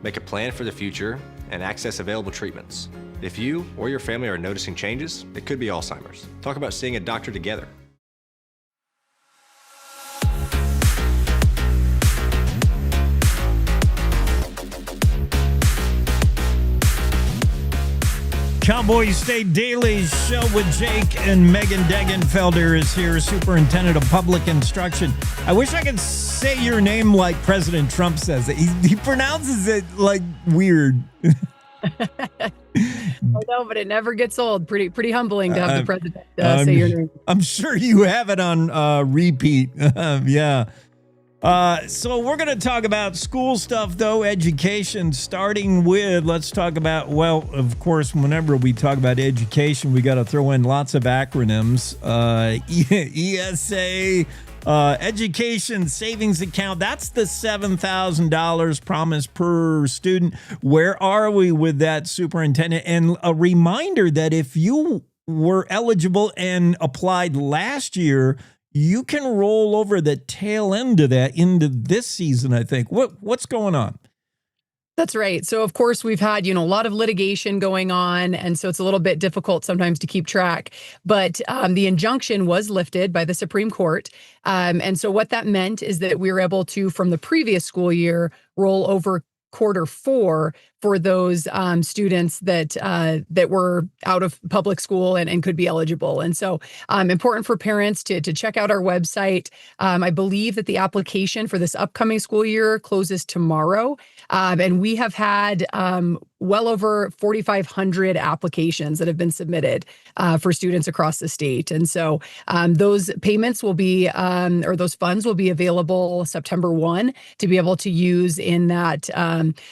make a plan for the future, and access available treatments. If you or your family are noticing changes, it could be Alzheimer's. Talk about seeing a doctor together. Cowboy State Daily Show with Jake and Megan Degenfelder is here, Superintendent of Public Instruction. I wish I could say your name like President Trump says it. He pronounces it like weird. I know, but it never gets old. Pretty humbling to have the president say your name. I'm sure you have it on repeat. Yeah. So we're going to talk about school stuff, though, education, starting with, let's talk about, well, of course, whenever we talk about education, we got to throw in lots of acronyms. ESA, Education Savings Account, that's the $7,000 promised per student. Where are we with that, Superintendent? And a reminder that if you were eligible and applied last year, you can roll over the tail end of that into this season, I think. What's going on? That's right. So, of course, we've had, a lot of litigation going on, and so it's a little bit difficult sometimes to keep track. But the injunction was lifted by the Supreme Court. And so what that meant is that we were able to, from the previous school year, roll over Q4 for those students that were out of public school and could be eligible. And so important for parents to check out our website. I believe that the application for this upcoming school year closes tomorrow. And we have had well over 4,500 applications that have been submitted for students across the state. And so those payments will be, or those funds will be available September 1 to be able to use in that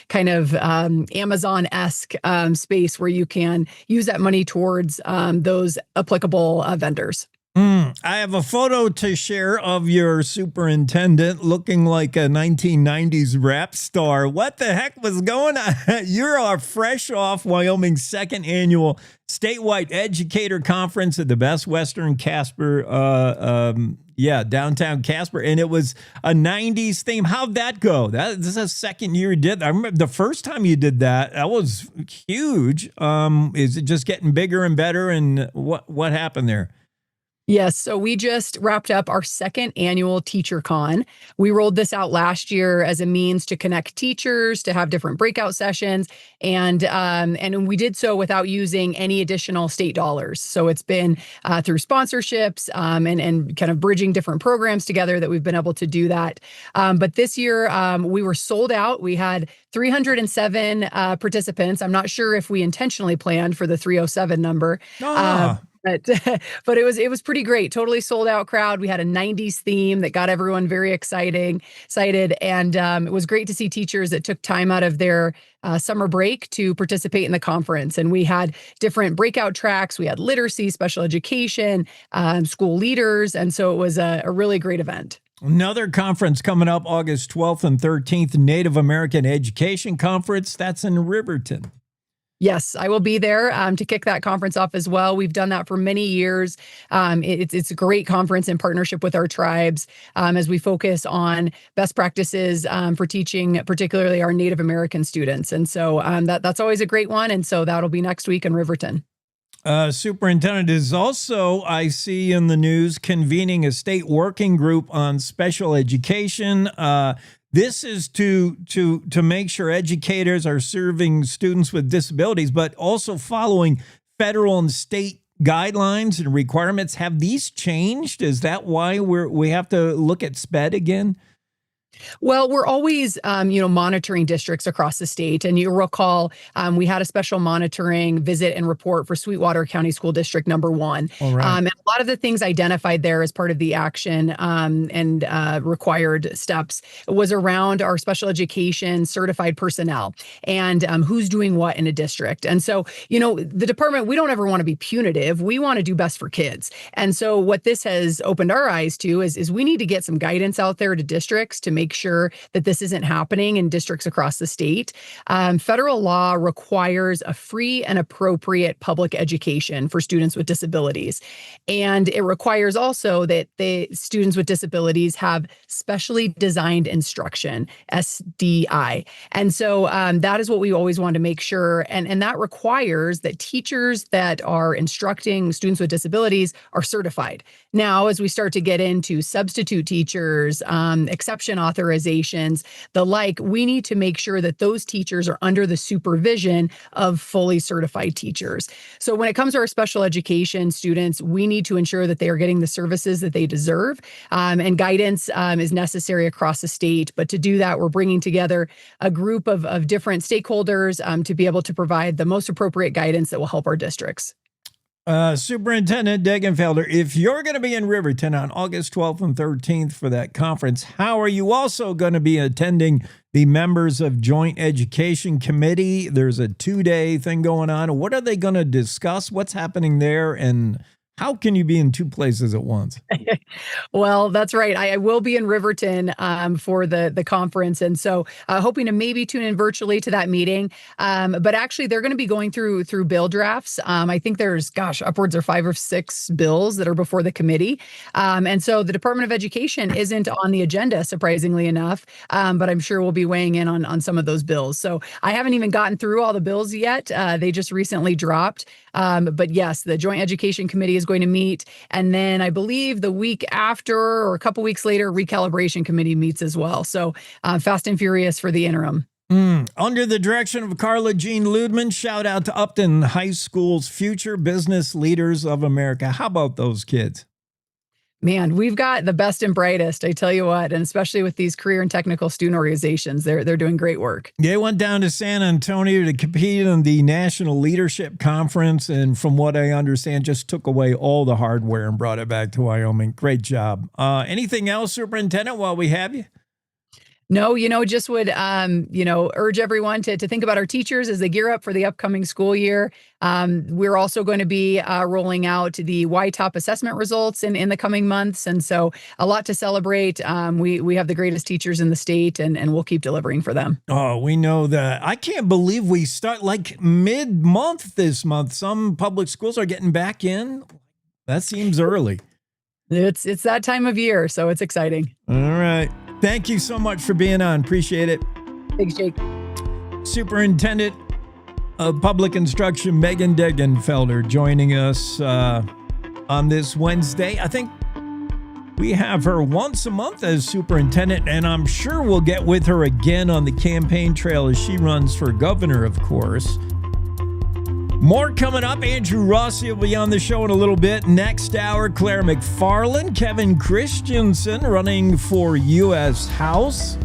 kind of Amazon-esque space where you can use that money towards those applicable vendors. I have a photo to share of your superintendent looking like a 1990s rap star. What the heck was going on? You're fresh off Wyoming's second annual statewide educator conference at the Best Western Casper, downtown Casper. And it was a 90s theme. How'd that go? This is the second year you did. I remember the first time you did that, that was huge. Is it just getting bigger and better? And what happened there? Yes. So we just wrapped up our second annual Teacher Con. We rolled this out last year as a means to connect teachers, to have different breakout sessions, and we did so without using any additional state dollars. So it's been through sponsorships and kind of bridging different programs together that we've been able to do that. But this year we were sold out. We had 307 participants. I'm not sure if we intentionally planned for the 307 number. But it was pretty great. Totally sold out crowd. We had a 90s theme that got everyone very excited. And it was great to see teachers that took time out of their summer break to participate in the conference. And we had different breakout tracks. We had literacy, special education, school leaders. And so it was a really great event. Another conference coming up August 12th and 13th, Native American Education Conference. That's in Riverton. Yes, I will be there to kick that conference off as well. We've done that for many years. It's a great conference in partnership with our tribes as we focus on best practices for teaching, particularly our Native American students. And so that's always a great one. And so that'll be next week in Riverton. Superintendent is also, I see in the news, convening a state working group on special education. This is to make sure educators are serving students with disabilities, but also following federal and state guidelines and requirements. Have these changed? Is that why we have to look at SPED again? Well, we're always, monitoring districts across the state. And you recall, we had a special monitoring visit and report for Sweetwater County School District number 1. All right. And a lot of the things identified there as part of the action and required steps was around our special education certified personnel and who's doing what in a district. And so, the department, we don't ever want to be punitive. We want to do best for kids. And so what this has opened our eyes to is we need to get some guidance out there to districts to make sure that this isn't happening in districts across the state. Federal law requires a free and appropriate public education for students with disabilities. And it requires also that the students with disabilities have specially designed instruction, SDI. And so that is what we always want to make sure. And that requires that teachers that are instructing students with disabilities are certified. Now, as we start to get into substitute teachers, exception authorizations, the like, we need to make sure that those teachers are under the supervision of fully certified teachers. So when it comes to our special education students, we need to ensure that they are getting the services that they deserve, and guidance is necessary across the state. But to do that, we're bringing together a group of different stakeholders to be able to provide the most appropriate guidance that will help our districts. Superintendent Degenfelder, if you're going to be in Riverton on August 12th and 13th for that conference, how are you also going to be attending the members of Joint Education Committee? There's a 2-day thing going on. What are they going to discuss? What's happening there? And how can you be in 2 places at once? Well, that's right. I will be in Riverton for the conference. And so hoping to maybe tune in virtually to that meeting. But actually, they're going to be going through bill drafts. I think there's, upwards of 5 or 6 bills that are before the committee. And so the Department of Education isn't on the agenda, surprisingly enough. But I'm sure we'll be weighing in on some of those bills. So I haven't even gotten through all the bills yet. They just recently dropped. But yes, the Joint Education Committee is going to meet. And then I believe the week after or a couple weeks later, Recalibration Committee meets as well. So fast and furious for the interim. Under the direction of Carla Jean Ludman, shout out to Upton High School's Future Business Leaders of America. How about those kids? Man, we've got the best and brightest, I tell you what, and especially with these career and technical student organizations, they're doing great work. They went down to San Antonio to compete in the National Leadership Conference, and from what I understand, just took away all the hardware and brought it back to Wyoming. Great job. Anything else, Superintendent, while we have you? No, just would, urge everyone to think about our teachers as they gear up for the upcoming school year. We're also going to be rolling out the Y-Top assessment results in the coming months. And so a lot to celebrate. We have the greatest teachers in the state, and we'll keep delivering for them. Oh, we know that. I can't believe we start like mid-month this month. Some public schools are getting back in. That seems early. It's that time of year, so it's exciting. All right. Thank you so much for being on. Appreciate it. Thanks, Jake. Superintendent of Public Instruction, Megan Degenfelder, joining us on this Wednesday. I think we have her once a month as superintendent, and I'm sure we'll get with her again on the campaign trail as she runs for governor, of course. More coming up. Andrew Rossi will be on the show in a little bit. Next hour, Claire McFarland, Kevin Christenson running for U.S. House,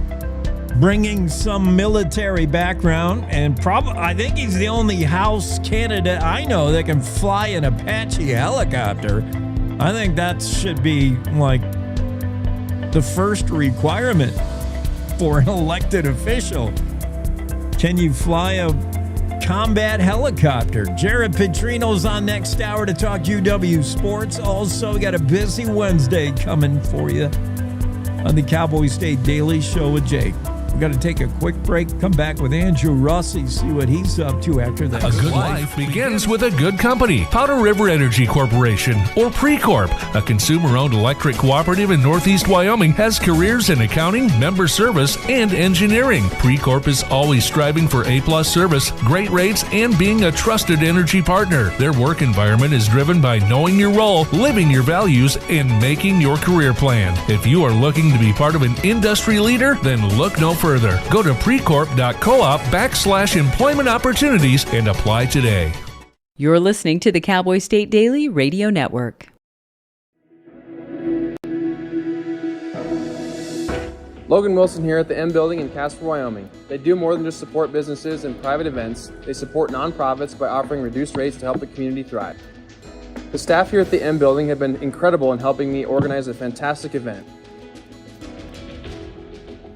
bringing some military background, and I think he's the only House candidate I know that can fly an Apache helicopter. I think that should be like the first requirement for an elected official. Can you fly a combat helicopter? Jared Petrino's on next hour to talk UW sports. Also, got a busy Wednesday coming for you on the Cowboy State Daily Show with Jake. We got to take a quick break, come back with Andrew Rossi, see what he's up to after that. A good life begins with a good company. Powder River Energy Corporation, or Precorp, a consumer-owned electric cooperative in Northeast Wyoming, has careers in accounting, member service, and engineering. Precorp is always striving for A-plus service, great rates, and being a trusted energy partner. Their work environment is driven by knowing your role, living your values, and making your career plan. If you are looking to be part of an industry leader, then look no further. Go to precorp.coop/employment opportunities and apply today. You're listening to the Cowboy State Daily Radio Network. Logan Wilson here at the M Building in Casper, Wyoming. They do more than just support businesses and private events. They support nonprofits by offering reduced rates to help the community thrive. The staff here at the M Building have been incredible in helping me organize a fantastic event.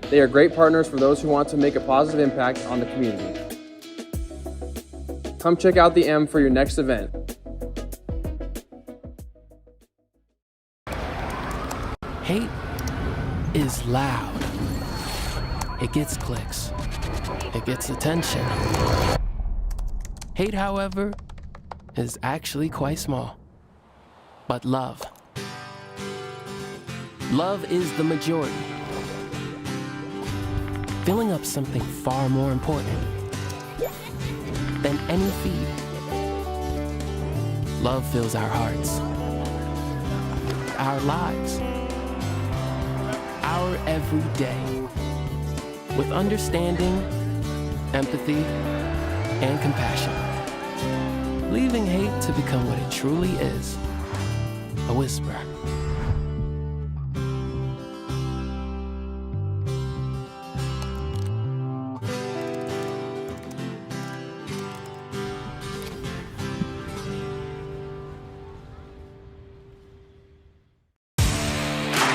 They are great partners for those who want to make a positive impact on the community. Come check out the M for your next event. Hate is loud. It gets clicks. It gets attention. Hate, however, is actually quite small. But love is the majority. Filling up something far more important than any feed. Love fills our hearts, our lives, our everyday, with understanding, empathy, and compassion, leaving hate to become what it truly is, a whisper.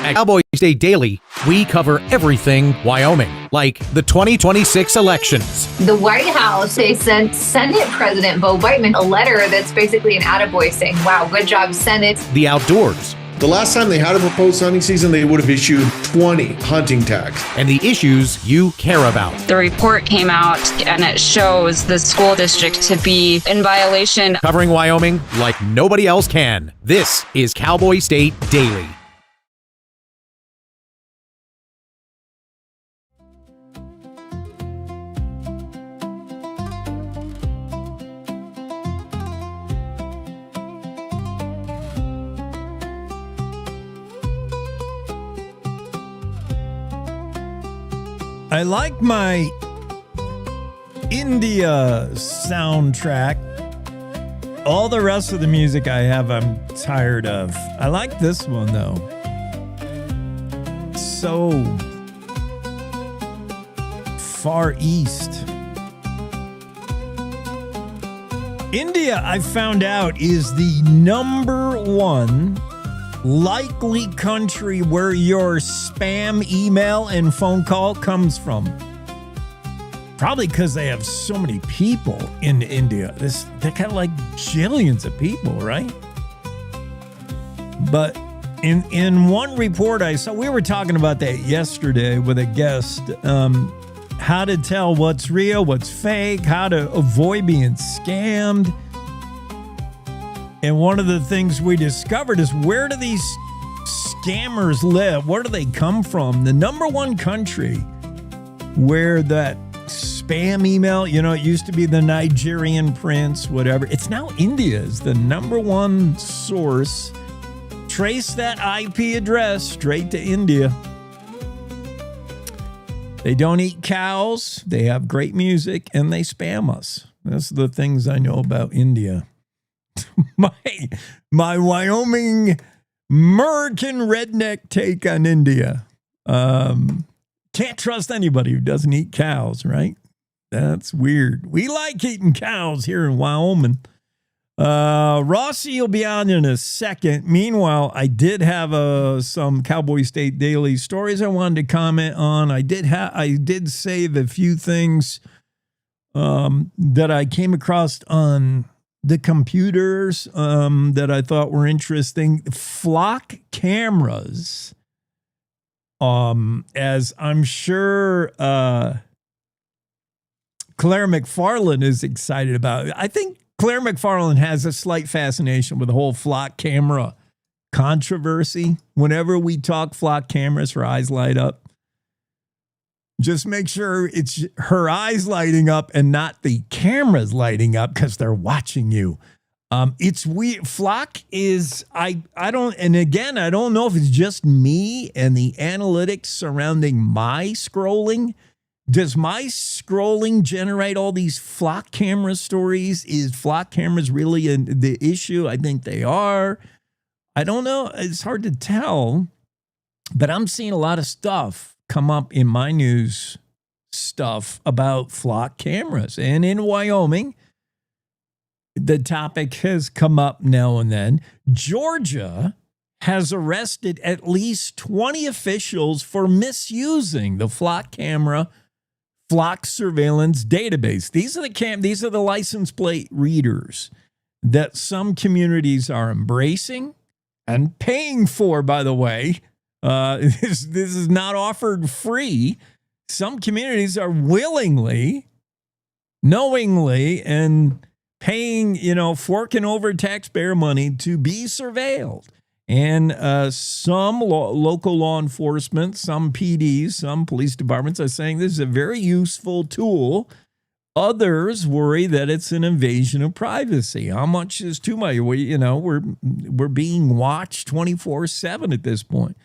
At Cowboy State Daily, we cover everything Wyoming, like the 2026 elections. The White House, they sent Senate President Bo Biteman a letter that's basically an attaboy saying, wow, good job, Senate. The outdoors. The last time they had a proposed hunting season, they would have issued 20 hunting tags. And the issues you care about. The report came out and it shows the school district to be in violation. Covering Wyoming like nobody else can. This is Cowboy State Daily. I like my India soundtrack All the rest of the music I'm tired of. I like this one, though. So far east. India, I found out, is the number one likely country where your spam email and phone call comes from. Probably because they have so many people in India. They got like jillions of people, right? But in one report I saw, we were talking about that yesterday with a guest, how to tell what's real, what's fake, how to avoid being scammed. And one of the things we discovered is, where do these scammers live? Where do they come from? The number one country where that spam email, it used to be the Nigerian prince, whatever. It's now India is the number one source. Trace that IP address straight to India. They don't eat cows, they have great music, and they spam us. That's the things I know about India. my Wyoming American redneck take on India. Can't trust anybody who doesn't eat cows, right? That's weird. We like eating cows here in Wyoming. Rossi will be on in a second. Meanwhile, I did have some Cowboy State Daily stories I wanted to comment on. I did save a few things that I came across on the computers that I thought were interesting. Flock cameras, as I'm sure Claire McFarland is excited about. I think Claire McFarland has a slight fascination with the whole flock camera controversy. Whenever we talk flock cameras, her eyes light up. Just make sure it's her eyes lighting up and not the cameras lighting up, because they're watching you. It's weird. Flock is, I don't know if it's just me and the analytics surrounding my scrolling. Does my scrolling generate all these flock camera stories? Is flock cameras really the issue? I think they are. I don't know. It's hard to tell. But I'm seeing a lot of stuff come up in my news stuff about flock cameras. And in Wyoming, the topic has come up now and then. Georgia has arrested at least 20 officials for misusing the flock surveillance database. These are the license plate readers that some communities are embracing and paying for, by the way. This is not offered free. Some communities are willingly, knowingly, and paying, forking over taxpayer money to be surveilled. And some local law enforcement, some PDs, some police departments are saying this is a very useful tool. Others worry that it's an invasion of privacy. How much is too much? We're being watched 24/7 at this point.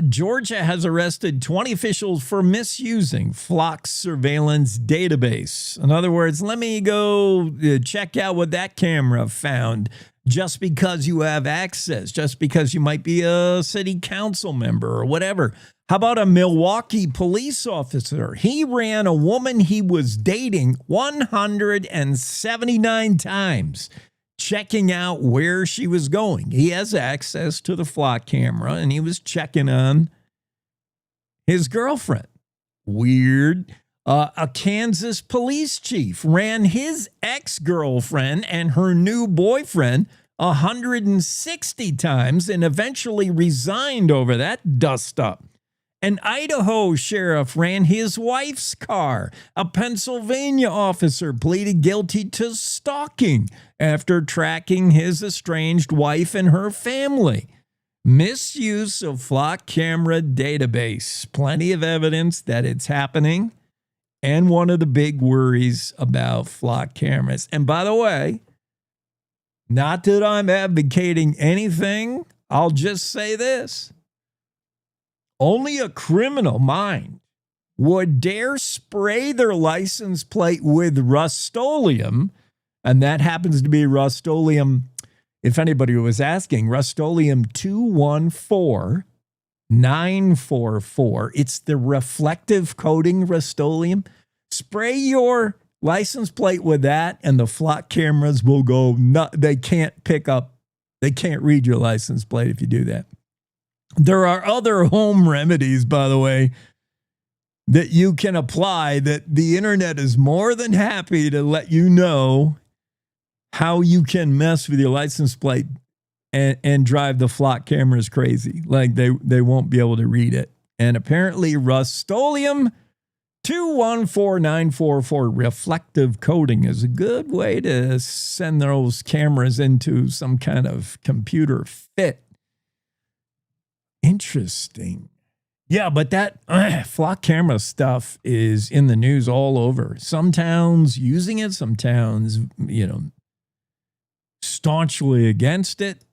Georgia has arrested 20 officials for misusing Flock's surveillance database. In other words, let me go check out what that camera found. Just because you have access, just because you might be a city council member or whatever. How about a Milwaukee police officer? He ran a woman he was dating 179 times, checking out where she was going. He has access to the flock camera, and he was checking on his girlfriend. Weird. A Kansas police chief ran his ex-girlfriend and her new boyfriend 160 times and eventually resigned over that dust-up. An Idaho sheriff ran his wife's car. A Pennsylvania officer pleaded guilty to stalking after tracking his estranged wife and her family. Misuse of flock camera database. Plenty of evidence that it's happening. And one of the big worries about flock cameras. And by the way, not that I'm advocating anything, I'll just say this. Only a criminal mind would dare spray their license plate with Rust-Oleum And that happens to be Rust-Oleum. If anybody was asking, Rust-Oleum 214944. It's the reflective coating Rust-Oleum. Spray your license plate with that, and the flock cameras will go nuts. They can't read your license plate if you do that. There are other home remedies, by the way, that you can apply that the internet is more than happy to let you know how you can mess with your license plate and drive the flock cameras crazy. Like they won't be able to read it. And apparently Rust-Oleum 214944 reflective coating is a good way to send those cameras into some kind of computer fit. Interesting. Yeah, but that flock camera stuff is in the news all over. Some towns using it, some towns, staunchly against it,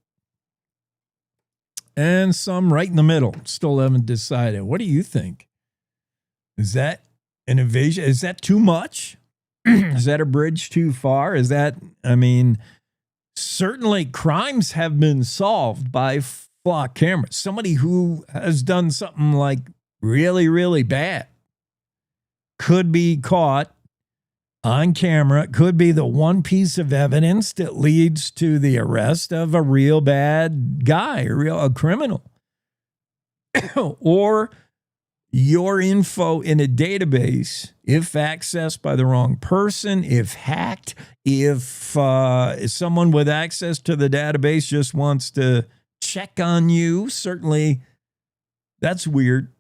and some right in the middle. Still haven't decided. What do you think? Is that an invasion? Is that too much? Is that a bridge too far? Certainly crimes have been solved by flock cameras. Somebody who has done something like really, really bad could be caught on camera. It could be the one piece of evidence that leads to the arrest of a real bad guy, a criminal. Or your info in a database, if accessed by the wrong person, if hacked, if someone with access to the database just wants to check on you, certainly that's weird.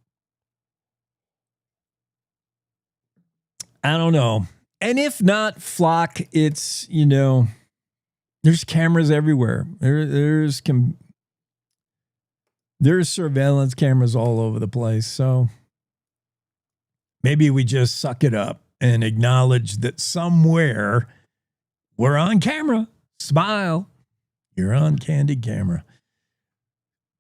I don't know. And if not flock, it's, there's cameras everywhere. There's surveillance cameras all over the place. So maybe we just suck it up and acknowledge that somewhere we're on camera. Smile. You're on candid camera.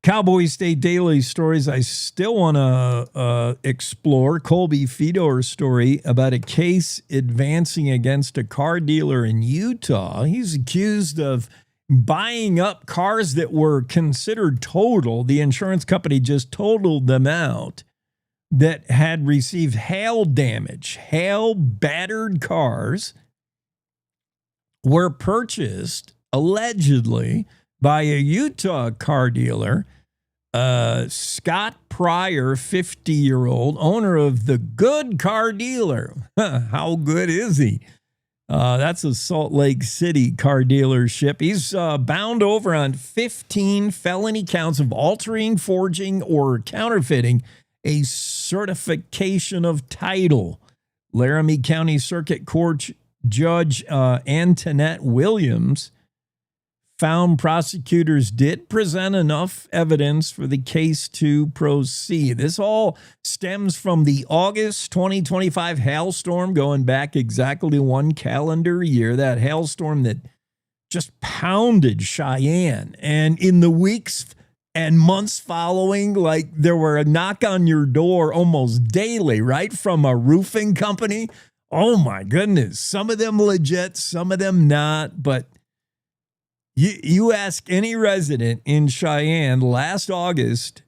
Cowboy State Daily stories I still want to explore. Colby Fedor's story about a case advancing against a car dealer in Utah. He's accused of buying up cars that were considered total. The insurance company just totaled them out, that had received hail damage. Hail battered cars were purchased allegedly by a Utah car dealer. Scott Pryor, 50-year-old, owner of the Good Car Dealer. How good is he? That's a Salt Lake City car dealership. He's bound over on 15 felony counts of altering, forging, or counterfeiting a certification of title. Laramie County Circuit Court Judge Antoinette Williams found prosecutors did present enough evidence for the case to proceed. This all stems from the August 2025 hailstorm going back exactly one calendar year, that hailstorm that just pounded Cheyenne. And in the weeks and months following, like there were a knock on your door almost daily, right? From a roofing company. Oh my goodness. Some of them legit, some of them not, but you ask any resident in Cheyenne last August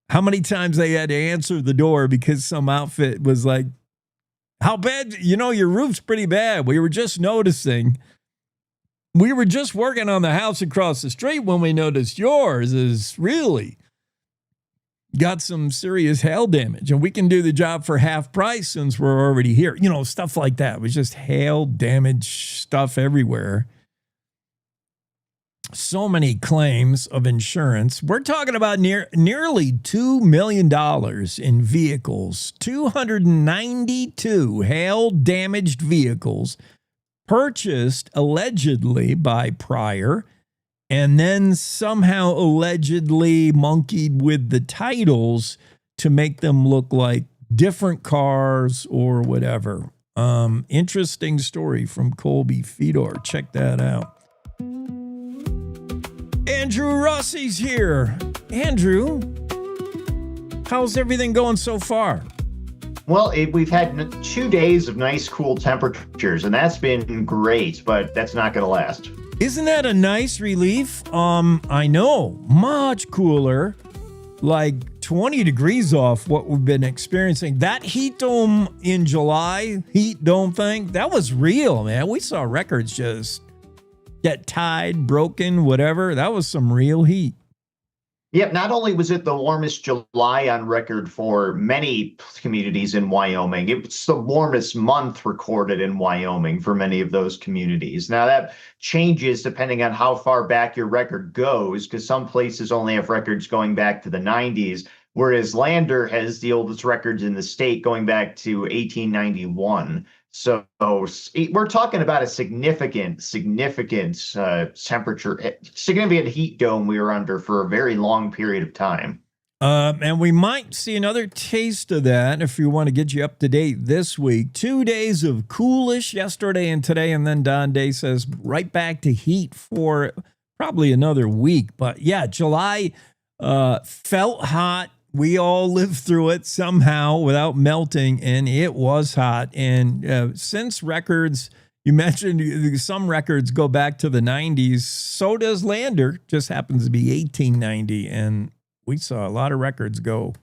how many times they had to answer the door because some outfit was like, how bad, your roof's pretty bad. We were just noticing. We were just working on the house across the street when we noticed yours is really got some serious hail damage, and we can do the job for half price since we're already here. Stuff like that. It was just hail damage stuff everywhere. So many claims of insurance. We're talking about nearly $2 million in vehicles, 292 hail-damaged vehicles purchased allegedly by Pryor and then somehow allegedly monkeyed with the titles to make them look like different cars or whatever. Interesting story from Colby Fedor. Check that out. Andrew Rossi's here. Andrew, how's everything going so far? Well, we've had 2 days of nice, cool temperatures, and that's been great, but that's not going to last. Isn't that a nice relief? I know, much cooler, like 20 degrees off what we've been experiencing. That heat dome in July, heat dome thing, that was real, man. We saw records just get tied, broken, whatever. That was some real heat. Yep, not only was it the warmest July on record for many communities in Wyoming, it's the warmest month recorded in Wyoming for many of those communities. Now, that changes depending on how far back your record goes, because some places only have records going back to the 90s, whereas Lander has the oldest records in the state going back to 1891. So we're talking about a significant temperature, significant heat dome we were under for a very long period of time. And we might see another taste of that if you want to get you up to date this week. 2 days of coolish yesterday and today, and then Don Day says right back to heat for probably another week. But yeah, July felt hot. We all lived through it somehow without melting, and it was hot. And since records, you mentioned some records go back to the 90s, so does Lander, just happens to be 1890, and we saw a lot of records go.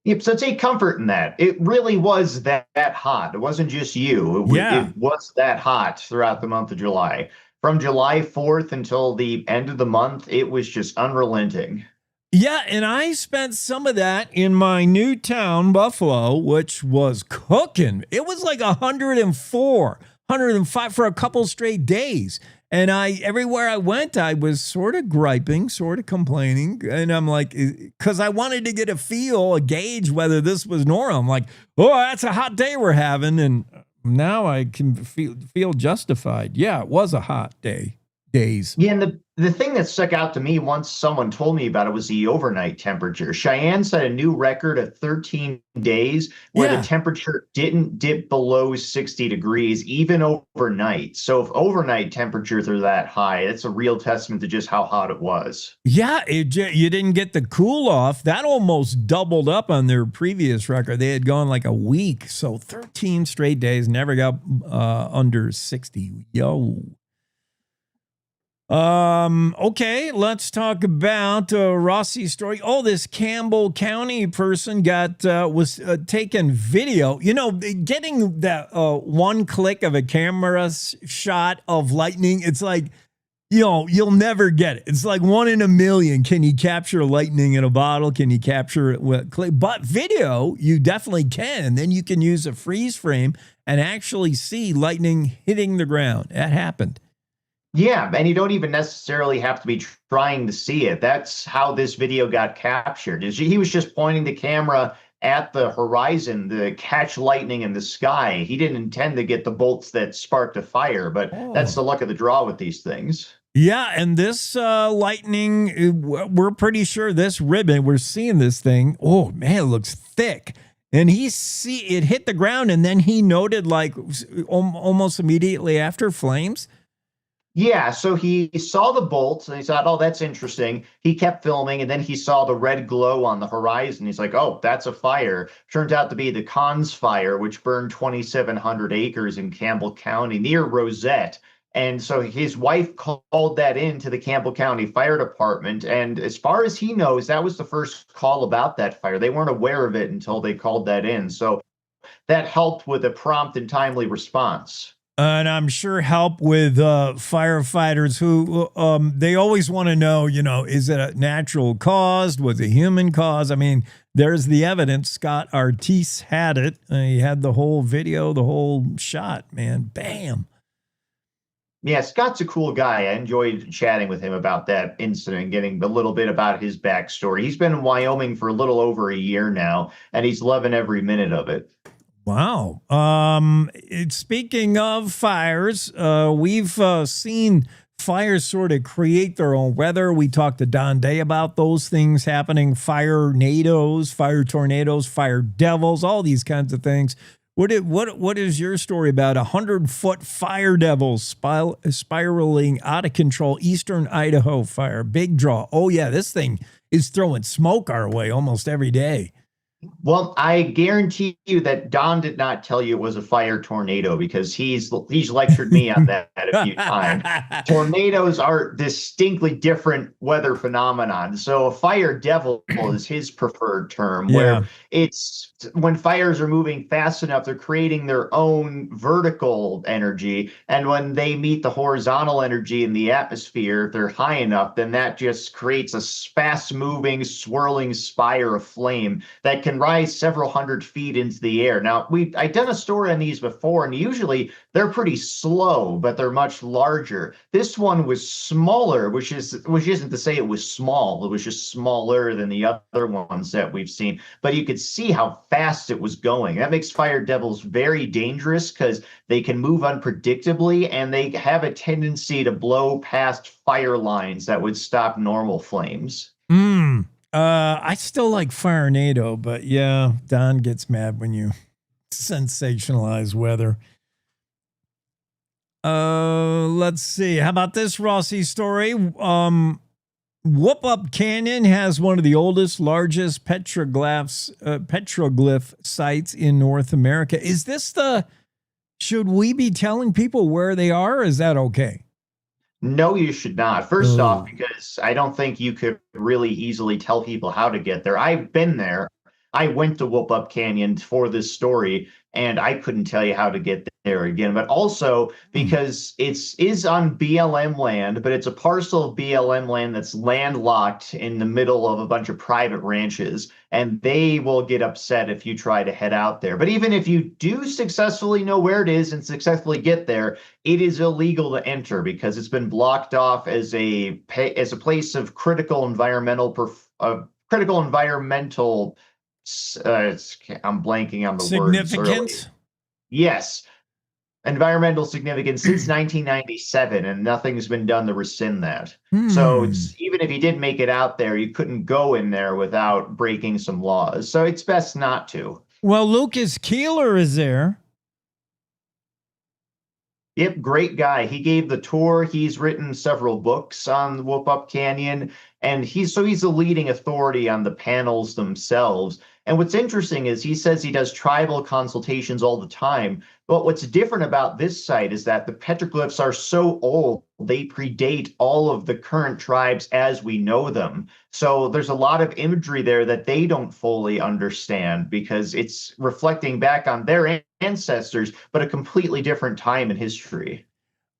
Yep, so take comfort in that. It really was that hot. It wasn't just you. It was that hot throughout the month of July. From July 4th until the end of the month, it was just unrelenting. Yeah, and I spent some of that in my new town, Buffalo, which was cooking. It was like 104, 105 for a couple straight days. And everywhere I went, I was sort of griping, sort of complaining. And I'm like, because I wanted to get a gauge whether this was normal. I'm like, oh, that's a hot day we're having. And now I can feel justified. Yeah, it was a hot days. Yeah, and the thing that stuck out to me once someone told me about it was the overnight temperature. Cheyenne set a new record of 13 days where the temperature didn't dip below 60 degrees, even overnight. So if overnight temperatures are that high, it's a real testament to just how hot it was. Yeah, you didn't get the cool off. That almost doubled up on their previous record. They had gone like a week. So 13 straight days, never got under 60. Yo. Okay, let's talk about Rossi's story. Oh, this Campbell County person was taking video. You know, getting that one click of a camera shot of lightning, it's like, you know, you'll never get it. It's like 1 in a million. Can you capture lightning in a bottle? Can you capture it with click? But video, you definitely can. Then you can use a freeze frame and actually see lightning hitting the ground. That happened. Yeah, and you don't even necessarily have to be trying to see it. That's how this video got captured. He was just pointing the camera at the horizon to catch lightning in the sky. He didn't intend to get the bolts that sparked a fire, but that's the luck of the draw with these things. Yeah, and this lightning, we're pretty sure this ribbon, we're seeing this thing. Oh, man, it looks thick. And it hit the ground, and then he noted like almost immediately after flames. Yeah, so he saw the bolts and he thought, oh, that's interesting. He kept filming and then he saw the red glow on the horizon. He's like, oh, that's a fire. Turned out to be the Cons fire, which burned 2,700 acres in Campbell County near Rosette. And so his wife called that in to the Campbell County Fire Department. And as far as he knows, that was the first call about that fire. They weren't aware of it until they called that in. So that helped with a prompt and timely response. And I'm sure help with firefighters who they always want to know, you know, is it a natural cause? Was it human cause? I mean, there's the evidence. Scott Artis had it. He had the whole video, the whole shot, man. Bam. Yeah, Scott's a cool guy. I enjoyed chatting with him about that incident and getting a little bit about his backstory. He's been in Wyoming for a little over a year now, and he's loving every minute of it. Wow. Speaking of fires, we've seen fires sort of create their own weather. We talked to Don Day about those things happening, fire tornadoes, fire devils, all these kinds of things. What is your story about 100-foot fire devils spiraling out of control, eastern Idaho fire, big draw? Oh, yeah, this thing is throwing smoke our way almost every day. Well, I guarantee you that Don did not tell you it was a fire tornado because he's lectured me on that a few times. Tornadoes are distinctly different weather phenomenon. So a fire devil is his preferred term, where it's when fires are moving fast enough, they're creating their own vertical energy. And when they meet the horizontal energy in the atmosphere, if they're high enough, then that just creates a fast moving, swirling spire of flame that can rise several hundred feet into the air. Now, I've done a story on these before, and usually they're pretty slow, but they're much larger. This one was smaller, which isn't to say it was small. It was just smaller than the other ones that we've seen. But you could see how fast it was going. That makes fire devils very dangerous because they can move unpredictably, and they have a tendency to blow past fire lines that would stop normal flames. I still like Firenado, but yeah, Don gets mad when you sensationalize weather. Let's see. How about this Rossi story? Whoop Up Canyon has one of the oldest, largest petroglyph sites in North America. Is this should we be telling people where they are? Or is that okay? No, you should not. First off, because I don't think you could really easily tell people how to get there. I've been there. I went to Whoop Up Canyon for this story, and I couldn't tell you how to get there again. But also because it is on BLM land, but it's a parcel of BLM land that's landlocked in the middle of a bunch of private ranches, and they will get upset if you try to head out there. But even if you do successfully know where it is and successfully get there, it is illegal to enter because it's been blocked off as a place of critical environmental I'm blanking on the significance. Yes, environmental significance since 1997, and nothing's been done to rescind that. So even if you did make it out there, you couldn't go in there without breaking some laws. So it's best not to. Well, Lucas Keeler is there. Yep, great guy. He gave the tour. He's written several books on Whoop Up Canyon, and he's a leading authority on the panels themselves. And what's interesting is he says he does tribal consultations all the time. But what's different about this site is that the petroglyphs are so old, they predate all of the current tribes as we know them. So there's a lot of imagery there that they don't fully understand because it's reflecting back on their ancestors, but a completely different time in history.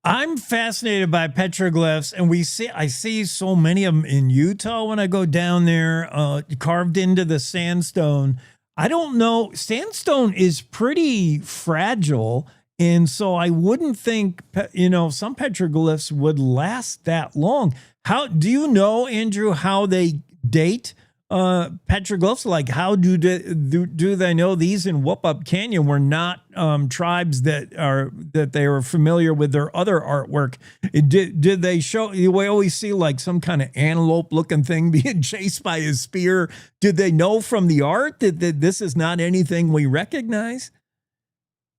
I'm fascinated by petroglyphs, and I see so many of them in Utah when I go down there, carved into the sandstone. I don't know. Sandstone is pretty fragile, and so I wouldn't think, some petroglyphs would last that long. How do you know, Andrew, how they date petroglyphs? Like, how do they know these in Whoop Up Canyon were not tribes that they were familiar with their other artwork? Did they show? We always see like some kind of antelope looking thing being chased by a spear. Did they know from the art that this is not anything we recognize?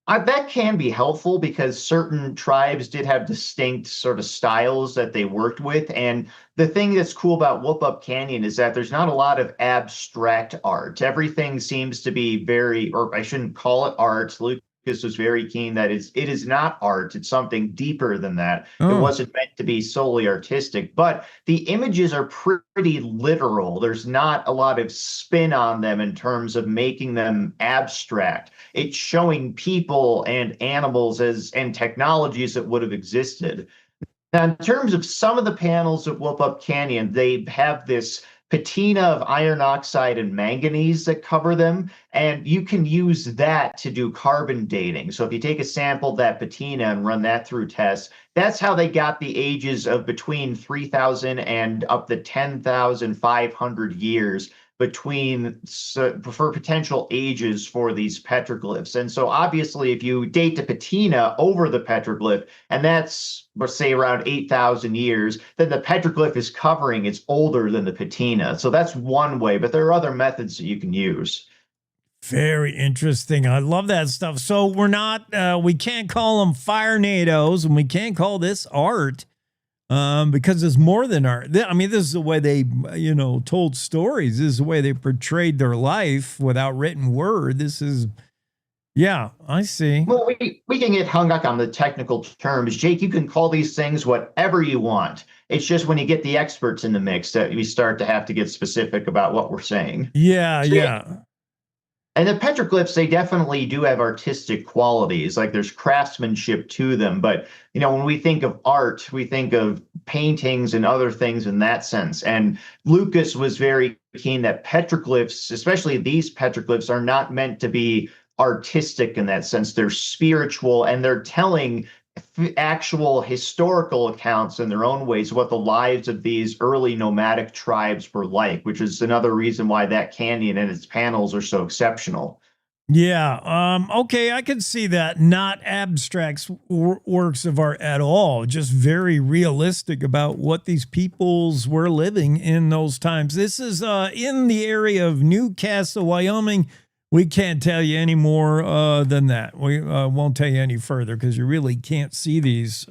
That can be helpful because certain tribes did have distinct sort of styles that they worked with. And the thing that's cool about Whoop Up Canyon is that there's not a lot of abstract art. Everything seems to be or I shouldn't call it art. Lucas was very keen that it is not art. It's something deeper than that. It wasn't meant to be solely artistic, but the images are pretty literal. There's not a lot of spin on them in terms of making them abstract. It's showing people and animals and technologies that would have existed. Now, in terms of some of the panels of Whoop Up Canyon, they have this patina of iron oxide and manganese that cover them, and you can use that to do carbon dating. So if you take a sample of that patina and run that through tests, that's how they got the ages of between 3,000 and up to 10,500 years for potential ages for these petroglyphs. And so obviously if you date the patina over the petroglyph, and that's, let's say, around 8,000 years, then the petroglyph is covering, it's older than the patina. So that's one way, but there are other methods that you can use. Very interesting. I love that stuff. So we can't call them firenadoes, and we can't call this art. because it's more than art. I mean, this is the way they, told stories. This is the way they portrayed their life without written word. This is, yeah, I see. Well, we can get hung up on the technical terms. Jake, you can call these things whatever you want. It's just when you get the experts in the mix that we start to have to get specific about what we're saying. Yeah, yeah. And the petroglyphs, they definitely do have artistic qualities, like there's craftsmanship to them. But, when we think of art, we think of paintings and other things in that sense. And Lucas was very keen that petroglyphs, especially these petroglyphs, are not meant to be artistic in that sense. They're spiritual, and they're telling actual historical accounts in their own ways what the lives of these early nomadic tribes were like, which is another reason why that canyon and its panels are so exceptional. Yeah. Okay, I can see that. Not abstract works of art at all. Just very realistic about what these peoples were living in those times. This is in the area of Newcastle, Wyoming. We can't tell you any more than that. We won't tell you any further because you really can't see these.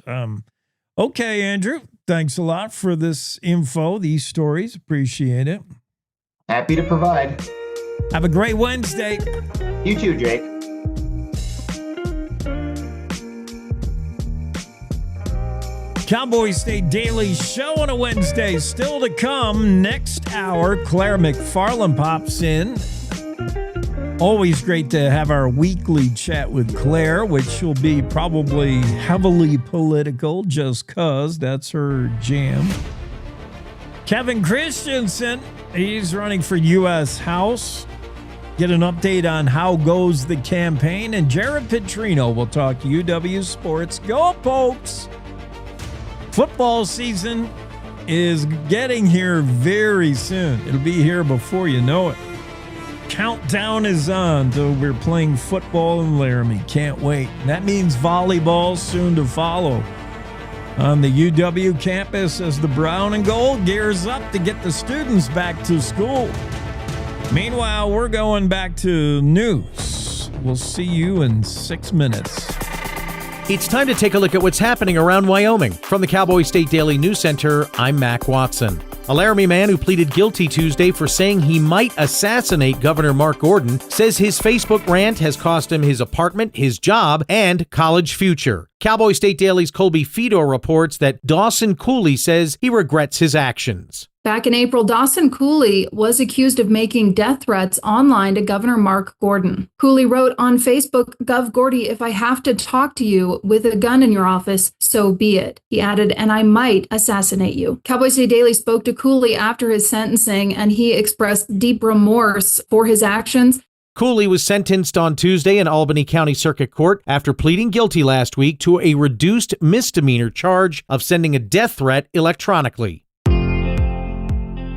Okay, Andrew, thanks a lot for this info, these stories. Appreciate it. Happy to provide. Have a great Wednesday. You too, Jake. Cowboy State Daily Show on a Wednesday. Still to come next hour. Claire McFarland pops in. Always great to have our weekly chat with Claire, which will be probably heavily political just because that's her jam. Kevin Christenson, he's running for U.S. House. Get an update on how goes the campaign. And Jared Petrino will talk UW sports. Go Pokes! Football season is getting here very soon. It'll be here before you know it. Countdown is on till we're playing football in Laramie. Can't wait. That means volleyball soon to follow. On the UW campus as the brown and gold gears up to get the students back to school. Meanwhile, we're going back to news. We'll see you in 6 minutes. It's time to take a look at what's happening around Wyoming. From the Cowboy State Daily News Center, I'm Mac Watson. A Laramie man who pleaded guilty Tuesday for saying he might assassinate Governor Mark Gordon says his Facebook rant has cost him his apartment, his job, and college future. Cowboy State Daily's Colby Fedor reports that Dawson Cooley says he regrets his actions. Back in April, Dawson Cooley was accused of making death threats online to Governor Mark Gordon. Cooley wrote on Facebook, "Gov Gordy, if I have to talk to you with a gun in your office, so be it." He added, "and I might assassinate you." Cowboy State Daily spoke to Cooley after his sentencing, and he expressed deep remorse for his actions. Cooley was sentenced on Tuesday in Albany County Circuit Court after pleading guilty last week to a reduced misdemeanor charge of sending a death threat electronically.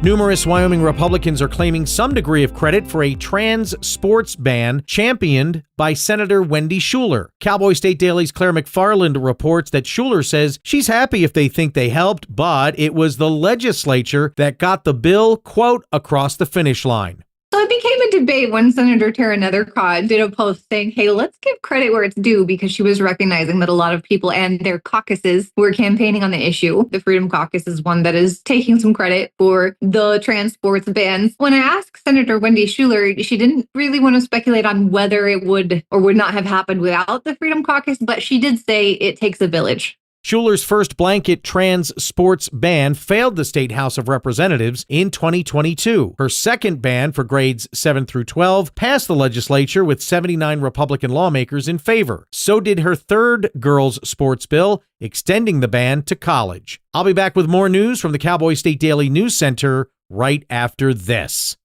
Numerous Wyoming Republicans are claiming some degree of credit for a trans sports ban championed by Senator Wendy Schuler. Cowboy State Daily's Claire McFarland reports that Schuler says she's happy if they think they helped, but it was the legislature that got the bill, quote, across the finish line. So it became a debate when Senator Tara Nethercott did a post saying, hey, let's give credit where it's due, because she was recognizing that a lot of people and their caucuses were campaigning on the issue. The Freedom Caucus is one that is taking some credit for the trans sports bans. When I asked Senator Wendy Schuler, she didn't really want to speculate on whether it would or would not have happened without the Freedom Caucus, but she did say it takes a village. Schuler's first blanket trans sports ban failed the State House of Representatives in 2022. Her second ban for grades 7 through 12 passed the legislature with 79 Republican lawmakers in favor. So did her third girls' sports bill, extending the ban to college. I'll be back with more news from the Cowboy State Daily News Center right after this.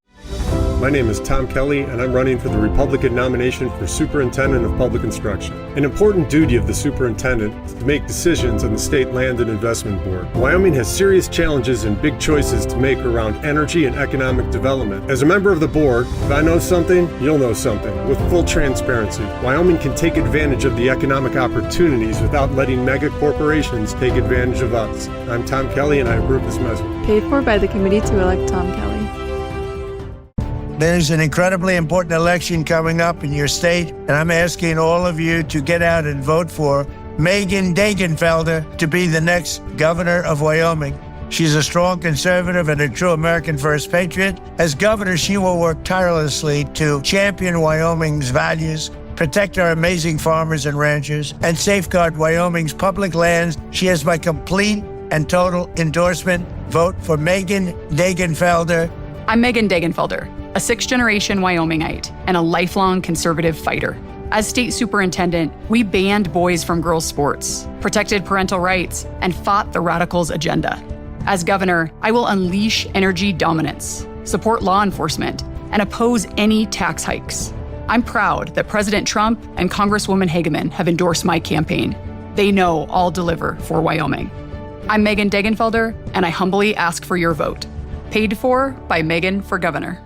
My name is Tom Kelly, and I'm running for the Republican nomination for Superintendent of Public Instruction. An important duty of the superintendent is to make decisions on the State Land and Investment Board. Wyoming has serious challenges and big choices to make around energy and economic development. As a member of the board, if I know something, you'll know something. With full transparency, Wyoming can take advantage of the economic opportunities without letting mega corporations take advantage of us. I'm Tom Kelly, and I approve this message. Paid for by the committee to elect Tom Kelly. There's an incredibly important election coming up in your state, and I'm asking all of you to get out and vote for Megan Degenfelder to be the next governor of Wyoming. She's a strong conservative and a true American First patriot. As governor, she will work tirelessly to champion Wyoming's values, protect our amazing farmers and ranchers, and safeguard Wyoming's public lands. She has my complete and total endorsement. Vote for Megan Degenfelder. I'm Megan Degenfelder, a sixth-generation Wyomingite and a lifelong conservative fighter. As state superintendent, we banned boys from girls' sports, protected parental rights, and fought the radicals' agenda. As governor, I will unleash energy dominance, support law enforcement, and oppose any tax hikes. I'm proud that President Trump and Congresswoman Hageman have endorsed my campaign. They know I'll deliver for Wyoming. I'm Megan Degenfelder, and I humbly ask for your vote. Paid for by Megan for Governor.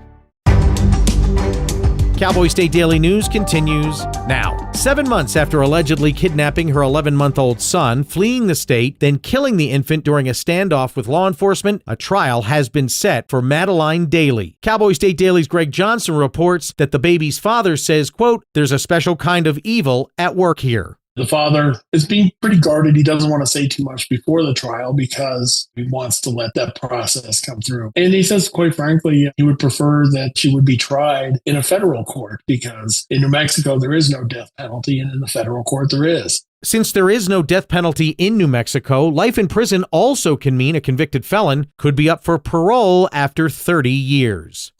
Cowboy State Daily News continues now. 7 months after allegedly kidnapping her 11-month-old son, fleeing the state, then killing the infant during a standoff with law enforcement, a trial has been set for Madeline Daly. Cowboy State Daily's Greg Johnson reports that the baby's father says, quote, "There's a special kind of evil at work here." The father is being pretty guarded. He doesn't want to say too much before the trial because he wants to let that process come through. And he says, quite frankly, he would prefer that she would be tried in a federal court because in New Mexico, there is no death penalty, and in the federal court, there is. Since there is no death penalty in New Mexico, life in prison also can mean a convicted felon could be up for parole after 30 years.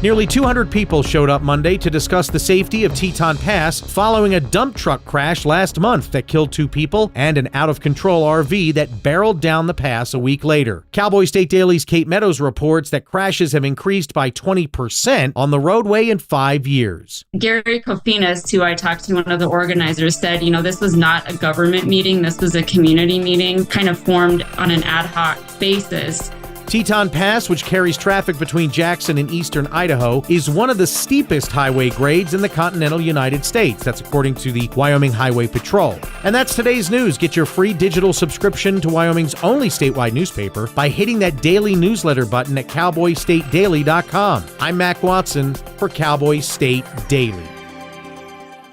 Nearly 200 people showed up Monday to discuss the safety of Teton Pass following a dump truck crash last month that killed 2 people and an out-of-control RV that barreled down the pass a week later. Cowboy State Daily's Kate Meadows reports that crashes have increased by 20% on the roadway in 5 years. Gary Kofinas, who I talked to, one of the organizers, said, this was not a government meeting. This was a community meeting, kind of formed on an ad hoc basis. Teton Pass, which carries traffic between Jackson and eastern Idaho, is one of the steepest highway grades in the continental United States. That's according to the Wyoming Highway Patrol. And that's today's news. Get your free digital subscription to Wyoming's only statewide newspaper by hitting that daily newsletter button at cowboystatedaily.com. I'm Mac Watson for Cowboy State Daily.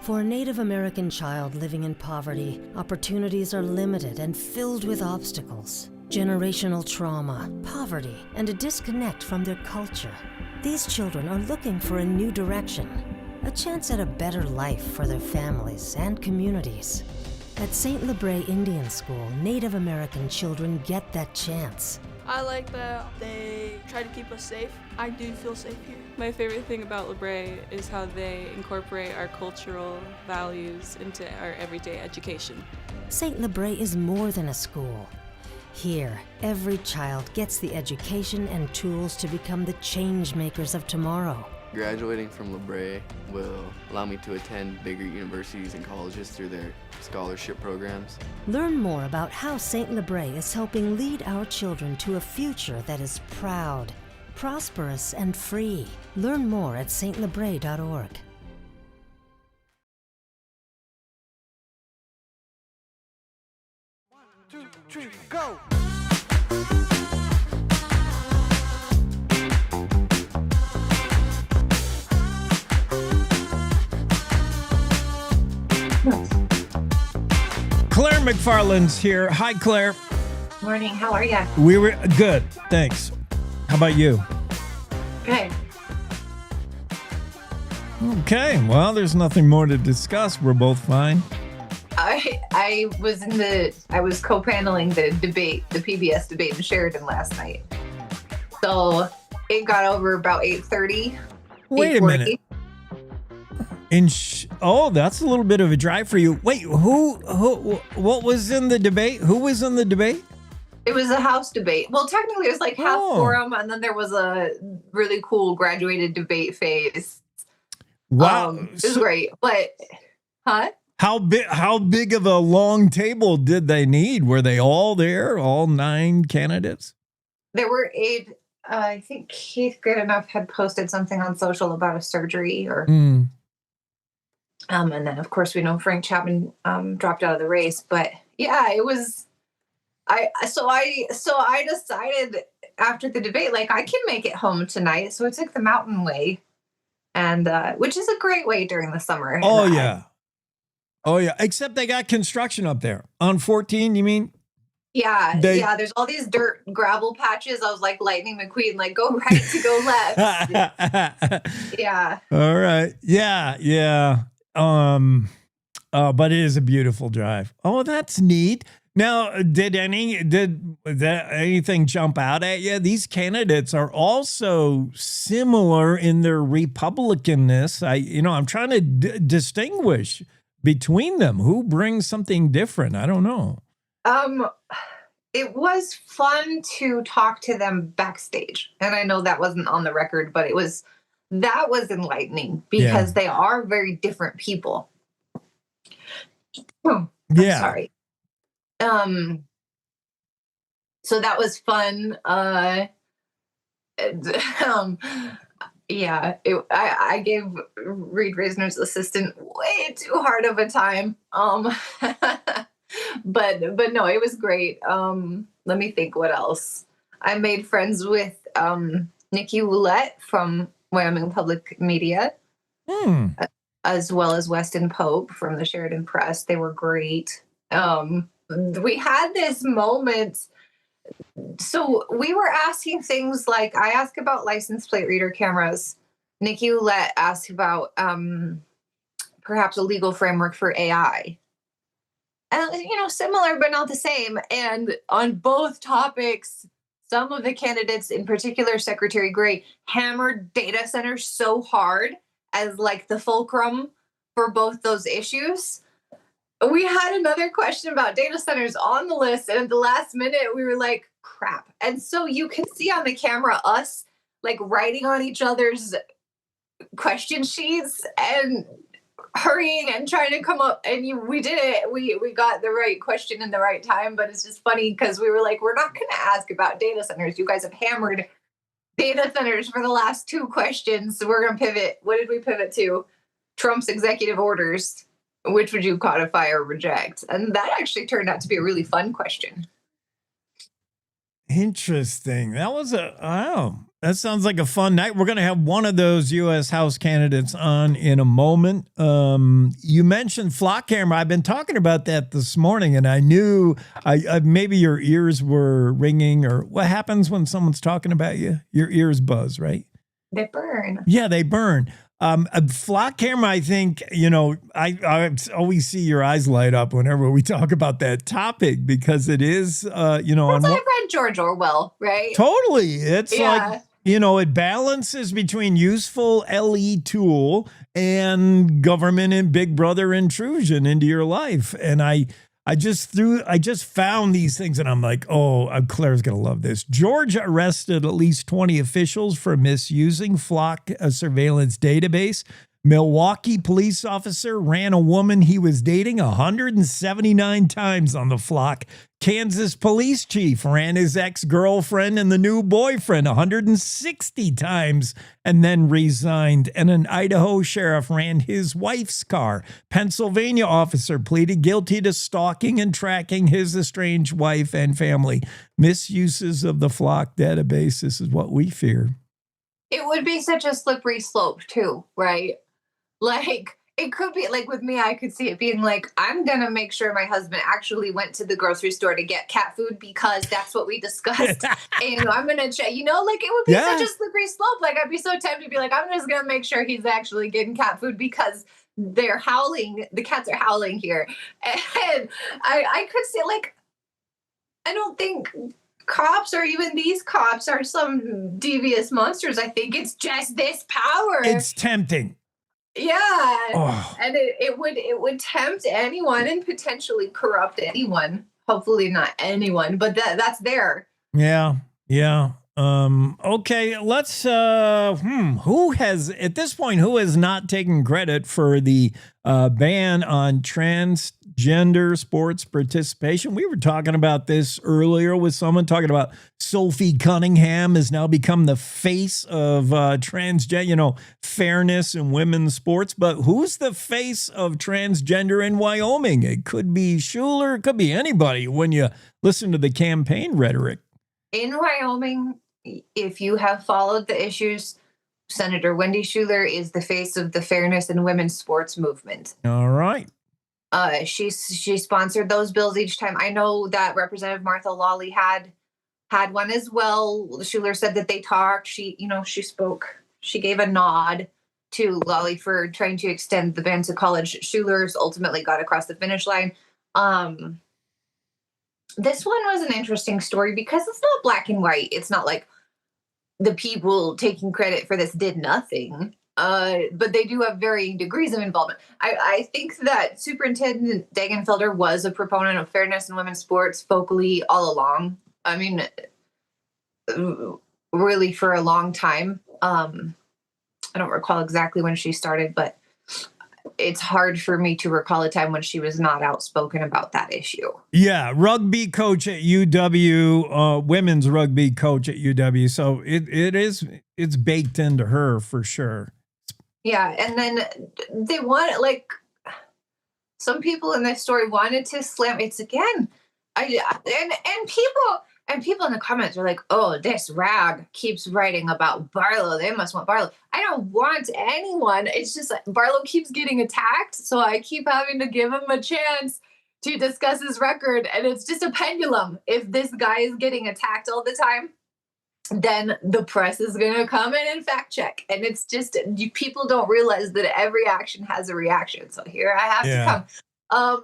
For a Native American child living in poverty, opportunities are limited and filled with obstacles. Generational trauma, poverty, and a disconnect from their culture. These children are looking for a new direction, a chance at a better life for their families and communities. At St. Lebre Indian School, Native American children get that chance. I like that they try to keep us safe. I do feel safe here. My favorite thing about Lebre is how they incorporate our cultural values into our everyday education. St. Lebre is more than a school. Here, every child gets the education and tools to become the change makers of tomorrow. Graduating from Lebre will allow me to attend bigger universities and colleges through their scholarship programs. Learn more about how St. Lebre is helping lead our children to a future that is proud, prosperous, and free. Learn more at stlebre.org. 1, 2, 3, go! Claire McFarland's here. Hi, Claire. Morning. How are you? We were good. Thanks. How about you? Good. Okay. Well, there's nothing more to discuss. We're both fine. I was co-paneling the debate, the PBS debate in Sheridan last night. So it got over about 8:30. Wait a minute. That's a little bit of a drive for you. Wait, what was in the debate? Who was in the debate? It was a House debate. Well, technically it was like half forum, and then there was a really cool graduated debate phase. Wow. It was great, but How big of a long table did they need? Were they all there, all 9 candidates? There were 8. I think Keith Goodenough had posted something on social about a surgery, or and then of course we know Frank Chapman dropped out of the race. But yeah, it was. I decided after the debate, like, I can make it home tonight, so I took the mountain way, and which is a great way during the summer. Oh yeah. Oh, yeah. Except they got construction up there. On 14, you mean? Yeah, there's all these dirt gravel patches. I was like Lightning McQueen, like go right to go left. Yeah. All right. Yeah. But it is a beautiful drive. Oh, that's neat. Now, did anything jump out at you? These candidates are also similar in their Republicanness. I'm trying to distinguish between them. Who brings something different? I don't know. It was fun to talk to them backstage. And I know that wasn't on the record, but that was enlightening because they are very different people. I'm sorry. So that was fun. I gave Reed Reisner's assistant way too hard of a time. But no, it was great. Let me think what else. I made friends with Nikki Gillette from Wyoming Public Media, as well as Weston Pope from the Sheridan Press. They were great. We had this moment. So we were asking things like, I asked about license plate reader cameras. Nikki Gillette asked about perhaps a legal framework for AI. And, similar but not the same. And on both topics, some of the candidates, in particular Secretary Gray, hammered data centers so hard as like the fulcrum for both those issues. We had another question about data centers on the list, and at the last minute, we were like, crap. And so you can see on the camera us like writing on each other's question sheets and hurrying and trying to come up, and we did it. We got the right question in the right time, but it's just funny because we were like, we're not going to ask about data centers. You guys have hammered data centers for the last two questions, so we're going to pivot. What did we pivot to? Trump's executive orders. Which would you codify or reject? And that actually turned out to be a really fun question. Interesting. That sounds like a fun night. We're going to have one of those U.S. House candidates on in a moment. You mentioned flock camera. I've been talking about that this morning, and I knew maybe your ears were ringing, or what happens when someone's talking about you? Your ears buzz, right? They burn. Yeah, they burn. A flock camera, I think, I always see your eyes light up whenever we talk about that topic because it is, I've read George Orwell, right? Totally. It's like, it balances between useful LE tool and government and big brother intrusion into your life. And I just found these things and I'm like, Claire's going to love this. Georgia arrested at least 20 officials for misusing flock surveillance database. Milwaukee police officer ran a woman he was dating 179 times on the flock. Kansas police chief ran his ex-girlfriend and the new boyfriend 160 times and then resigned. And an Idaho sheriff ran his wife's car. Pennsylvania officer pleaded guilty to stalking and tracking his estranged wife and family. Misuses of the flock database. This is what we fear. It would be such a slippery slope too, right? Like, it could be like with me, I could see it being like, I'm going to make sure my husband actually went to the grocery store to get cat food because that's what we discussed. And I'm going to check, it would be such a slippery slope. Like, I'd be so tempted to be like, I'm just going to make sure he's actually getting cat food because they're howling. The cats are howling here. And I could see, like, I don't think cops or even these cops are some devious monsters. I think it's just this power. It's tempting. Yeah. Oh. And it would tempt anyone and potentially corrupt anyone. Hopefully not anyone, but that's there. Yeah. Okay, let's who has not taken credit for the ban on transgender sports participation? We were talking about this earlier with someone talking about Sophie Cunningham has now become the face of transgender, fairness in women's sports. But who's the face of transgender in Wyoming? It could be Schuler, it could be anybody when you listen to the campaign rhetoric. In Wyoming, if you have followed the issues, Senator Wendy Schuler is the face of the fairness in women's sports movement. All right. She sponsored those bills each time. I know that Representative Martha Lawley had one as well. Schuler said that they talked. She spoke. She gave a nod to Lawley for trying to extend the ban to college. Schuler's ultimately got across the finish line. This one was an interesting story because it's not black and white. It's not like the people taking credit for this did nothing. But they do have varying degrees of involvement. I think that Superintendent Degenfelder was a proponent of fairness in women's sports vocally all along. I mean, really for a long time. I don't recall exactly when she started, but it's hard for me to recall a time when she was not outspoken about that issue. Yeah, rugby coach at UW, women's rugby coach at UW. So it's baked into her for sure. Yeah, and then they want, like, some people in this story wanted to slam. It's again, people in the comments are like, "Oh, this rag keeps writing about Barlow. They must want Barlow." I don't want anyone. It's just like Barlow keeps getting attacked, so I keep having to give him a chance to discuss his record, and it's just a pendulum. If this guy is getting attacked all the time, then the press is going to come in and fact check. And it's just, people don't realize that every action has a reaction. So here I have to come.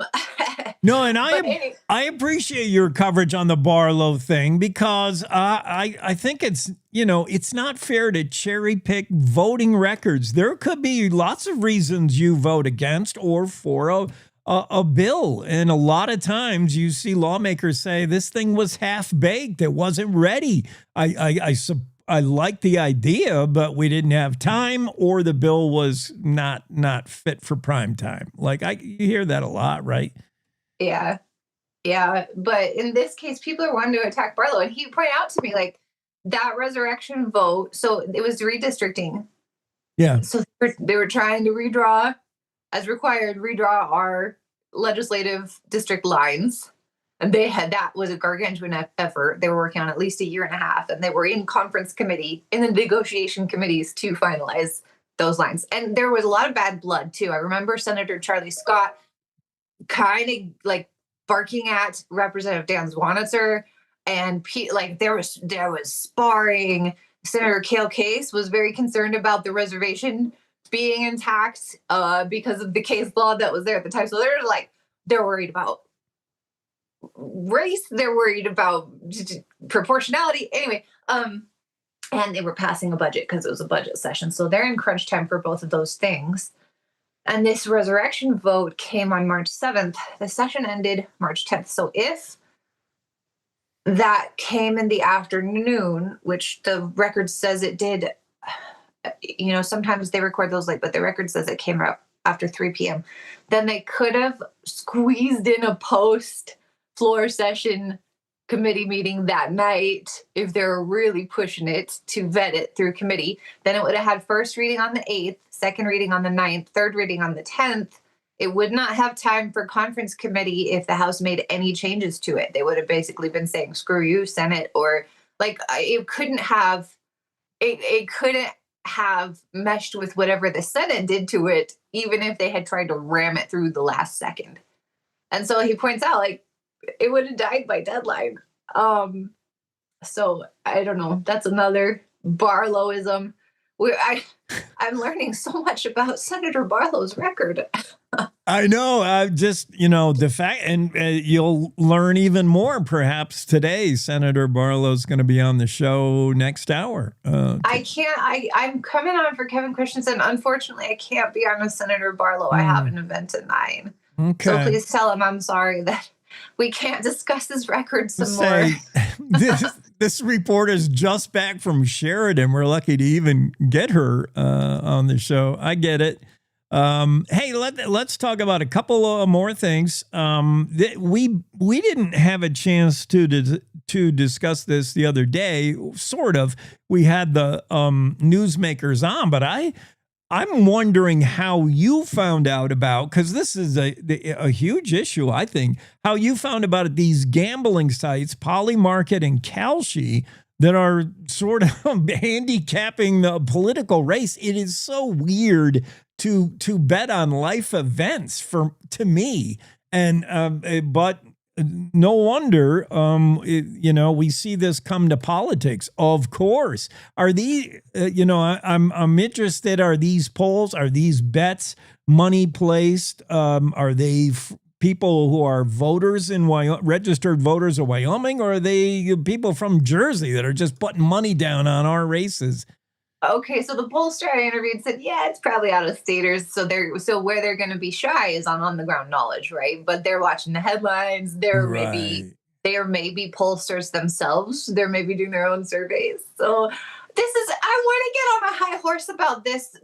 No, and I appreciate your coverage on the Barlow thing because I think it's, it's not fair to cherry pick voting records. There could be lots of reasons you vote against or for a bill. And a lot of times you see lawmakers say this thing was half baked. It wasn't ready. I like the idea, but we didn't have time or the bill was not fit for prime time. Like you hear that a lot, right? Yeah. Yeah. But in this case, people are wanting to attack Barlow. And he pointed out to me, like, that resurrection vote. So it was redistricting. Yeah. So they were trying to redraw our legislative district lines. And that was a gargantuan effort. They were working on at least a year and a half, and they were in conference committee, in the negotiation committees to finalize those lines. And there was a lot of bad blood too. I remember Senator Charlie Scott kind of like barking at Representative Dan Zwanitzer, and there was sparring. Senator Cale Case was very concerned about the reservation being intact because of the case law that was there at the time. So they're worried about race, they're worried about proportionality. Anyway, and they were passing a budget because it was a budget session. So they're in crunch time for both of those things. And this resurrection vote came on March 7th. The session ended March 10th. So if that came in the afternoon, which the record says it did, sometimes they record those late, but the record says it came out after 3 p.m., then they could have squeezed in a post-floor session committee meeting that night if they're really pushing it to vet it through committee. Then it would have had first reading on the 8th, second reading on the 9th, third reading on the 10th. It would not have time for conference committee if the House made any changes to it. They would have basically been saying, screw you, Senate, or it couldn't have meshed with whatever the Senate did to it, even if they had tried to ram it through the last second. And so he points out, it would have died by deadline. So I don't know. That's another Barlowism. I'm learning so much about Senator Barlow's record. I know. Just, the fact, and you'll learn even more perhaps today. Senator Barlow's going to be on the show next hour. I'm coming on for Kevin Christenson. Unfortunately, I can't be on with Senator Barlow. I have an event at 9. Okay. So please tell him I'm sorry that we can't discuss his record some more. This reporter's just back from Sheridan. We're lucky to even get her on the show. I get it. Hey, let's talk about a couple more things. We didn't have a chance to discuss this the other day. Sort of. We had the newsmakers on, but I'm wondering how you found out about, because this is a huge issue, I think, how you found about these gambling sites, Polymarket and Kalshi, that are sort of handicapping the political race. It is so weird to bet on life events to me. And but no wonder, we see this come to politics. Of course, are these? I'm interested. Are these polls? Are these bets money placed? Are they people who are voters in registered voters of Wyoming, or are they people from Jersey that are just putting money down on our races? Okay, so the pollster I interviewed said, yeah, it's probably out of staters. So where they're going to be shy is on the ground knowledge, right? But they're watching the headlines. There may be pollsters themselves. They're maybe doing their own surveys. So I want to get on a high horse about this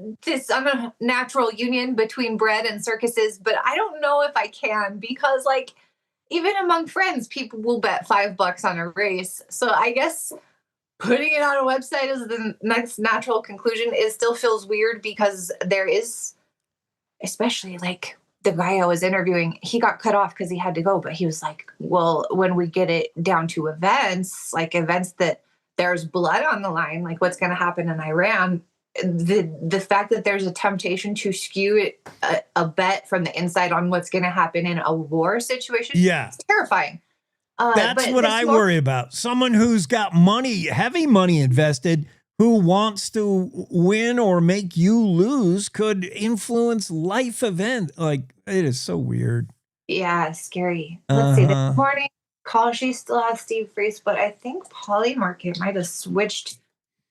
unnatural union between bread and circuses, but I don't know if I can, because like even among friends, people will bet $5 on a race. So I guess putting it on a website as the next natural conclusion still feels weird, because there is, especially like the guy I was interviewing, he got cut off because he had to go, but he was like, well, when we get it down to events that there's blood on the line, like what's going to happen in Iran, the fact that there's a temptation to skew a bet from the inside on what's going to happen in a war situation, it's terrifying. That's what I worry about. Someone who's got money, heavy money invested, who wants to win or make you lose, could influence life event. Like, it is so weird. Yeah, scary. Let's see. This morning, Kalshi still has Steve Freese, but I think Polymarket might have switched,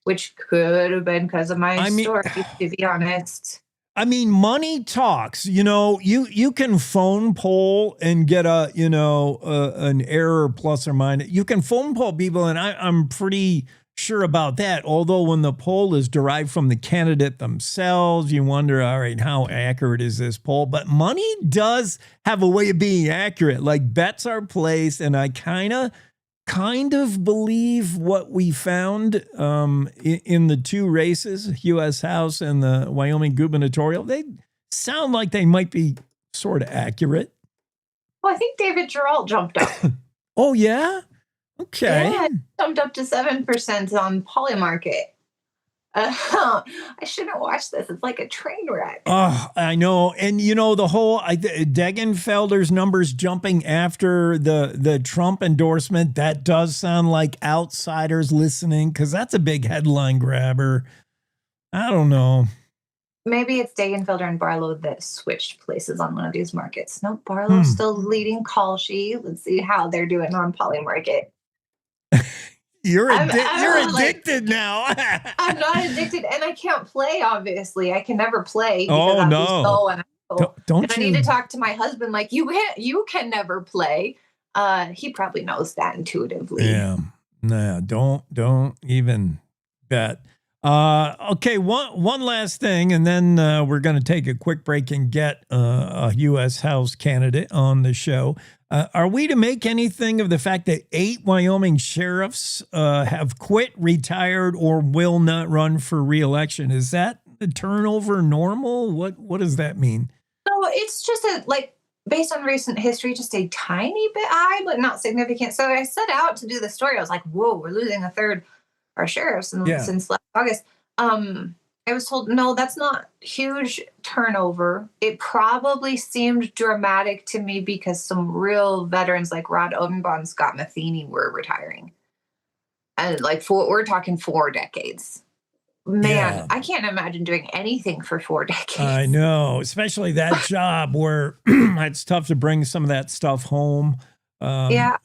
which could have been because of my story, to be honest. I mean, money talks. You can phone poll and get an error plus or minus. You can phone poll people, and I'm pretty sure about that. Although when the poll is derived from the candidate themselves, you wonder, all right, how accurate is this poll? But money does have a way of being accurate. Like bets are placed, and I kind of believe what we found in the two races, U.S. House and the Wyoming gubernatorial. They sound like they might be sort of accurate. Well, I think David Geralt jumped up. Oh, yeah? Okay. Yeah, jumped up to 7% on Polymarket. I shouldn't watch this. It's like a train wreck. Oh, I know. And, the whole Degenfelder's numbers jumping after the Trump endorsement, that does sound like outsiders listening, because that's a big headline grabber. I don't know. Maybe it's Degenfelder and Barlow that switched places on one of these markets. No, Barlow's still leading Kalshi. Let's see how they're doing on Polymarket. You're addicted now. I'm not addicted, and I can't play, obviously. I can never play Oh, because I'm no. so and I need to talk to my husband like, you can never play. He probably knows that intuitively. Yeah. No, don't even bet. Okay, one last thing, and then we're going to take a quick break and get a U.S. House candidate on the show. Are we to make anything of the fact that 8 Wyoming sheriffs have quit, retired, or will not run for re-election? Is that the turnover normal? What does that mean? So it's just based on recent history, just a tiny bit high, but not significant. So I set out to do the story. I was like, whoa, we're losing a third of our sheriffs since last August. I was told, no, that's not huge turnover. It probably seemed dramatic to me because some real veterans like Rod Odenbaugh and Scott Matheny were retiring. And we're talking 4 decades. Man, I can't imagine doing anything for 4 decades. I know, especially that job where it's tough to bring some of that stuff home. Yeah.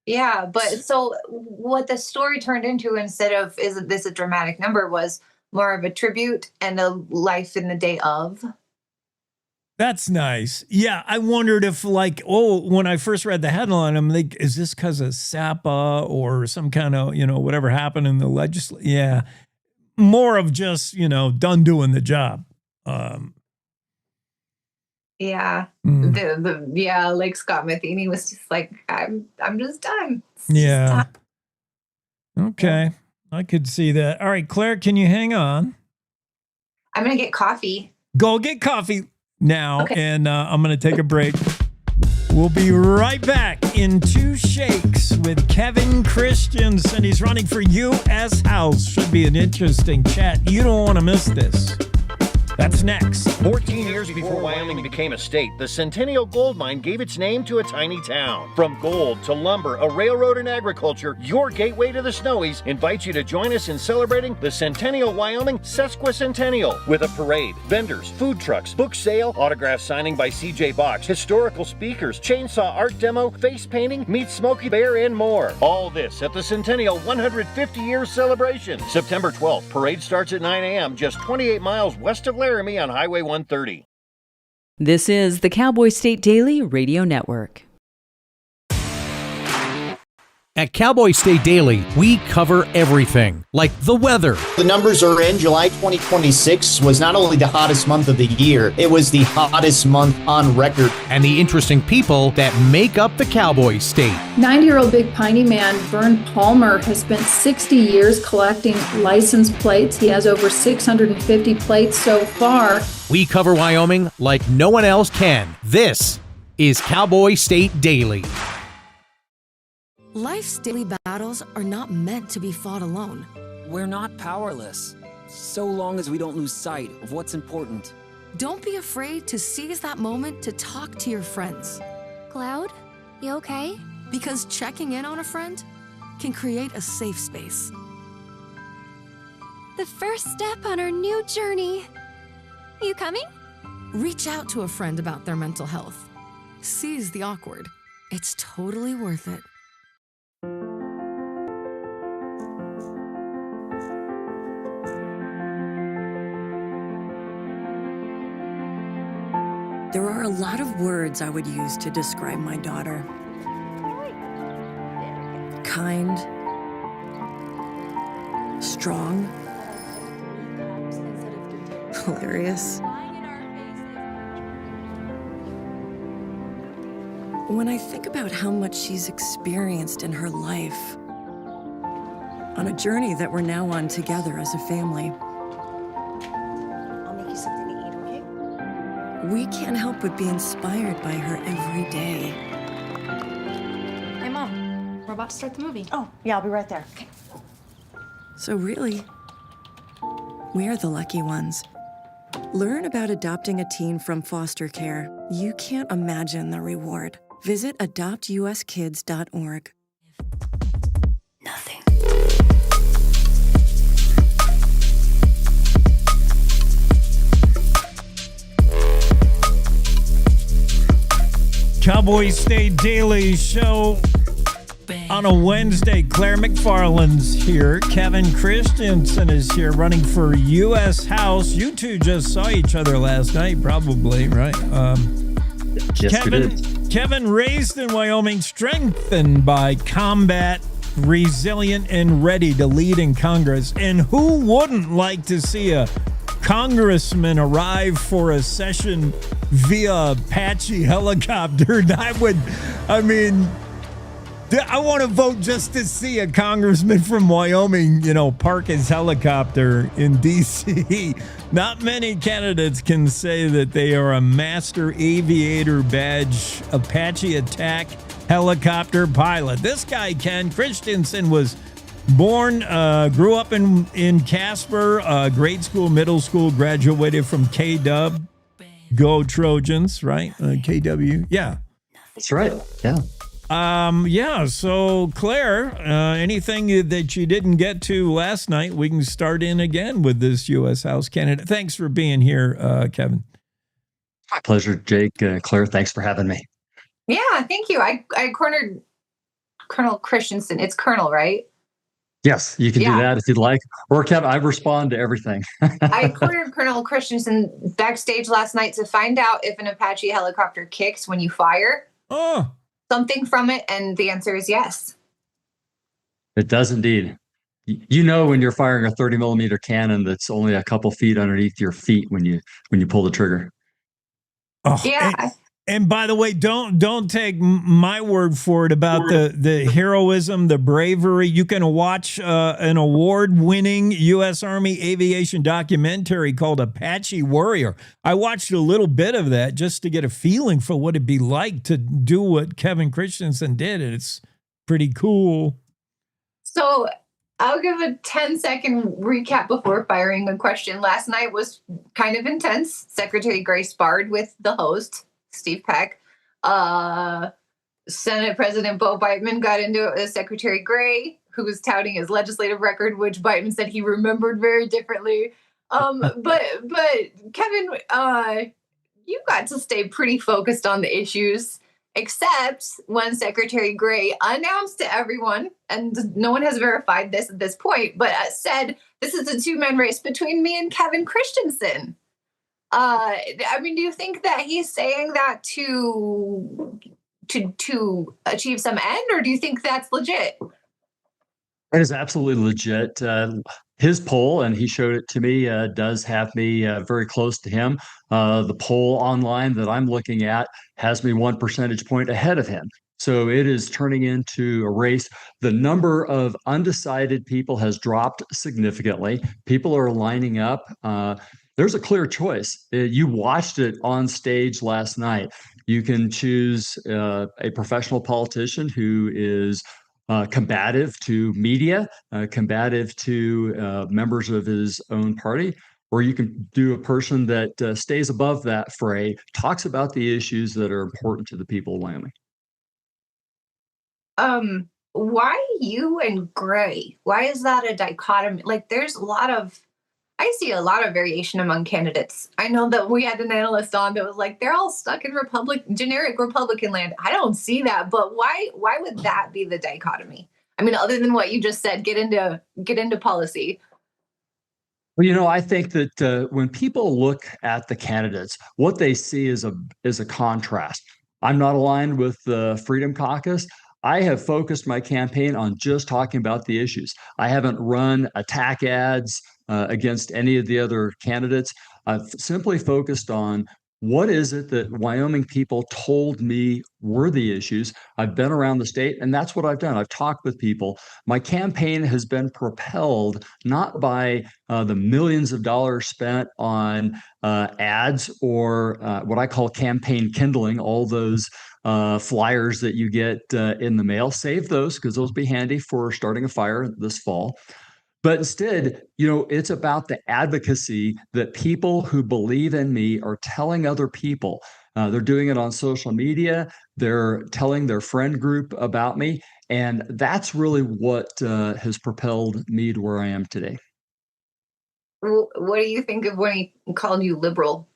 Yeah, but so what the story turned into, instead of isn't this a dramatic number, was more of a tribute and a life in the day of. That's nice. Yeah, I wondered if when I first read the headline, I'm like, is this because of SAPA or some kind of, whatever happened in the legislature? Yeah, more of just, done doing the job. Yeah. Like Scott Matheny was just like, I'm just done. Yeah. Okay. I could see that. All right, Claire, can you hang on? I'm going to get coffee. Go get coffee now, okay. And I'm going to take a break. We'll be right back in two shakes with Kevin Christenson. He's running for U.S. House. Should be an interesting chat. You don't want to miss this. That's next. 14 years before Wyoming became a state, the Centennial Gold Mine gave its name to a tiny town. From gold to lumber, a railroad, and agriculture, your gateway to the Snowies invites you to join us in celebrating the Centennial Wyoming Sesquicentennial with a parade, vendors, food trucks, book sale, autograph signing by C.J. Box, historical speakers, chainsaw art demo, face painting, meet Smokey Bear, and more. All this at the Centennial 150-year celebration. September 12th, parade starts at 9 a.m., just 28 miles west of Laramie on Highway 130. This is the Cowboy State Daily Radio Network. At Cowboy State Daily, we cover everything, like the weather. The numbers are in. July 2026 was not only the hottest month of the year, it was the hottest month on record. And the interesting people that make up the Cowboy State. 90-year-old Big Piney man Vern Palmer has spent 60 years collecting license plates. He has over 650 plates so far. We cover Wyoming like no one else can. This is Cowboy State Daily. Life's daily battles are not meant to be fought alone. We're not powerless, so long as we don't lose sight of what's important. Don't be afraid to seize that moment to talk to your friends. Cloud, you okay? Because checking in on a friend can create a safe space. The first step on our new journey. You coming? Reach out to a friend about their mental health. Seize the awkward. It's totally worth it. There are a lot of words I would use to describe my daughter. Kind, strong, hilarious. When I think about how much she's experienced in her life, on a journey that we're now on together as a family, I'll make you something to eat, okay? we can't help but be inspired by her every day. Hey, Mom, we're about to start the movie. Oh, yeah, I'll be right there. Okay. So really, we are the lucky ones. Learn about adopting a teen from foster care. You can't imagine the reward. Visit adoptuskids.org. Nothing. Cowboy State Daily Show on a Wednesday. Claire McFarland's here. Kevin Christenson is here running for U.S. House. You two just saw each other last night, probably, right? Yes, we did. Kevin, raised in Wyoming, strengthened by combat, resilient, and ready to lead in Congress. And who wouldn't like to see a congressman arrive for a session via Apache helicopter? I want to vote just to see a congressman from Wyoming, park his helicopter in D.C. Not many candidates can say that they are a master aviator badge Apache attack helicopter pilot. This guy, Ken Christenson, was born, grew up in Casper, grade school, middle school, graduated from K-Dub. Go Trojans, right? KW. Yeah. That's right. Yeah. So Claire, anything that you didn't get to last night, we can start in again with this U.S. House candidate. Thanks for being here, Kevin. My pleasure, Jake. Claire, thanks for having me. Yeah, thank you. I cornered Colonel Christenson. It's Colonel, right? Yes, you can do that if you'd like. Or Kevin, I respond to everything. I cornered Colonel Christenson backstage last night to find out if an Apache helicopter kicks when you fire. Oh. Something from it, and the answer is yes. It does indeed. You know when you're firing a 30 millimeter cannon that's only a couple feet underneath your feet when you pull the trigger. Oh, yeah. And by the way, don't take my word for it about the heroism, the bravery. You can watch an award-winning U.S. Army aviation documentary called Apache Warrior. I watched a little bit of that just to get a feeling for what it'd be like to do what Kevin Christensen did, and it's pretty cool. So I'll give a 10-second recap before firing a question. Last night was kind of intense. Secretary Gray sparred with the host, Steve Peck. Senate President Bo Biteman got into it with Secretary Gray, who was touting his legislative record, which Biteman said he remembered very differently. But Kevin, you got to stay pretty focused on the issues, except when Secretary Gray announced to everyone, and no one has verified this at this point, but said, this is a two-man race between me and Kevin Christensen. I mean, do you think that he's saying that to achieve some end, or do you think that's legit? It is absolutely legit. His poll, and he showed it to me, does have me very close to him. The poll online that I'm looking at has me 1 percentage point ahead of him. So it is turning into a race. The number of undecided people has dropped significantly. People are lining up. There's a clear choice. You watched it on stage last night. You can choose a professional politician who is combative to media, combative to members of his own party, or you can do a person that stays above that fray, talks about the issues that are important to the people of Wyoming. Why you and Gray? Why is that a dichotomy? Like, I see a lot of variation among candidates. I know that we had an analyst on that was like, they're all stuck in generic Republican land. I don't see that, but why would that be the dichotomy? I mean, other than what you just said, get into policy. Well, I think that when people look at the candidates, what they see is a contrast. I'm not aligned with the Freedom Caucus. I have focused my campaign on just talking about the issues. I haven't run attack ads against any of the other candidates. I've simply focused on what is it that Wyoming people told me were the issues. I've been around the state, and that's what I've done. I've talked with people. My campaign has been propelled not by the millions of dollars spent on ads or what I call campaign kindling, all those flyers that you get in the mail. Save those, because those will be handy for starting a fire this fall. But instead, it's about the advocacy that people who believe in me are telling other people. They're doing it on social media. They're telling their friend group about me. And that's really what has propelled me to where I am today. What do you think of when he called you liberal?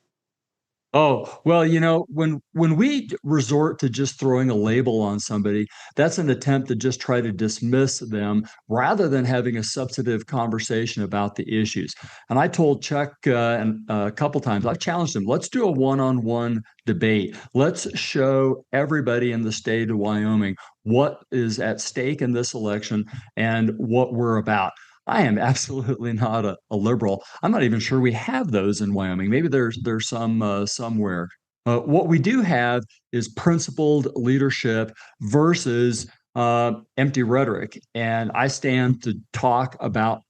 Oh, well, when we resort to just throwing a label on somebody, that's an attempt to just try to dismiss them rather than having a substantive conversation about the issues. And I told Chuck a couple times, I've challenged him, let's do a one-on-one debate. Let's show everybody in the state of Wyoming what is at stake in this election and what we're about. I am absolutely not a liberal. I'm not even sure we have those in Wyoming. Maybe there's some somewhere. What we do have is principled leadership versus empty rhetoric. And I stand to talk about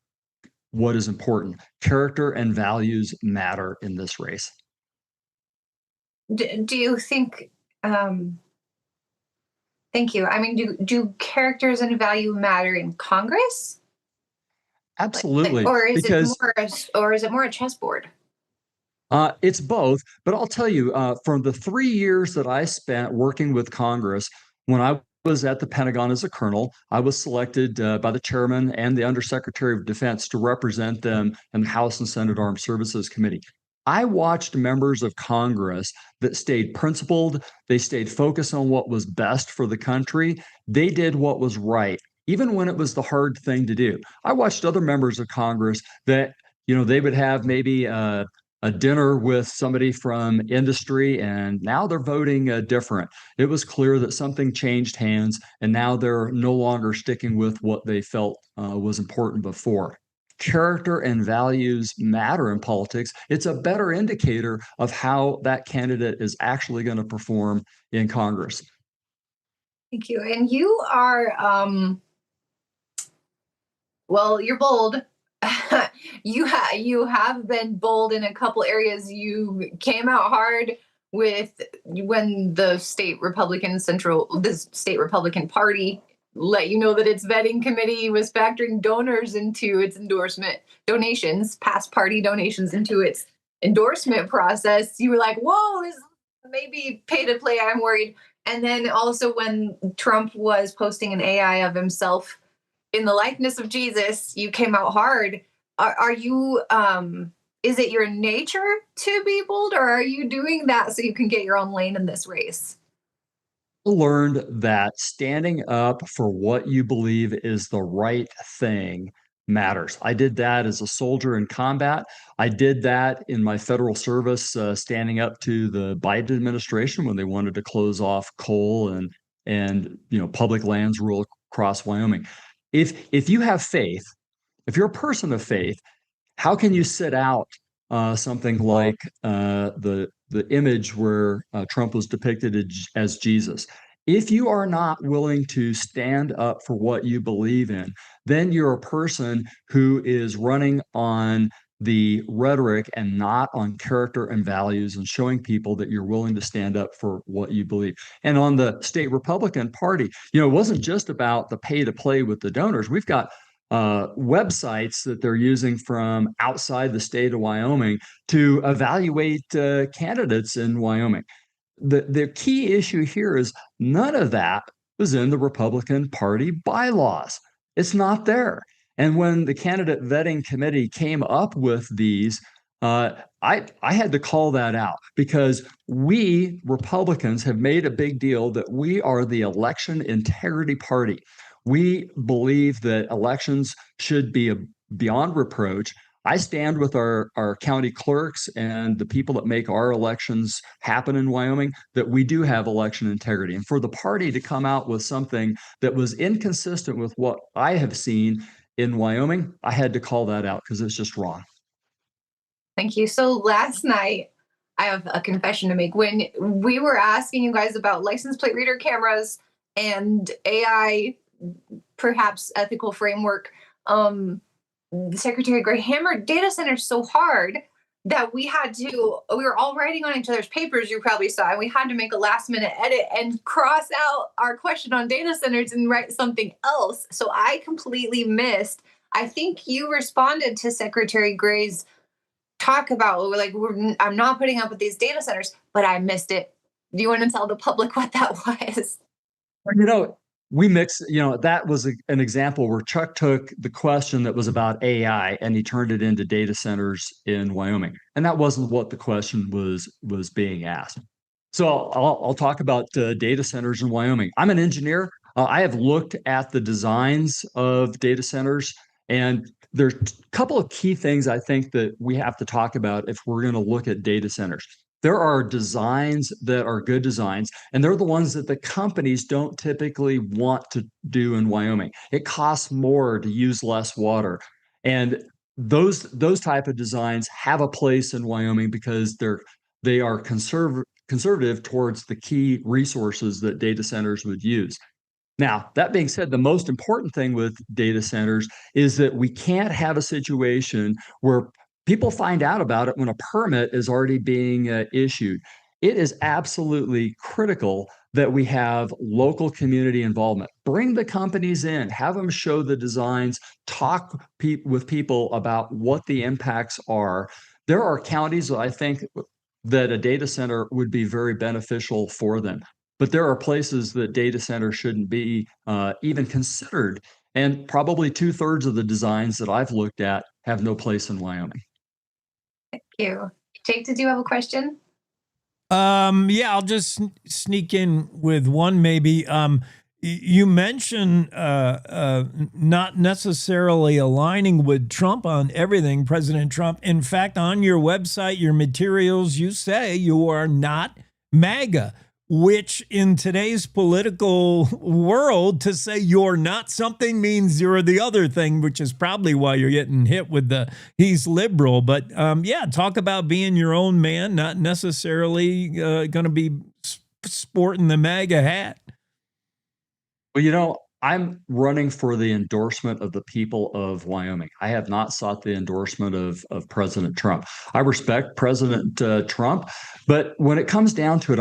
what is important. Character and values matter in this race. Do you think? Thank you. I mean, do characters and value matter in Congress? Absolutely. Or is it more a chessboard? It's both, but I'll tell you, from the 3 years that I spent working with Congress, when I was at the Pentagon as a colonel, I was selected by the chairman and the undersecretary of defense to represent them in the House and Senate Armed Services Committee. I watched members of Congress that stayed principled. They stayed focused on what was best for the country. They did what was right, even when it was the hard thing to do. I watched other members of Congress that, they would have maybe a dinner with somebody from industry, and now they're voting different. It was clear that something changed hands, and now they're no longer sticking with what they felt was important before. character and values matter in politics, it's a better indicator of how that candidate is actually going to perform in Congress. Thank you. And you are, well, you're bold. You have been bold in a couple areas. You came out hard with when the state Republican Party let you know that its vetting committee was factoring donors into its donations, past party donations into its endorsement process. You were like, whoa, this may be pay to play. I'm worried. And then also when Trump was posting an AI of himself in the likeness of Jesus, you came out hard. Are you, is it your nature to be bold, or are you doing that so you can get your own lane in this race? I learned that standing up for what you believe is the right thing matters. I did that as a soldier in combat. I did that in my federal service, standing up to the Biden administration when they wanted to close off coal and public lands rural across Wyoming. If you have faith, if you're a person of faith, how can you sit out something like the image where Trump was depicted as Jesus? If you are not willing to stand up for what you believe in, then you're a person who is running on the rhetoric and not on character and values, and showing people that you're willing to stand up for what you believe. And on the state Republican Party, it wasn't just about the pay to play with the donors. We've got websites that they're using from outside the state of Wyoming to evaluate candidates in Wyoming. The key issue here is none of that was in the Republican Party bylaws. It's not there. And when the candidate vetting committee came up with these, I had to call that out, because we Republicans have made a big deal that we are the election integrity party. We believe that elections should be beyond reproach. I stand with our county clerks and the people that make our elections happen in Wyoming, that we do have election integrity. And for the party to come out with something that was inconsistent with what I have seen in Wyoming, I had to call that out because it's just wrong. Thank you. So last night, I have a confession to make. When we were asking you guys about license plate reader cameras and AI, perhaps ethical framework, Secretary Gray hammered data centers so hard that we were all writing on each other's papers, you probably saw, and we had to make a last minute edit and cross out our question on data centers and write something else. So I completely missed. I think you responded to Secretary Gray's talk about, like, I'm not putting up with these data centers, but I missed it. Do you want to tell the public what that was? We mixed, that was an example where Chuck took the question that was about AI and he turned it into data centers in Wyoming. And that wasn't what the question was being asked. So I'll talk about data centers in Wyoming. I'm an engineer. I have looked at the designs of data centers, and there's a couple of key things I think that we have to talk about if we're going to look at data centers. There are designs that are good designs, and they're the ones that the companies don't typically want to do in Wyoming. It costs more to use less water. And those type of designs have a place in Wyoming because they are conservative towards the key resources that data centers would use. Now, that being said, the most important thing with data centers is that we can't have a situation where people find out about it when a permit is already being issued. It is absolutely critical that we have local community involvement. Bring the companies in, have them show the designs, talk with people about what the impacts are. There are counties that I think that a data center would be very beneficial for them. But there are places that data centers shouldn't be even considered. And probably 2/3 of the designs that I've looked at have no place in Wyoming. Thank you. Jake, did you have a question? Yeah, I'll just sneak in with one maybe. You mentioned not necessarily aligning with Trump on everything, President Trump. In fact, on your website, your materials, you say you are not MAGA. which in today's political world, to say you're not something means you're the other thing, which is probably why you're getting hit with the he's liberal. But yeah, talk about being your own man, not necessarily going to be sporting the MAGA hat. Well, I'm running for the endorsement of the people of Wyoming. I have not sought the endorsement of President Trump. I respect President Trump, but when it comes down to it,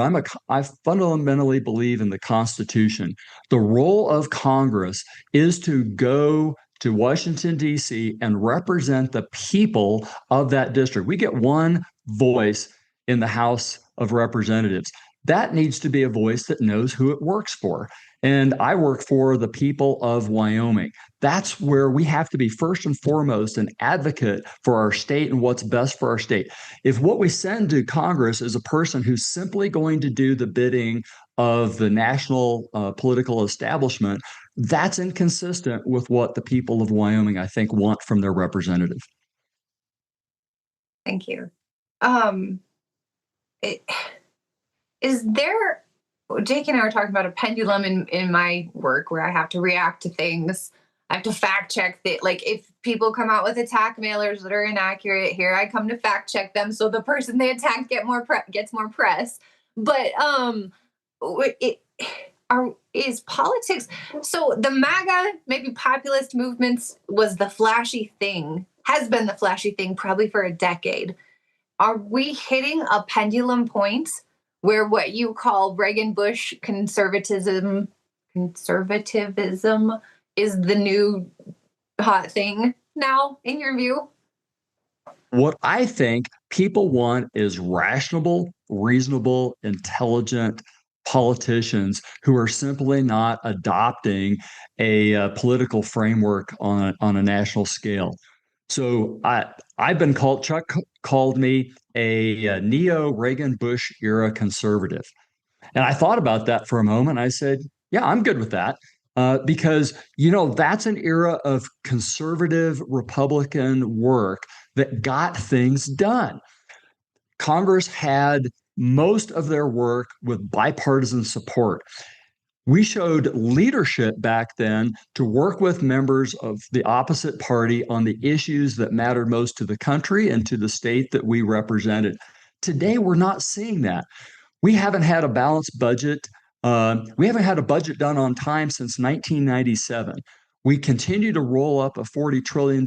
I fundamentally believe in the Constitution. The role of Congress is to go to Washington, D.C. and represent the people of that district. We get one voice in the House of Representatives. That needs to be a voice that knows who it works for. And I work for the people of Wyoming. That's where we have to be first and foremost an advocate for our state and what's best for our state. If what we send to Congress is a person who's simply going to do the bidding of the national political establishment, that's inconsistent with what the people of Wyoming, I think, want from their representative. Thank you. Is there, Jake and I were talking about a pendulum in my work where I have to react to things. I have to fact check that, like, if people come out with attack mailers that are inaccurate, here I come to fact check them so the person they attacked gets more press. But is politics, so the MAGA, maybe populist movements was the flashy thing, has been the flashy thing probably for a decade. Are we hitting a pendulum point where what you call Reagan-Bush conservatism is the new hot thing now, in your view? What I think people want is rational, reasonable, intelligent politicians who are simply not adopting a political framework on a national scale. So I've been called, Chuck called me a neo-Reagan-Bush era conservative. And I thought about that for a moment. I said, yeah, I'm good with that. Because, that's an era of conservative Republican work that got things done. Congress had most of their work with bipartisan support. We showed leadership back then to work with members of the opposite party on the issues that mattered most to the country and to the state that we represented. Today, we're not seeing that. We haven't had a balanced budget. We haven't had a budget done on time since 1997. We continue to roll up a $40 trillion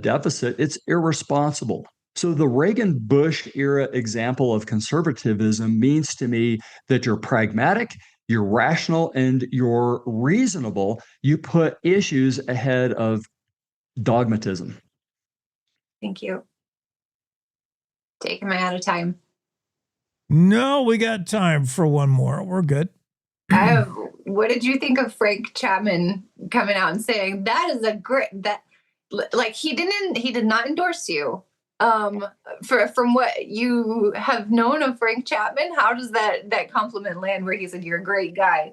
deficit. It's irresponsible. So the Reagan-Bush era example of conservatism means to me that you're pragmatic, you're rational, and you're reasonable. You put issues ahead of dogmatism. Thank you. Jake, am I out of time? No, we got time for one more. We're good. What did you think of Frank Chapman coming out and saying that is a great, that, like, he did not endorse you? From what you have known of Frank Chapman, how does that compliment land where he said you're a great guy?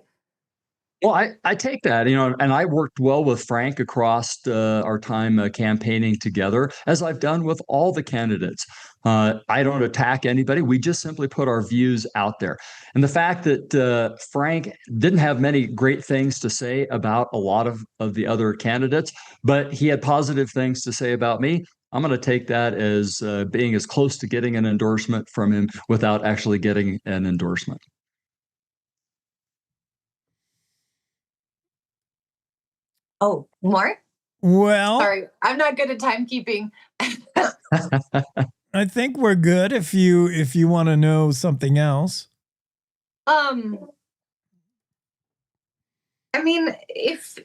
Well, I take that, and I worked well with Frank across our time campaigning together, as I've done with all the candidates. I don't attack anybody. We just simply put our views out there. And the fact that Frank didn't have many great things to say about a lot of the other candidates, but he had positive things to say about me, I'm going to take that as being as close to getting an endorsement from him without actually getting an endorsement. Oh, more? Well, sorry, I'm not good at timekeeping. I think we're good if you want to know something else. I mean, if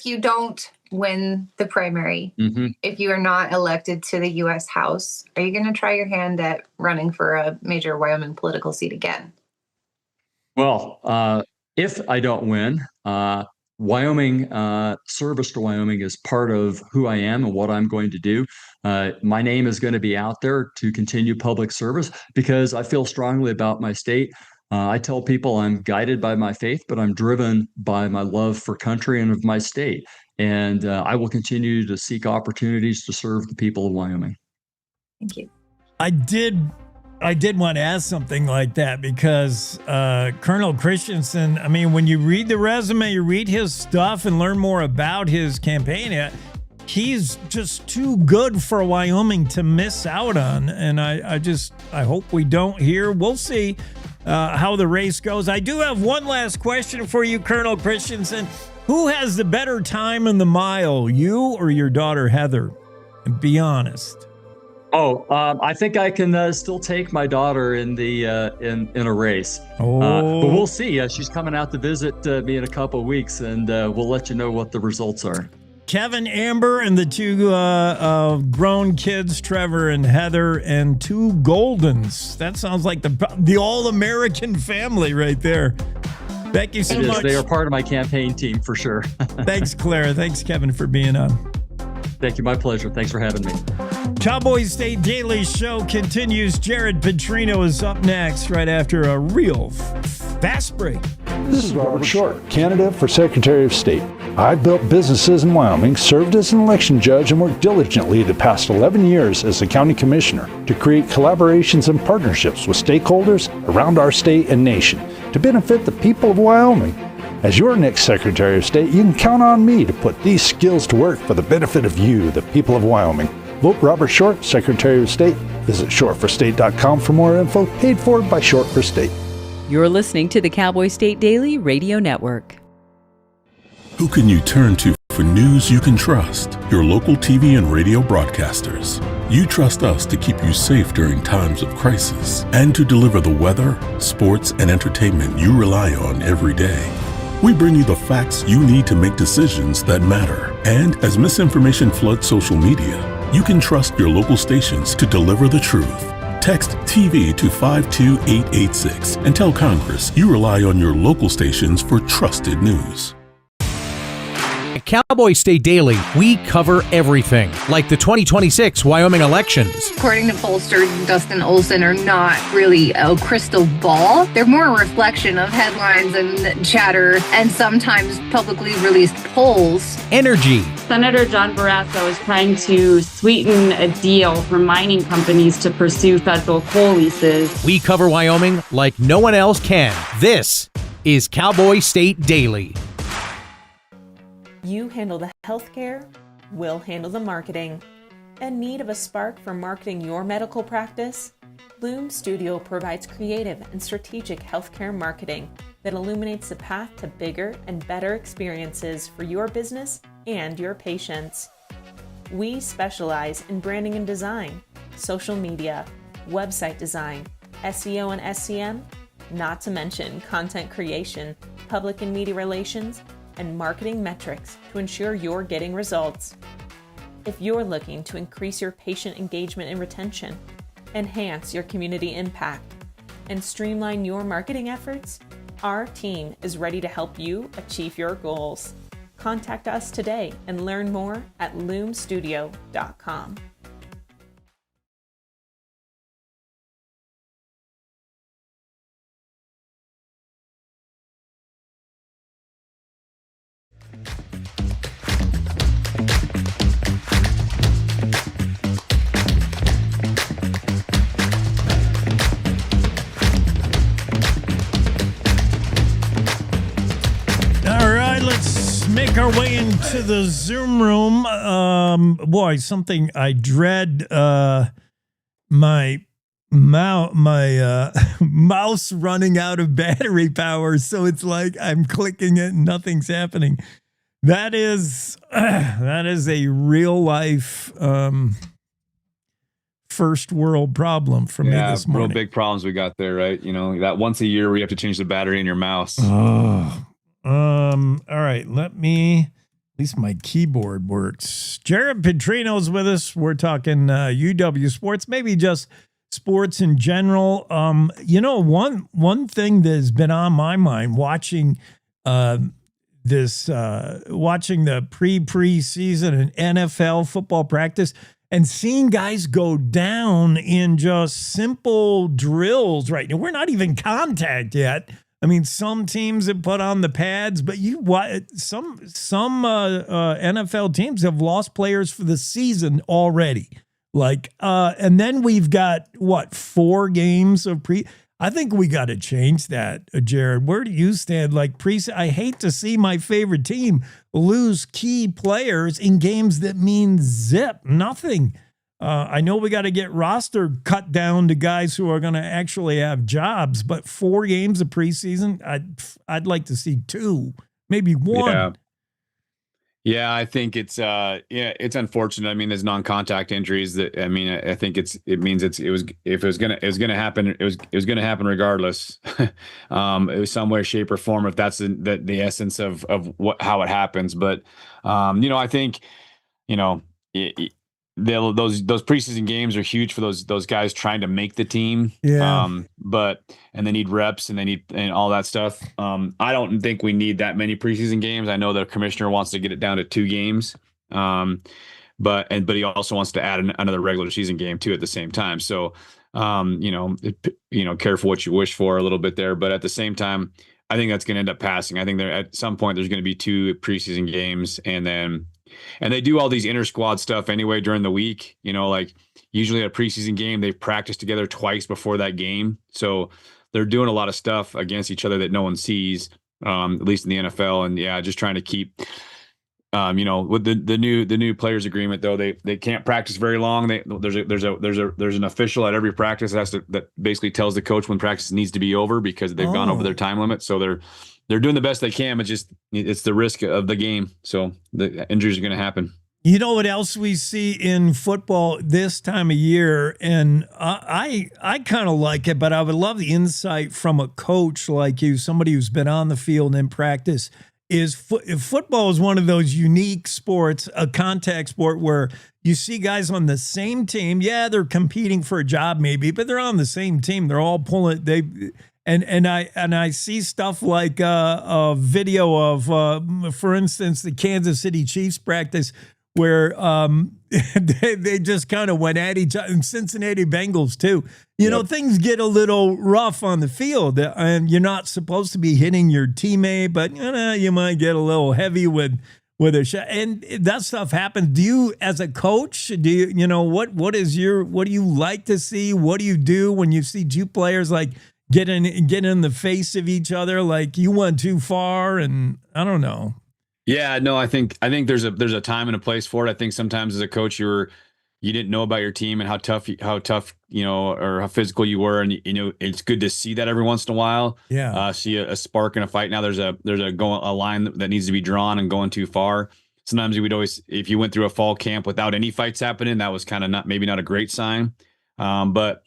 you don't win the primary, if you are not elected to the U.S. House, are you going to try your hand at running for a major Wyoming political seat again? Well, if I don't win, Wyoming, service to Wyoming is part of who I am and what I'm going to do. My name is going to be out there to continue public service because I feel strongly about my state. I tell people I'm guided by my faith, but I'm driven by my love for country and of my state. And I will continue to seek opportunities to serve the people of Wyoming. Thank you. I did I did want to ask something like that because Colonel Christenson, I mean, when you read the resume, you read his stuff and learn more about his campaign, he's just too good for Wyoming to miss out on. And I hope we don't hear. We'll see how the race goes. I do have one last question for you, Colonel Christenson. Who has the better time in the mile, you or your daughter, Heather? And be honest. I think I can still take my daughter in the in a race. But we'll see. She's coming out to visit me in a couple of weeks, and we'll let you know what the results are. Kevin, Amber, and the two grown kids, Trevor and Heather, and two Goldens. That sounds like the all-American family right there. Thank you so much. They are part of my campaign team for sure. Thanks, Clara. Thanks, Kevin, for being on. Thank you. My pleasure. Thanks for having me. Cowboy State Daily Show continues. Jared Petrino is up next right after a real fast break. This is Robert Short, candidate for Secretary of State. I built businesses in Wyoming, served as an election judge, and worked diligently the past 11 years as a county commissioner to create collaborations and partnerships with stakeholders around our state and nation to benefit the people of Wyoming. As your next Secretary of State, you can count on me to put these skills to work for the benefit of you, the people of Wyoming. Vote Robert Short, Secretary of State. Visit shortforstate.com for more info, paid for by Short for State. You're listening to the Cowboy State Daily Radio Network. Who can you turn to for news you can trust? Your local TV and radio broadcasters. You trust us to keep you safe during times of crisis and to deliver the weather, sports, and entertainment you rely on every day. We bring you the facts you need to make decisions that matter. And as misinformation floods social media, you can trust your local stations to deliver the truth. Text TV to 52886 and tell Congress you rely on your local stations for trusted news. At Cowboy State Daily, we cover everything, like the 2026 Wyoming elections. According to pollster Dustin Olson, are not really a crystal ball. They're more a reflection of headlines and chatter and sometimes publicly released polls. Energy. Senator John Barrasso is trying to sweeten a deal for mining companies to pursue federal coal leases. We cover Wyoming like no one else can. This is Cowboy State Daily. You handle the healthcare, we'll handle the marketing. In need of a spark for marketing your medical practice? Loom Studio provides creative and strategic healthcare marketing that illuminates the path to bigger and better experiences for your business and your patients. We specialize in branding and design, social media, website design, SEO and SEM, not to mention content creation, public and media relations, and marketing metrics to ensure you're getting results. If you're looking to increase your patient engagement and retention, enhance your community impact, and streamline your marketing efforts, our team is ready to help you achieve your goals. Contact us today and learn more at loomstudio.com. Make our way into the Zoom room. Boy, something I dread. My mouse running out of battery power, so it's like I'm clicking it and nothing's happening. That is a real life first world problem for me this morning. Real big problems we got there, right? You know, that once a year where you have to change the battery in your mouse. All right, at least my keyboard works. Jared Petrino's with us. We're talking UW sports, maybe just sports in general. One thing that has been on my mind watching watching the preseason and NFL football practice and seeing guys go down in just simple drills right now. We're not even contact yet. I mean, some teams have put on the pads, but some NFL teams have lost players for the season already. And then we've got 4 games of I think we got to change that, Jared. Where do you stand? I hate to see my favorite team lose key players in games that mean nothing. I know we got to get roster cut down to guys who are going to actually have jobs, but 4 games of preseason, I'd like to see 2, maybe 1. Yeah, I think it's unfortunate. I mean, there's non-contact injuries I think it was gonna happen, it was gonna happen regardless. It was some way, shape, or form, if that's the essence of how it happens. But I think those preseason games are huge for those guys trying to make the team. Yeah. And they need reps and they need and all that stuff. I don't think we need that many preseason games. I know the commissioner wants to get it down to 2 games. But he also wants to add another regular season game too at the same time. So, careful what you wish for a little bit there, but at the same time, I think that's going to end up passing. I think at some point there's going to be 2 preseason games, and they do all these inter squad stuff anyway during the week. Usually a preseason game, they practice together twice before that game. So they're doing a lot of stuff against each other that no one sees, at least in the NFL. And just trying to keep, with the new players agreement, though, they can't practice very long. There's an official at every practice that basically tells the coach when practice needs to be over because they've gone over their time limit. So they're doing the best they can, but it's the risk of the game. So the injuries are going to happen. You know what else we see in football this time of year, and I kind of like it, but I would love the insight from a coach like you, somebody who's been on the field in practice, is football is one of those unique sports, a contact sport where you see guys on the same team. Yeah, they're competing for a job maybe, but they're on the same team. They're all pulling And I see stuff like a video of, for instance, the Kansas City Chiefs practice where they just kind of went at each other, and Cincinnati Bengals too. Things get a little rough on the field, and you're not supposed to be hitting your teammate, but you might get a little heavy with a shot, and that stuff happens. Do you, as a coach, what do you like to see? What do you do when you see 2 players get in the face of each other, like you went too far? And I don't know. Yeah, no, I think there's a time and a place for it. I think sometimes as a coach, you didn't know about your team and how tough, or how physical you were. And, it's good to see that every once in a while. Yeah. See a spark in a fight. Now there's a line that needs to be drawn and going too far. Sometimes if you went through a fall camp without any fights happening, that was kind of maybe not a great sign. But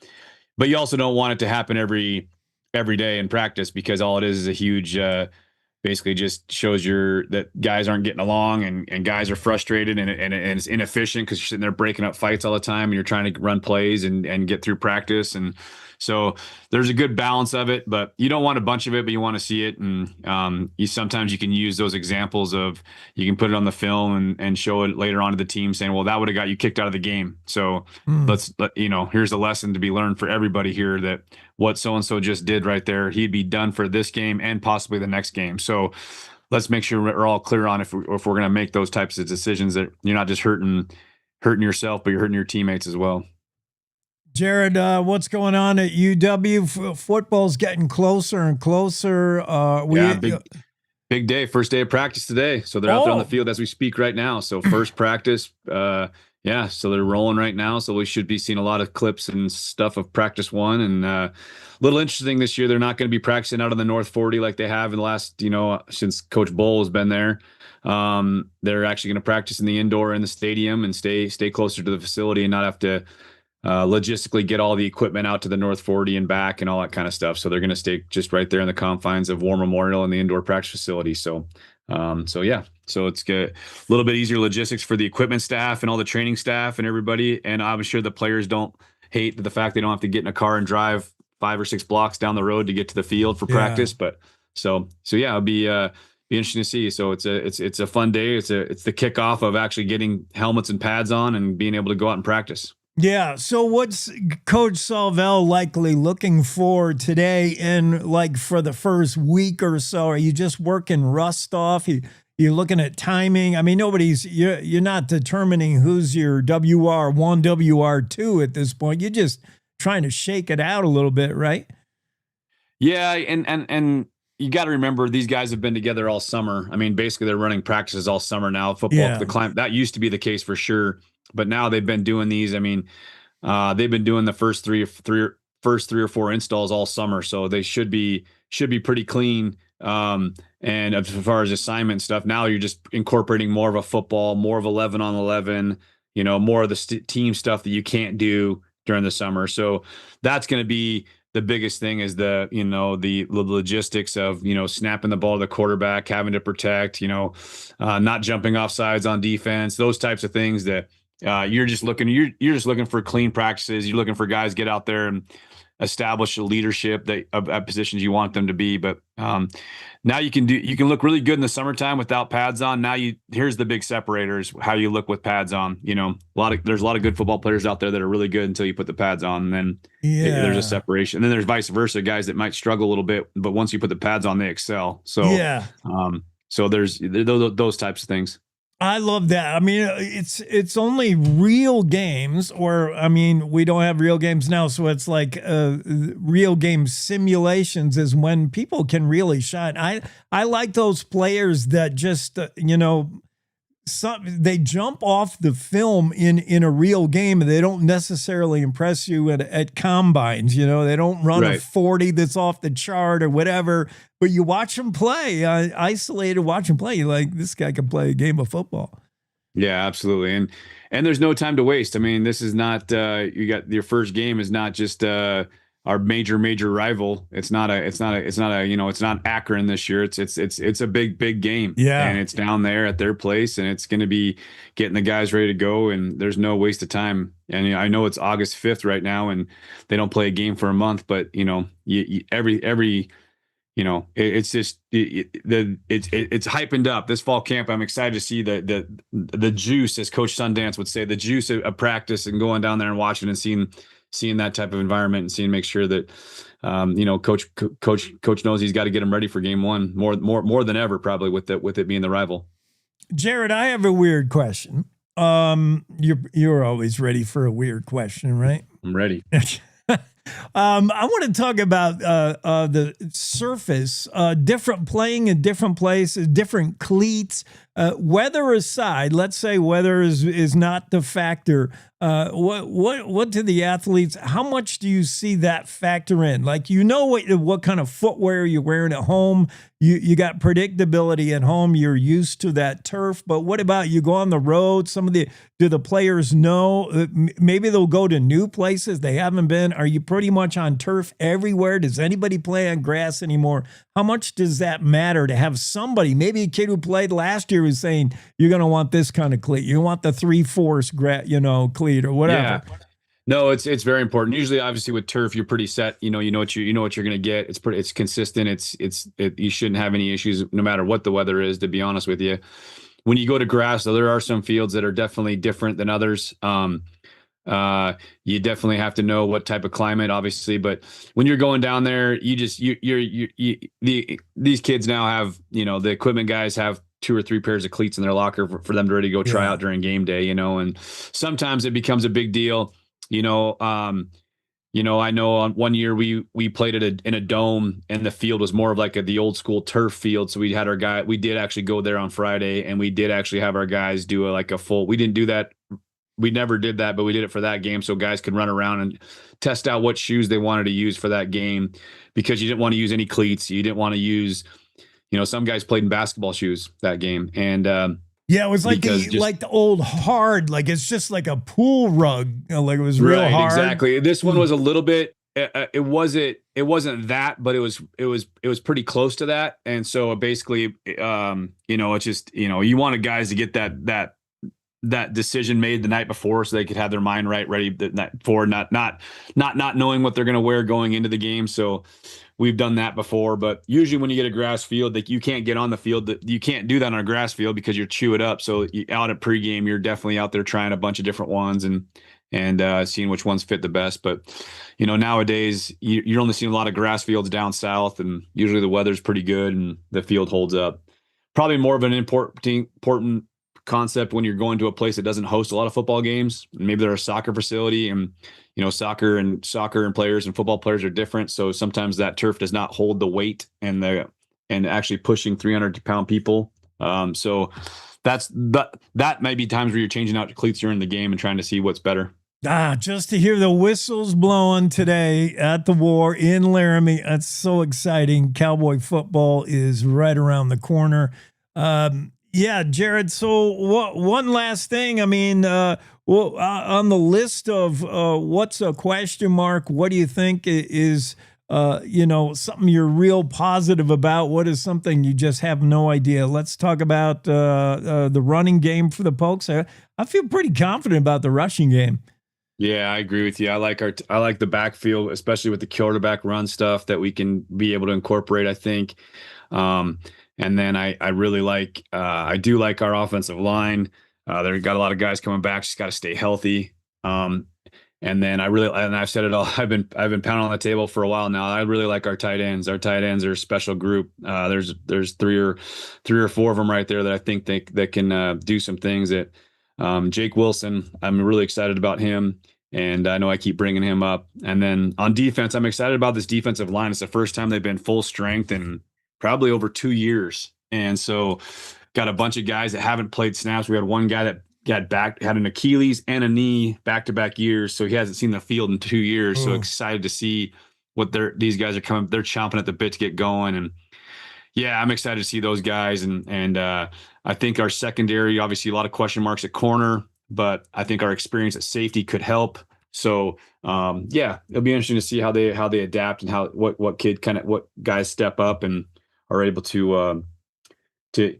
you also don't want it to happen every day in practice, because all it is a huge, basically just shows that guys aren't getting along and guys are frustrated and it's inefficient because you're sitting there breaking up fights all the time and you're trying to run plays and get through practice. And so there's a good balance of it, but you don't want a bunch of it, but you want to see it. And sometimes you can use those examples you can put it on the film and show it later on to the team saying, well, that would have got you kicked out of the game. So here's a lesson to be learned for everybody here, that what so-and-so just did right there, he'd be done for this game and possibly the next game. So let's make sure we're all clear on if we're going to make those types of decisions, that you're not just hurting yourself, but you're hurting your teammates as well. Jared, what's going on at UW? Football's getting closer and closer. Big day. First day of practice today. So they're out there on the field as we speak right now. So first practice, so they're rolling right now. So we should be seeing a lot of clips and stuff of practice 1. And a little interesting this year, they're not going to be practicing out on the North 40 like they have in the last, since Coach Bowl has been there. They're actually going to practice in the indoor in the stadium and stay closer to the facility and not have to logistically get all the equipment out to the North 40 and back and all that kind of stuff. So they're going to stay just right there in the confines of War Memorial and the indoor practice facility. So it's good. A little bit easier logistics for the equipment staff and all the training staff and everybody. And I'm sure the players don't hate the fact they don't have to get in a car and drive 5 or 6 blocks down the road to get to the field for practice. But so it'll be interesting to see. So it's a fun day. It's the kickoff of actually getting helmets and pads on and being able to go out and practice. Yeah. So what's Coach Salvell likely looking for today and for the first week or so? Are you just working rust off? You You're looking at timing. I mean, you're not determining who's your WR1, WR2 at this point. You're just trying to shake it out a little bit, right? Yeah, and you got to remember these guys have been together all summer. I mean, basically they're running practices all summer now. Football, the climate, that used to be the case for sure, but now they've been doing these. I mean, they've been doing the first three or four installs all summer, so they should be pretty clean. And as far as assignment stuff, now you're just incorporating more of a football, more of 11 on 11, more of the team stuff that you can't do during the summer. So that's going to be the biggest thing, is the logistics of, snapping the ball to the quarterback, having to protect, not jumping off sides on defense, those types of things that you're just looking for clean practices. You're looking for guys get out there and establish a leadership at positions you want them to be. But now you can look really good in the summertime without pads on. Now here's the big separators, how you look with pads on. There's a lot of good football players out there that are really good until you put the pads on, and then there's a separation. And then there's vice versa, guys that might struggle a little bit, but once you put the pads on, they excel. So so there's those types of things. I love that. I mean, it's only real games, or I mean, we don't have real games now, so it's like real game simulations is when people can really shine. I like those players that just they jump off the film in a real game, and they don't necessarily impress you at combines. They don't run a 40 that's off the chart or whatever, but you watch them play, isolated, watch them play. You're like, this guy can play a game of football. Yeah, absolutely. And there's no time to waste. I mean, this is not, you got your first game is not just, our major rival. It's not Akron this year. It's a big game. Yeah. And it's down there at their place, and it's going to be getting the guys ready to go, and there's no waste of time. And I know it's August 5th right now, and they don't play a game for a month, but it's just it's hypened up this fall camp. I'm excited to see the juice, as Coach Sundance would say, the juice of practice, and going down there and watching and seeing that type of environment, and make sure that coach knows he's got to get them ready for game one more than ever, probably with it being the rival. Jared, I have a weird question. You're always ready for a weird question, right? I'm ready. I want to talk about the surface, playing in different places, different cleats. Weather aside, let's say weather is not the factor. What do the athletes? How much do you see that factor in? Like, what kind of footwear you're wearing at home. You got predictability at home. You're used to that turf. But what about you go on the road? Do the players know? Maybe they'll go to new places they haven't been. Are you pretty much on turf everywhere? Does anybody play on grass anymore? How much does that matter to have somebody, maybe a kid who played last year, who's saying you're going to want this kind of cleat, you want the 3/4 cleat or whatever? Yeah. No, it's very important. Usually, obviously, with turf, you're pretty set. You know what you're going to get. It's consistent. You shouldn't have any issues no matter what the weather is, to be honest with you. When you go to grass, though, there are some fields that are definitely different than others. You definitely have to know what type of climate, obviously, but when you're going down there, these kids now have, the equipment guys have 2 or 3 pairs of cleats in their locker for them to ready to go try out during game day, and sometimes it becomes a big deal. I know on one year we played in a dome, and the field was more of like the old school turf field. So we did actually go there on Friday, and we did actually have our guys do a full, we didn't do that. We never did that, but we did it for that game, so guys could run around and test out what shoes they wanted to use for that game, because you didn't want to use any cleats. You didn't want to use, some guys played in basketball shoes that game. And it was like the old hard, like it's just like a pool rug, like it was real hard. Exactly. This one was a little bit. It wasn't that, but it was pretty close to that. And so basically, it's just you wanted guys to get that decision made the night before, so they could have their mind ready for not knowing what they're going to wear going into the game. So we've done that before, but usually when you get a grass field, you can't get on the field. You can't do that on a grass field because you're chew it up. So out at pregame, you're definitely out there trying a bunch of different ones and seeing which ones fit the best. But nowadays you're only seeing a lot of grass fields down south, and usually the weather's pretty good and the field holds up. probably more of an important concept when you're going to a place that doesn't host a lot of football games. Maybe they're a soccer facility, and soccer and players and football players are different. So sometimes that turf does not hold the weight and actually pushing 300-pound people. So that might be times where you're changing out cleats during the game and trying to see what's better. Just to hear the whistles blowing today at the War in Laramie, that's so exciting. Cowboy football is right around the corner. Yeah, Jared, so one last thing. I mean, on the list of what's a question mark, what do you think is something you're real positive about? What is something you just have no idea? Let's talk about the running game for the Pokes. I feel pretty confident about the rushing game. Yeah, I agree with you. I like the backfield, especially with the quarterback run stuff that we can be able to incorporate, I think. And then I really like I do like our offensive line. They've got a lot of guys coming back. Just got to stay healthy. And then I've said it all. I've been pounding on the table for a while now. I really like our tight ends. Our tight ends are a special group. There's three or four of them right there that I think that can do some things. That Jake Wilson, I'm really excited about him. And I know I keep bringing him up. And then on defense, I'm excited about this defensive line. It's the first time they've been full strength in probably over 2 years. And so got a bunch of guys that haven't played snaps. We had one guy that had an Achilles and a knee back-to-back years. So he hasn't seen the field in 2 years. So excited to see what these guys are coming. They're chomping at the bit to get going. And yeah, I'm excited to see those guys. And I think our secondary, obviously a lot of question marks at corner, but I think our experience at safety could help. So yeah, it'll be interesting to see how they adapt and what guys step up and are able to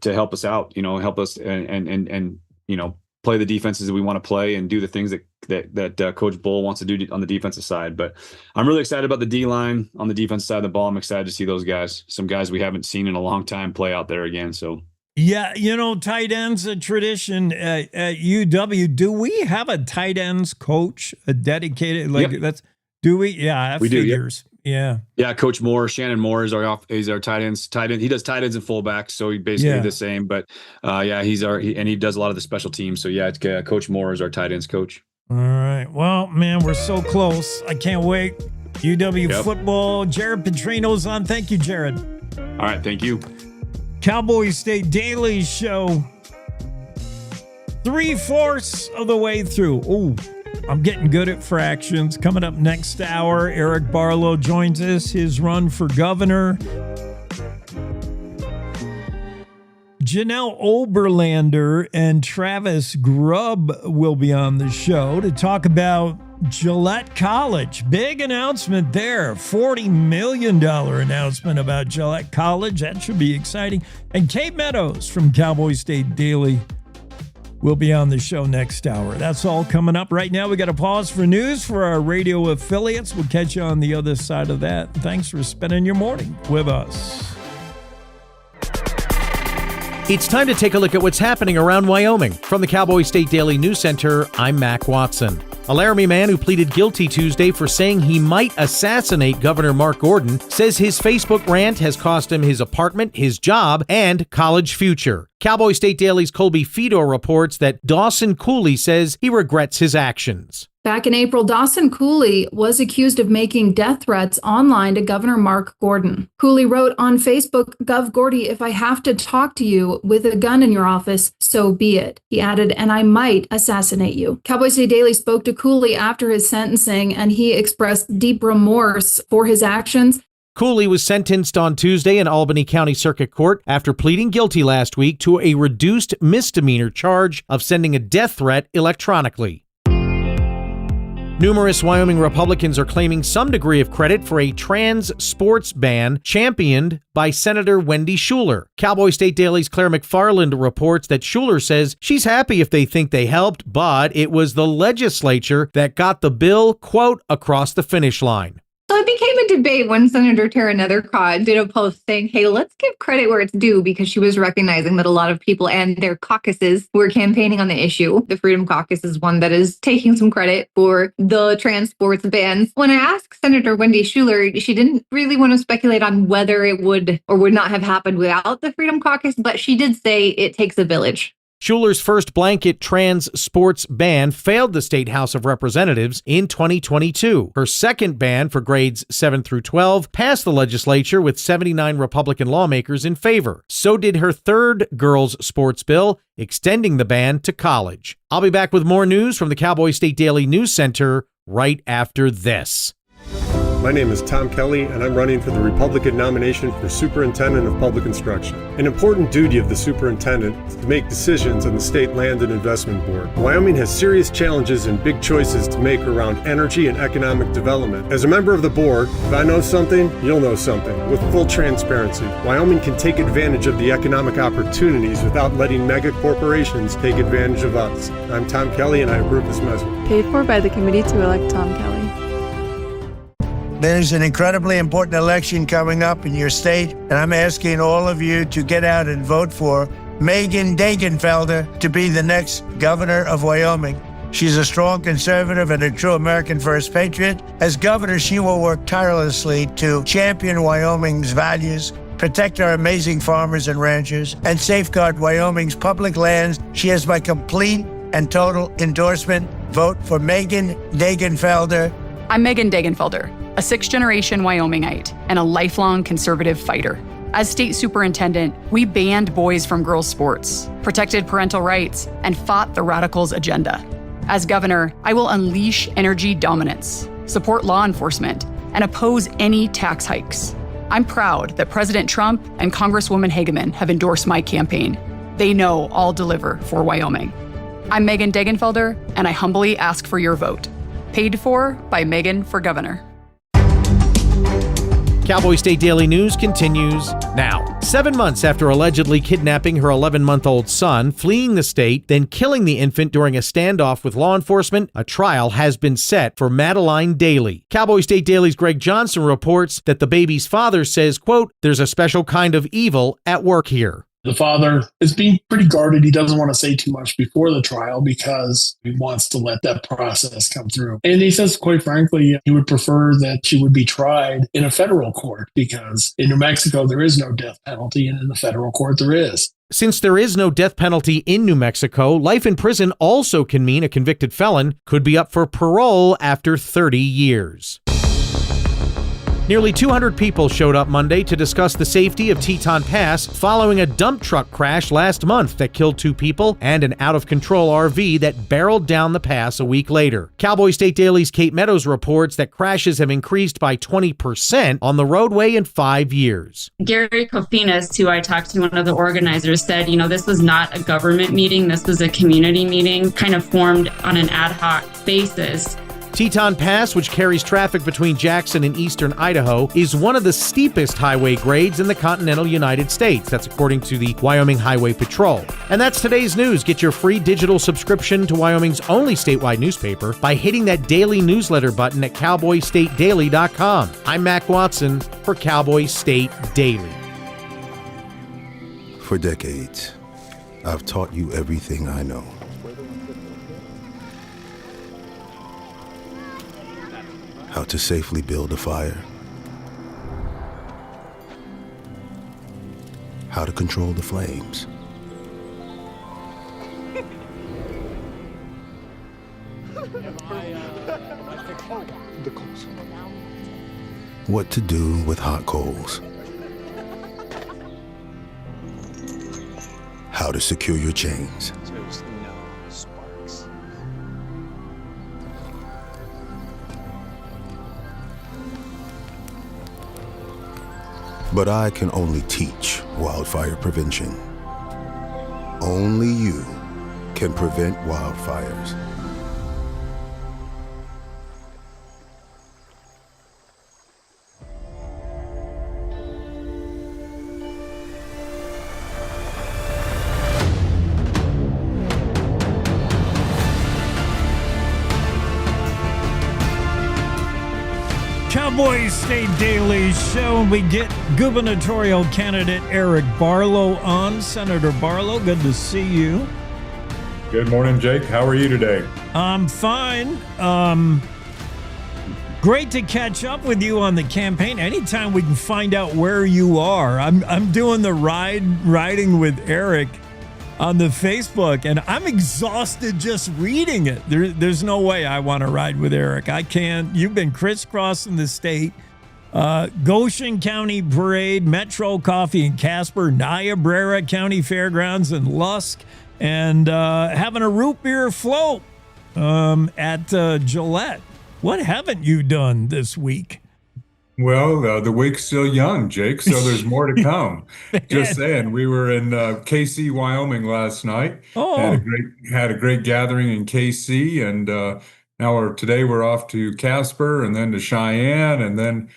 help us out, help us and play the defenses that we want to play and do the things that Coach Bull wants to do on the defensive side. But I'm really excited about the D-line on the defensive side of the ball. I'm excited to see those guys, some guys we haven't seen in a long time, play out there again. So. Yeah, tight ends a tradition at UW. Do we have a tight ends coach, a dedicated do we? Yeah, that figures. Yeah. Yeah, Coach Moore, Shannon Moore is our tight ends. He does tight ends and fullbacks, so he basically the same. But he does a lot of the special teams. So yeah, Coach Moore is our tight ends coach. All right. Well, man, we're so close. I can't wait. UW football. Jared Petrino's on. Thank you, Jared. All right, thank you. Cowboy State Daily Show. 3/4 of the way through. Ooh, I'm getting good at fractions. Coming up next hour, Eric Barlow joins us. His run for governor. Janel Oberlander and Travis Grubb will be on the show to talk about Gillette College. Big announcement there. $40 million announcement about Gillette College. That should be exciting. And Kate Meadows from Cowboy State Daily will be on the show next hour. That's all coming up. Right now, we got to pause for news for our radio affiliates. We'll catch you on the other side of that. Thanks for spending your morning with us. It's time to take a look at what's happening around Wyoming. From the Cowboy State Daily News Center, I'm Mac Watson. A Laramie man who pleaded guilty Tuesday for saying he might assassinate Governor Mark Gordon says his Facebook rant has cost him his apartment, his job, and college future. Cowboy State Daily's Colby Fedor reports that Dawson Cooley says he regrets his actions. Back in April, Dawson Cooley was accused of making death threats online to Governor Mark Gordon. Cooley wrote on Facebook, "Gov Gordy, if I have to talk to you with a gun in your office, so be it." He added, "and I might assassinate you." Cowboy State Daily spoke to Cooley after his sentencing, and he expressed deep remorse for his actions. Cooley was sentenced on Tuesday in Albany County Circuit Court after pleading guilty last week to a reduced misdemeanor charge of sending a death threat electronically. Numerous Wyoming Republicans are claiming some degree of credit for a trans sports ban championed by Senator Wendy Schuler. Cowboy State Daily's Claire McFarland reports that Schuler says she's happy if they think they helped, but it was the legislature that got the bill, quote, across the finish line. So it became a debate when Senator Tara Nethercott did a post saying, hey, let's give credit where it's due, because she was recognizing that a lot of people and their caucuses were campaigning on the issue. The Freedom Caucus is one that is taking some credit for the trans sports bans. When I asked Senator Wendy Schuler, she didn't really want to speculate on whether it would or would not have happened without the Freedom Caucus, but she did say it takes a village. Schuler's first blanket trans sports ban failed the state House of Representatives in 2022. Her second ban for grades 7 through 12 passed the legislature with 79 Republican lawmakers in favor. So did her third girls' sports bill, extending the ban to college. I'll be back with more news from the Cowboy State Daily News Center right after this. My name is Tom Kelly, and I'm running for the Republican nomination for Superintendent of Public Instruction. An important duty of the superintendent is to make decisions on the State Land and Investment Board. Wyoming has serious challenges and big choices to make around energy and economic development. As a member of the board, if I know something, you'll know something. With full transparency, Wyoming can take advantage of the economic opportunities without letting mega corporations take advantage of us. I'm Tom Kelly, and I approve this message. Paid for by the committee to elect Tom Kelly. There's an incredibly important election coming up in your state, and I'm asking all of you to get out and vote for Megan Degenfelder to be the next governor of Wyoming. She's a strong conservative and a true American First patriot. As governor, she will work tirelessly to champion Wyoming's values, protect our amazing farmers and ranchers, and safeguard Wyoming's public lands. She has my complete and total endorsement. Vote for Megan Degenfelder. I'm Megan Degenfelder, a sixth-generation Wyomingite and a lifelong conservative fighter. As state superintendent, we banned boys from girls' sports, protected parental rights, and fought the radicals' agenda. As governor, I will unleash energy dominance, support law enforcement, and oppose any tax hikes. I'm proud that President Trump and Congresswoman Hageman have endorsed my campaign. They know I'll deliver for Wyoming. I'm Megan Degenfelder, and I humbly ask for your vote. Paid for by Megan for Governor. Cowboy State Daily News continues now. 7 months after allegedly kidnapping her 11-month-old son, fleeing the state, then killing the infant during a standoff with law enforcement, a trial has been set for Madeline Daly. Cowboy State Daily's Greg Johnson reports that the baby's father says, quote, "There's a special kind of evil at work here." The father is being pretty guarded. He doesn't want to say too much before the trial because he wants to let that process come through. And he says, quite frankly, he would prefer that she would be tried in a federal court because in New Mexico, there is no death penalty, and in the federal court, there is. Since there is no death penalty in New Mexico, life in prison also can mean a convicted felon could be up for parole after 30 years. Nearly 200 people showed up Monday to discuss the safety of Teton Pass following a dump truck crash last month that killed 2 people and an out-of-control RV that barreled down the pass a week later. Cowboy State Daily's Kate Meadows reports that crashes have increased by 20% on the roadway in 5 years. Gary Kofinas, who I talked to, one of the organizers, said, this was not a government meeting. This was a community meeting, kind of formed on an ad hoc basis. Teton Pass, which carries traffic between Jackson and eastern Idaho, is one of the steepest highway grades in the continental United States. That's according to the Wyoming Highway Patrol. And that's today's news. Get your free digital subscription to Wyoming's only statewide newspaper by hitting that daily newsletter button at cowboystatedaily.com. I'm Mac Watson for Cowboy State Daily. For decades, I've taught you everything I know. How to safely build a fire. How to control the flames. What to do with hot coals. How to secure your chains. But I can only teach wildfire prevention. Only you can prevent wildfires. Cowboy State Daily Show. We get gubernatorial candidate Eric Barlow on. Senator Barlow, good to see you. Good morning, Jake. How are you today? I'm fine. Great to catch up with you on the campaign. Anytime we can find out where you are. I'm doing the riding with Eric on the Facebook, and I'm exhausted just reading it. There's no way I want to ride with Eric. I can't. You've been crisscrossing the state. Goshen County Parade, Metro Coffee in Casper, Niobrara County Fairgrounds in Lusk, and having a root beer float at Gillette. What haven't you done this week? Well, the week's still young, Jake, so there's more to come. Just saying, we were in KC, Wyoming last night. Oh. Had a great gathering in KC, and today we're off to Casper and then to Cheyenne, and then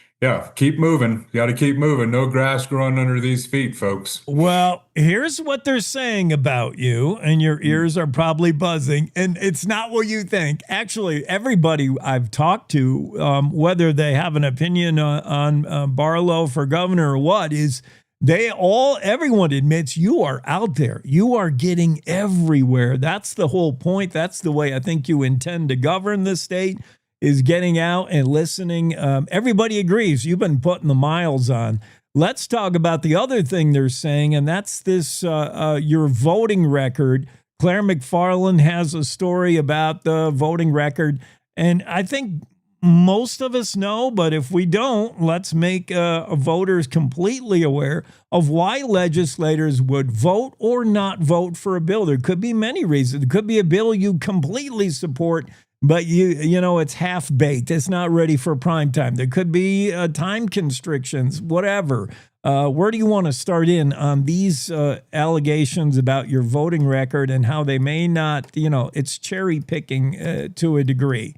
keep moving. Got to keep moving. No grass growing under these feet, folks. Well, here's what they're saying about you, and your ears are probably buzzing, and it's not what you think. Actually, everybody I've talked to, whether they have an opinion on Barlow for governor or what, is everyone admits you are out there. You are getting everywhere. That's the whole point. That's the way I think you intend to govern the state, is getting out and listening. Everybody agrees you've been putting the miles on. Let's talk about the other thing they're saying, and that's this, your voting record. Claire McFarland has a story about the voting record, and I think most of us know, but if we don't, let's make voters completely aware of why legislators would vote or not vote for a bill. There could be many reasons. It could be a bill you completely support, but you know it's half-baked. It's not ready for prime time. There could be time constrictions, whatever. Where do you want to start in on these allegations about your voting record and how they may not, it's cherry picking to a degree?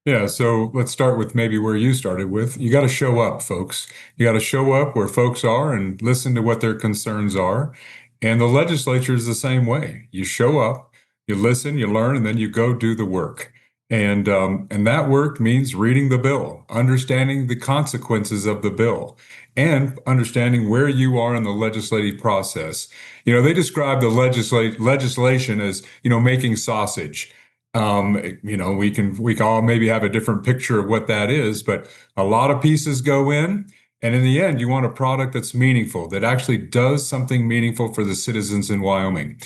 Yeah, so let's start with maybe where you started with. You got to show up, folks. You got to show up where folks are and listen to what their concerns are. And the legislature is the same way. You show up, you listen, you learn, and then you go do the work. And that work means reading the bill, understanding the consequences of the bill, and understanding where you are in the legislative process. They describe the legislation as, making sausage. We can all maybe have a different picture of what that is, but a lot of pieces go in. And in the end, you want a product that's meaningful, that actually does something meaningful for the citizens in Wyoming.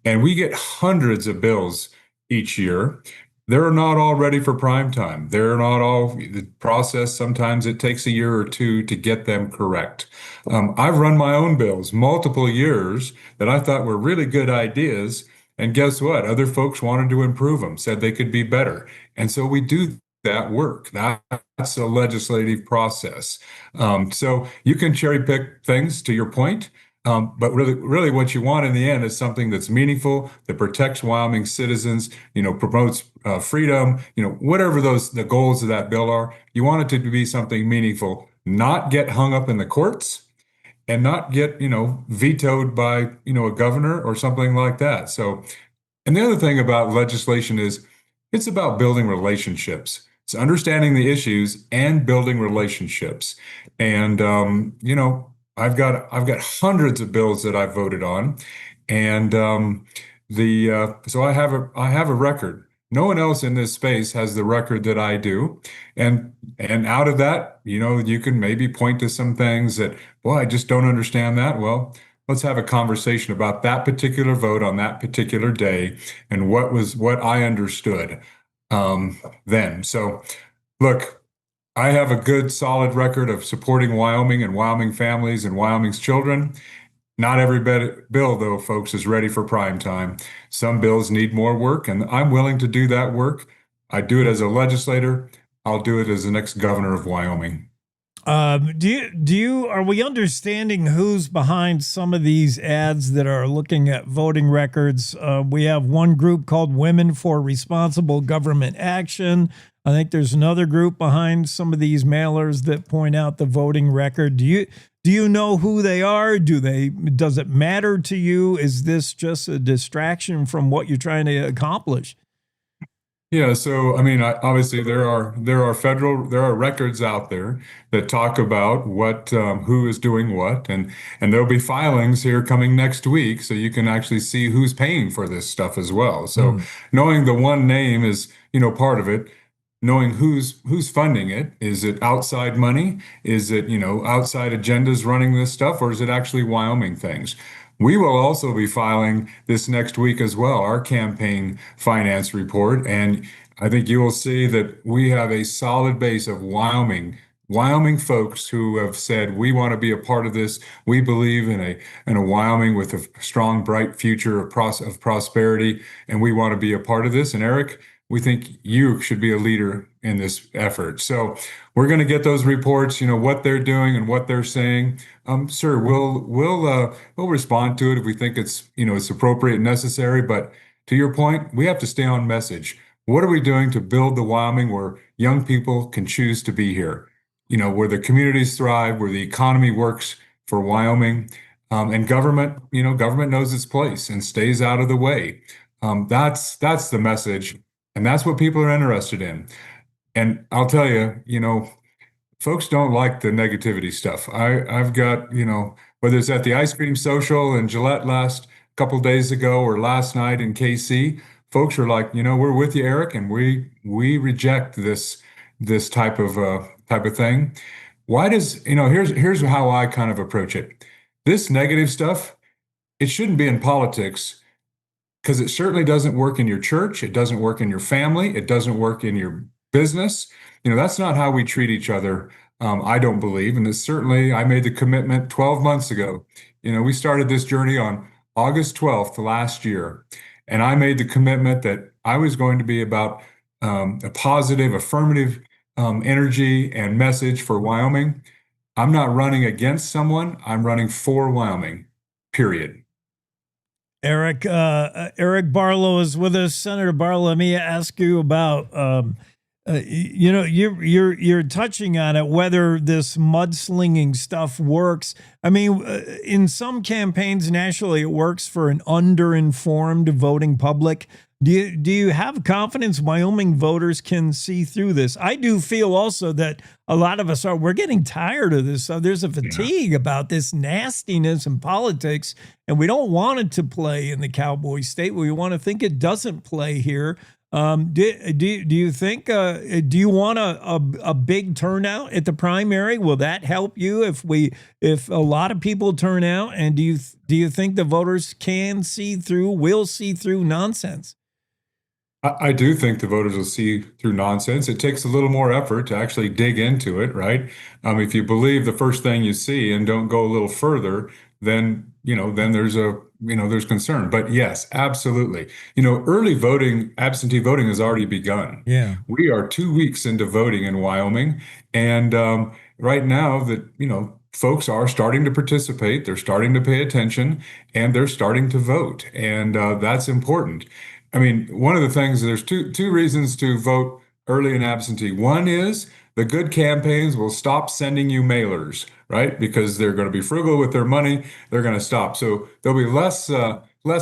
And we get hundreds of bills each year. They're not all ready for prime time. They're not all the process. Sometimes it takes a year or two to get them correct. I've run my own bills multiple years that I thought were really good ideas. And guess what? Other folks wanted to improve them, said they could be better. And so we do that work. That's a legislative process. So you can cherry pick things, to your point. But really what you want in the end is something that's meaningful, that protects Wyoming citizens, promotes freedom, whatever the goals of that bill are. You want it to be something meaningful, not get hung up in the courts, and not get, vetoed by, a governor or something like that. So, and the other thing about legislation is it's about building relationships. It's understanding the issues and building relationships. And, I've got hundreds of bills that I've voted on, and so I have a record. No one else in this space has the record that I do, and out of that, you can maybe point to some things that, I just don't understand that. Well, let's have a conversation about that particular vote on that particular day and what I understood then. So, look. I have a good, solid record of supporting Wyoming and Wyoming families and Wyoming's children. Not every bill, though, folks, is ready for prime time. Some bills need more work, and I'm willing to do that work. I do it as a legislator. I'll do it as the next governor of Wyoming. Are we understanding who's behind some of these ads that are looking at voting records? We have one group called Women for Responsible Government Action. I think there's another group behind some of these mailers that point out the voting record. Do you know who they are? Does it matter to you? Is this just a distraction from what you're trying to accomplish? Yeah, so I mean, obviously there are records out there that talk about what who is doing what, and there'll be filings here coming next week, so you can actually see who's paying for this stuff as well. So knowing the one name is, part of it. Knowing who's funding it. Is it outside money? Is it, outside agendas running this stuff, or is it actually Wyoming things? We will also be filing this next week as well, our campaign finance report. And I think you will see that we have a solid base of Wyoming folks who have said, we want to be a part of this. We believe in a Wyoming with a strong, bright future of prosperity, and we want to be a part of this. And Eric, we think you should be a leader in this effort. So we're going to get those reports, what they're doing and what they're saying. Sir, we'll respond to it if we think it's appropriate and necessary. But to your point, we have to stay on message. What are we doing to build the Wyoming where young people can choose to be here? Where the communities thrive, where the economy works for Wyoming, and government knows its place and stays out of the way. That's the message. And that's what people are interested in. And I'll tell you, folks don't like the negativity stuff. I've got, whether it's at the ice cream social in Gillette last couple days ago or last night in KC, folks are like, we're with you, Eric, and we reject this type of thing. Why does, here's how I kind of approach it. This negative stuff, it shouldn't be in politics, because it certainly doesn't work in your church. It doesn't work in your family. It doesn't work in your business. That's not how we treat each other. I don't believe. And it's certainly, I made the commitment 12 months ago. We started this journey on August 12th last year. And I made the commitment that I was going to be about a positive, affirmative energy and message for Wyoming. I'm not running against someone. I'm running for Wyoming, period. Eric Barlow is with us. Senator Barlow, let me ask you about, you're touching on it, whether this mudslinging stuff works. I mean, in some campaigns nationally, it works for an underinformed voting public. Do you have confidence Wyoming voters can see through this? I do feel also that a lot of us we're getting tired of this. So there's a fatigue about this nastiness in politics, and we don't want it to play in the Cowboy State. We want to think it doesn't play here. Do you think, do you want a big turnout at the primary? Will that help you if a lot of people turn out? And do you think the voters will see through nonsense? I do think the voters will see through nonsense. It takes a little more effort to actually dig into it, right? If you believe the first thing you see and don't go a little further, then there's concern. But yes, absolutely. Early voting, absentee voting has already begun. Yeah. We are 2 weeks into voting in Wyoming. And right now that, folks are starting to participate, they're starting to pay attention, and they're starting to vote. And that's important. I mean, one of the things, there's two reasons to vote early and absentee. One is the good campaigns will stop sending you mailers, right? Because they're going to be frugal with their money. They're going to stop. So there'll be less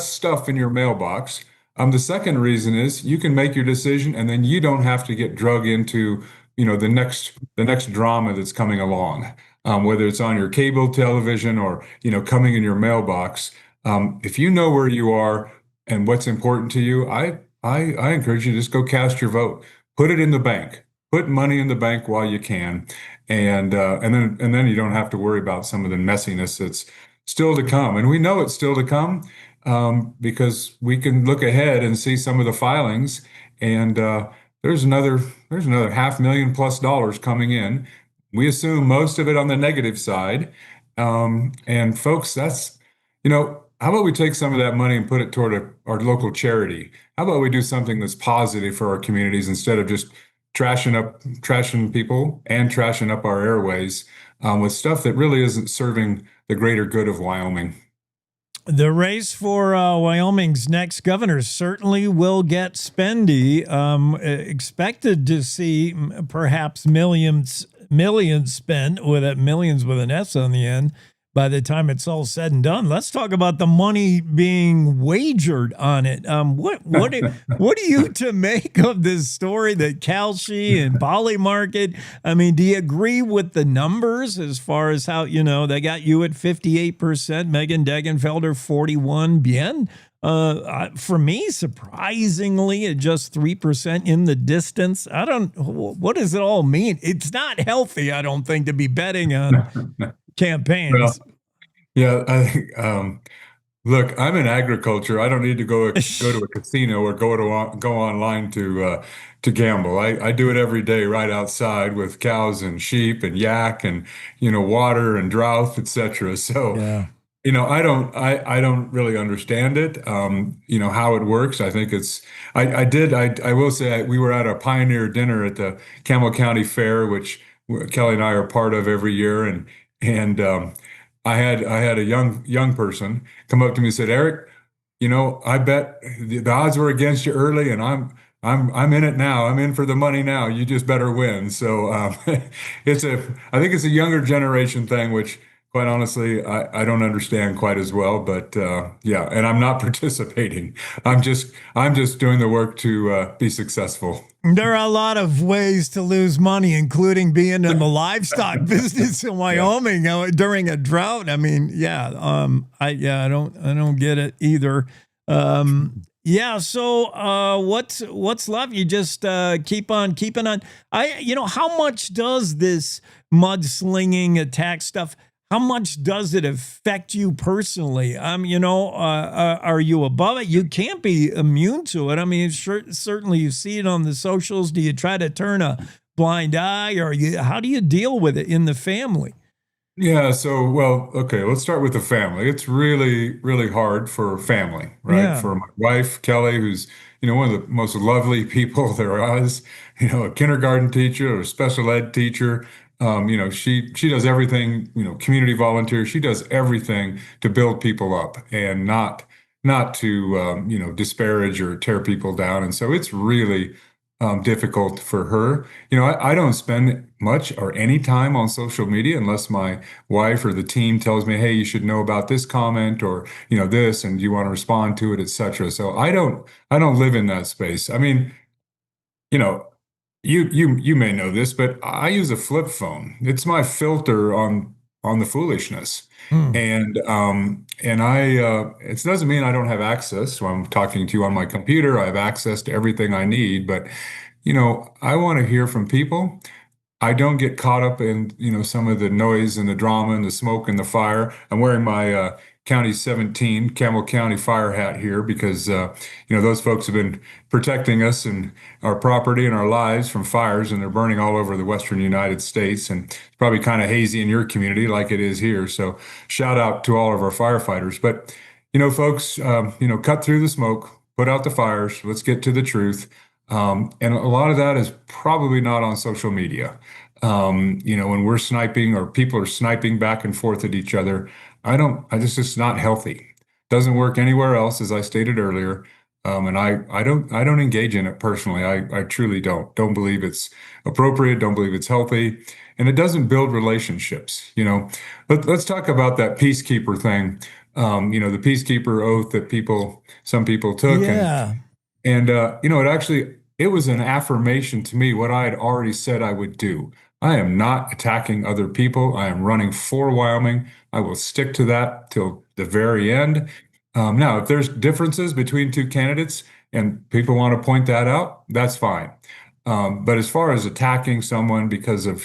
stuff in your mailbox. The second reason is you can make your decision, and then you don't have to get drug into, the next drama that's coming along, whether it's on your cable television or, coming in your mailbox. If you know where you are and what's important to you, I encourage you to just go cast your vote. Put it in the bank. Put money in the bank while you can, and then you don't have to worry about some of the messiness that's still to come. And we know it's still to come because we can look ahead and see some of the filings, and there's another $500,000+ coming in. We assume most of it on the negative side, and folks, that's how about we take some of that money and put it toward our local charity? How about we do something that's positive for our communities instead of just trashing people and trashing up our airways with stuff that really isn't serving the greater good of Wyoming? The race for Wyoming's next governor certainly will get spendy. Expected to see perhaps millions spent, with millions with an S on the end. by the time it's all said and done. Let's talk about the money being wagered on it. What are you to make of this story that Kalshi and Polymarket? I mean, do you agree with the numbers as far as how, they got you at 58%, Megan Degenfelder 41, Bien? For me, surprisingly, at just 3% in the distance. What does it all mean? It's not healthy, I don't think, to be betting on campaigns. Well, yeah, I think, look, I'm in agriculture. I don't need to go to a casino or go online to gamble. I do it every day right outside with cows and sheep and yak and, water and drought, etc. So, yeah. I don't really understand it, how it works. I think I will say we were at a pioneer dinner at the Campbell County Fair, which Kelly and I are part of every year. And I had a young person come up to me and said, "Eric, I bet the odds were against you early, and I'm in it now. I'm in for the money now. You just better win." So I think it's a younger generation thing, which quite honestly, I don't understand quite as well, but yeah, and I'm not participating. I'm just doing the work to be successful. There are a lot of ways to lose money, including being in the livestock business in Wyoming during a drought. I mean, I don't get it either. Yeah. So what's left? You just keep on keeping on. How much does this mudslinging attack stuff? How much does it affect you personally? Are you above it? You can't be immune to it. I mean, certainly you see it on the socials. Do you try to turn a blind eye, or how do you deal with it in the family? Yeah. So, well, okay, let's start with the family. It's really, really hard for family, right? Yeah. For my wife, Kelly, who's, one of the most lovely people there is, a kindergarten teacher or a special ed teacher. She does everything, community volunteer. She does everything to build people up and not to, disparage or tear people down. And so it's really difficult for her. I don't spend much or any time on social media unless my wife or the team tells me, "Hey, you should know about this comment," or, this, and do you want to respond to it, etc. So I don't live in that space. I mean, you may know this, but I use a flip phone. It's my filter on the foolishness. And it doesn't mean I don't have access. So I'm talking to you on my computer. I have access to everything I need, but I want to hear from people. I don't get caught up in, some of the noise and the drama and the smoke and the fire. I'm wearing my County 17 Campbell County fire hat here because, those folks have been protecting us and our property and our lives from fires, and they're burning all over the Western United States. And it's probably kind of hazy in your community like it is here. So shout out to all of our firefighters. But, folks, cut through the smoke, put out the fires. Let's get to the truth. And a lot of that is probably not on social media. When we're sniping or people are sniping back and forth at each other, it's just not healthy. Doesn't work anywhere else, as I stated earlier. And I don't engage in it personally. I truly don't believe it's appropriate. Don't believe it's healthy. And it doesn't build relationships. Let's talk about that peacekeeper thing. The peacekeeper oath that some people took. Yeah. And it was an affirmation to me, what I had already said I would do. I am not attacking other people. I am running for Wyoming. I will stick to that till the very end. Now, if there's differences between two candidates and people want to point that out, that's fine. But as far as attacking someone because of,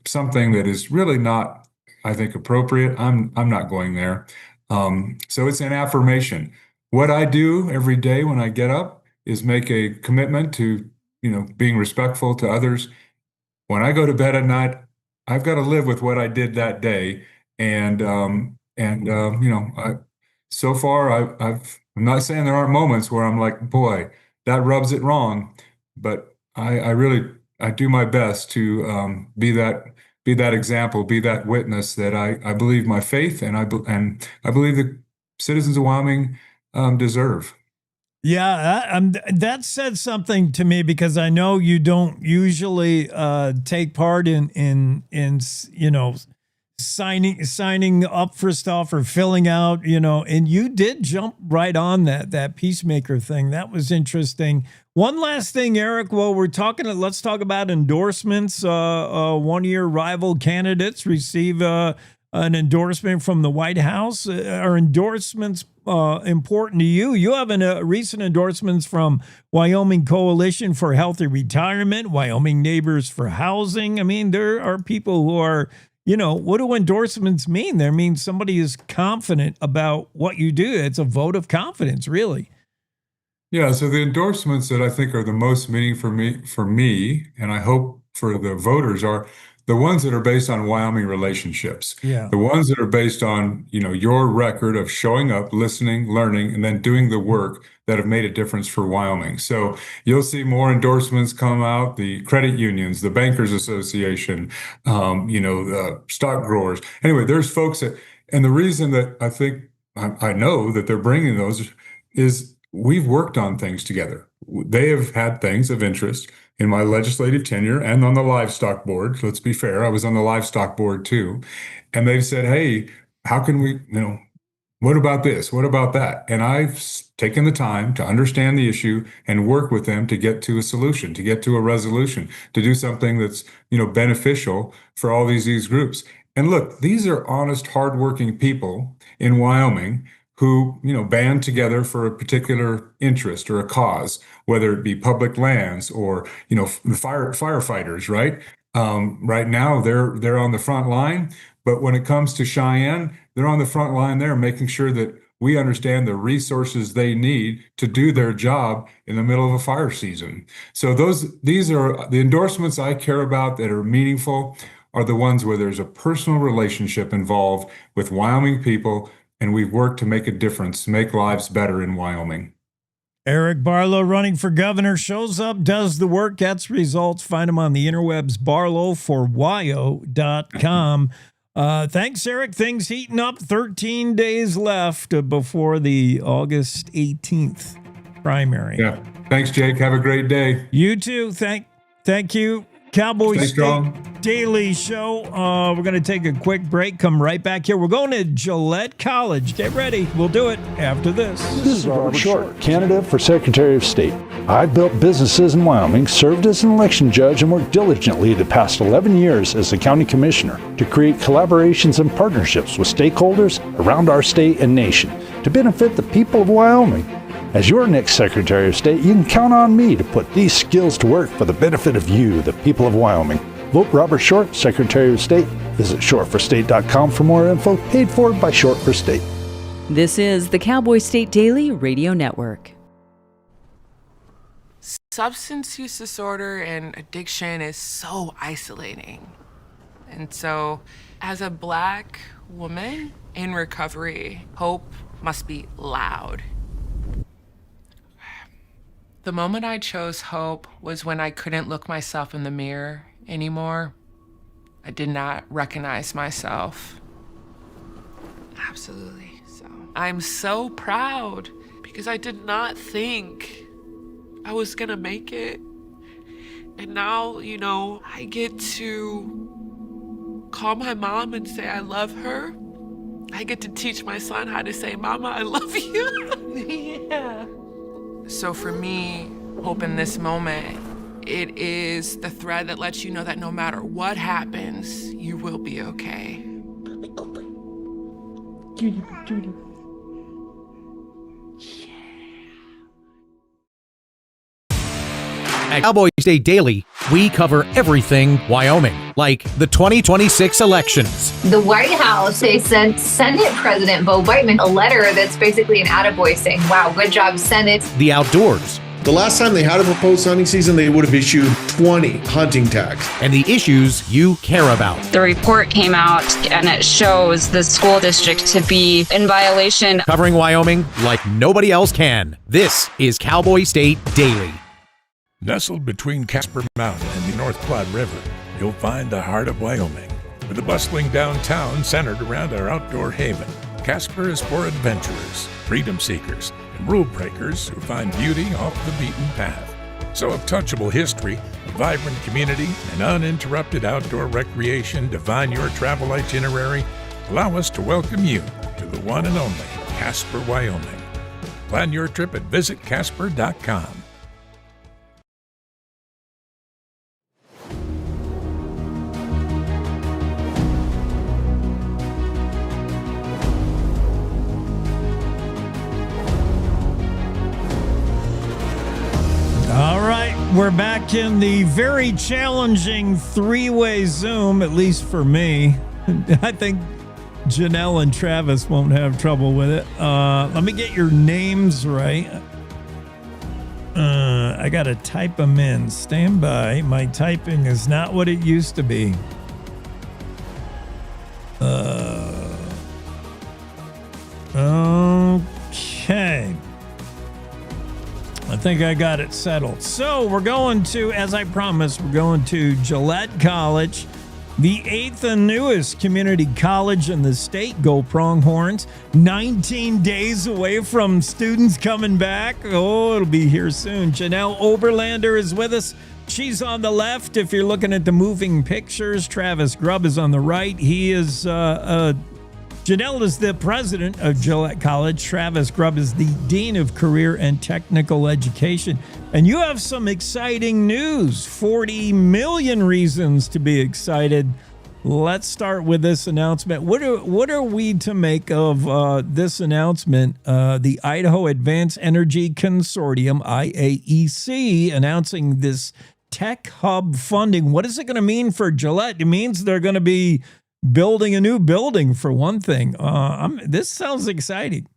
something that is really not, I think, appropriate, I'm not going there. So it's an affirmation. What I do every day when I get up is make a commitment to, being respectful to others. When I go to bed at night, I've got to live with what I did that day. So far, I'm not saying there aren't moments where I'm like, boy, that rubs it wrong, but I do my best to be that example, be that witness that I believe my faith and I believe the citizens of Wyoming deserve. Yeah, that said something to me because I know you don't usually take part in signing up for stuff or filling out, and you did jump right on that peacemaker thing. That was interesting. One last thing, Eric, while we're talking, let's talk about endorsements. One-year rival candidates receive an endorsement from the White House. Are endorsements important to you? You have recent endorsements from Wyoming Coalition for Healthy Retirement, Wyoming Neighbors for Housing. I mean, there are people who are, what do endorsements mean? They mean somebody is confident about what you do. It's a vote of confidence, really. Yeah, so the endorsements that I think are the most meaningful for me, and I hope for the voters, are the ones that are based on Wyoming relationships. Yeah. The ones that are based on, your record of showing up, listening, learning, and then doing the work that have made a difference for Wyoming. So you'll see more endorsements come out, the credit unions, the Bankers Association, the stock growers. Anyway, there's folks and the reason that I think I know that they're bringing those is we've worked on things together. They have had things of interest in my legislative tenure and on the livestock board. Let's be fair. I was on the livestock board too. And they've said, hey, how can we, what about this? What about that? And I've taken the time to understand the issue and work with them to get to a solution, to get to a resolution, to do something that's, beneficial for all these groups. And look, these are honest, hardworking people in Wyoming who, band together for a particular interest or a cause, whether it be public lands or, the firefighters, right? Right now, they're on the front line. But when it comes to Cheyenne, they're on the front line there, making sure that we understand the resources they need to do their job in the middle of a fire season. So these are the endorsements I care about that are meaningful, are the ones where there's a personal relationship involved with Wyoming people, and we've worked to make a difference, to make lives better in Wyoming. Eric Barlow, running for governor, shows up, does the work, gets results. Find him on the interwebs, barlowforwyo.com. Thanks, Eric. Things heating up. 13 days left before the August 18th primary. Yeah. Thanks, Jake. Have a great day. You too. Thank you. Cowboy State Daily Show. We're going to take a quick break. Come right back here. We're going to Gillette College. Get ready. We'll do it after this. This is Robert Short, candidate for Secretary of State. I built businesses in Wyoming, served as an election judge, and worked diligently the past 11 years as the county commissioner to create collaborations and partnerships with stakeholders around our state and nation to benefit the people of Wyoming. As your next Secretary of State, you can count on me to put these skills to work for the benefit of you, the people of Wyoming. Vote Robert Short, Secretary of State. Visit shortforstate.com for more info, paid for by Short for State. This is the Cowboy State Daily Radio Network. Substance use disorder and addiction is so isolating. And so, as a Black woman in recovery, hope must be loud. The moment I chose hope was when I couldn't look myself in the mirror anymore. I did not recognize myself. Absolutely. So I'm so proud because I did not think I was gonna make it. And now, I get to call my mom and say I love her. I get to teach my son how to say, Mama, I love you. Yeah. So for me, hope in this moment, it is the thread that lets you know that no matter what happens, you will be okay. Judy. At Cowboy State Daily, we cover everything Wyoming, like the 2026 elections. The White House, they sent Senate President Bo Whiteman a letter that's basically an attaboy saying, wow, good job, Senate. The outdoors. The last time they had a proposed hunting season, they would have issued 20 hunting tags. And the issues you care about. The report came out and it shows the school district to be in violation. Covering Wyoming like nobody else can. This is Cowboy State Daily. Nestled between Casper Mountain and the North Platte River, you'll find the heart of Wyoming, with a bustling downtown centered around our outdoor haven. Casper is for adventurers, freedom seekers, and rule breakers who find beauty off the beaten path. So if touchable history, a vibrant community, and uninterrupted outdoor recreation define your travel itinerary, allow us to welcome you to the one and only Casper, Wyoming. Plan your trip at visitcasper.com. All right, we're back in the very challenging three-way Zoom, at least for me. I think Janel and Travis won't have trouble with it. Let me get your names right. I got to type them in. Stand by. My typing is not what it used to be. Okay. I think I got it settled. So we're going to, as I promised, we're going to Gillette College, the 8th and newest community college in the state. Go Pronghorns. 19 days away from students coming back. Oh, it'll be here soon. Janel Oberlander is with us. She's on the left. If you're looking at the moving pictures, Travis Grubb is on the right. He is Janel is the president of Gillette College. Travis Grubb is the dean of career and technical education. And you have some exciting news. 40 million reasons to be excited. Let's start with this announcement. What are we to make of this announcement? The Idaho Advanced Energy Consortium, IAEC, announcing this tech hub funding. What is it going to mean for Gillette? It means they're going to be building a new building, for one thing. This sounds exciting.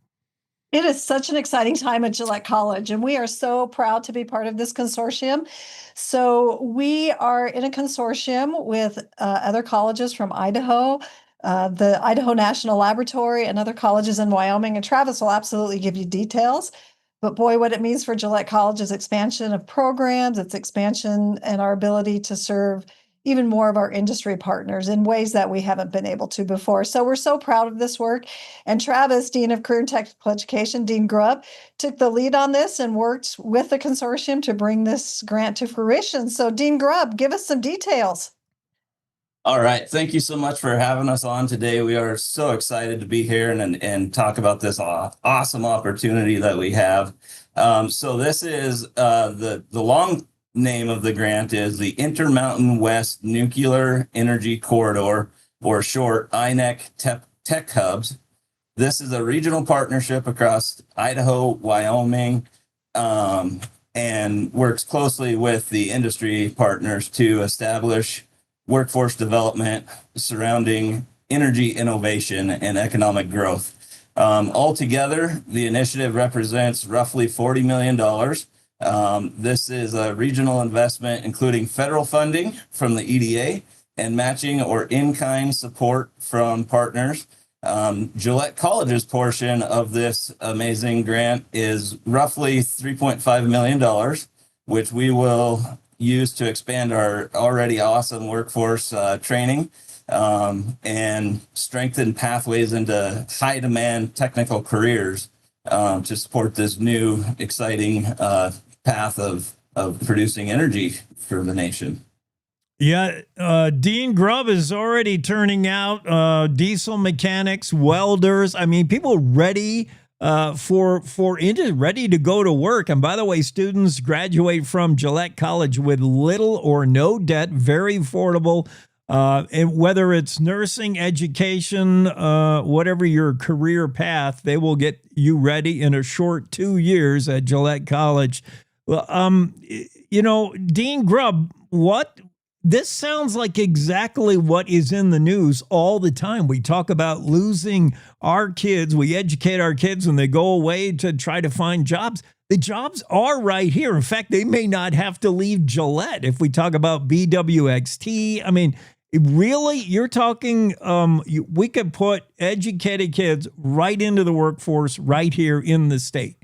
It is such an exciting time at Gillette College, and we are so proud to be part of this consortium. So we are in a consortium with other colleges from Idaho, the Idaho National Laboratory, and other colleges in Wyoming. And Travis will absolutely give you details. But boy, what it means for Gillette College is expansion of programs, it's expansion and our ability to serve even more of our industry partners in ways that we haven't been able to before. So we're so proud of this work. And Travis, Dean of Career and Technical Education, Dean Grubb, took the lead on this and worked with the consortium to bring this grant to fruition. So Dean Grubb, give us some details. All right. Thank you so much for having us on today. We are so excited to be here and talk about this awesome opportunity that we have. So this is the long name of the grant is the Intermountain West Nuclear Energy Corridor, or short INEC Tech Hubs. This is a regional partnership across Idaho, Wyoming, and works closely with the industry partners to establish workforce development surrounding energy innovation and economic growth. Altogether, the initiative represents roughly $40 million. This is a regional investment, including federal funding from the EDA and matching or in-kind support from partners. Gillette College's portion of this amazing grant is roughly $3.5 million, which we will use to expand our already awesome workforce training and strengthen pathways into high-demand technical careers to support this new, exciting path of producing energy for the nation. Yeah, Dean Grubb is already turning out diesel mechanics, welders. I mean, people ready ready to go to work. And by the way, students graduate from Gillette College with little or no debt, very affordable. And whether it's nursing, education, whatever your career path, they will get you ready in a short 2 years at Gillette College. Well, Dean Grubb, this sounds like exactly what is in the news all the time. We talk about losing our kids. We educate our kids when they go away to try to find jobs. The jobs are right here. In fact, they may not have to leave Gillette. If we talk about BWXT, I mean, really, you're talking, we could put educated kids right into the workforce right here in the state.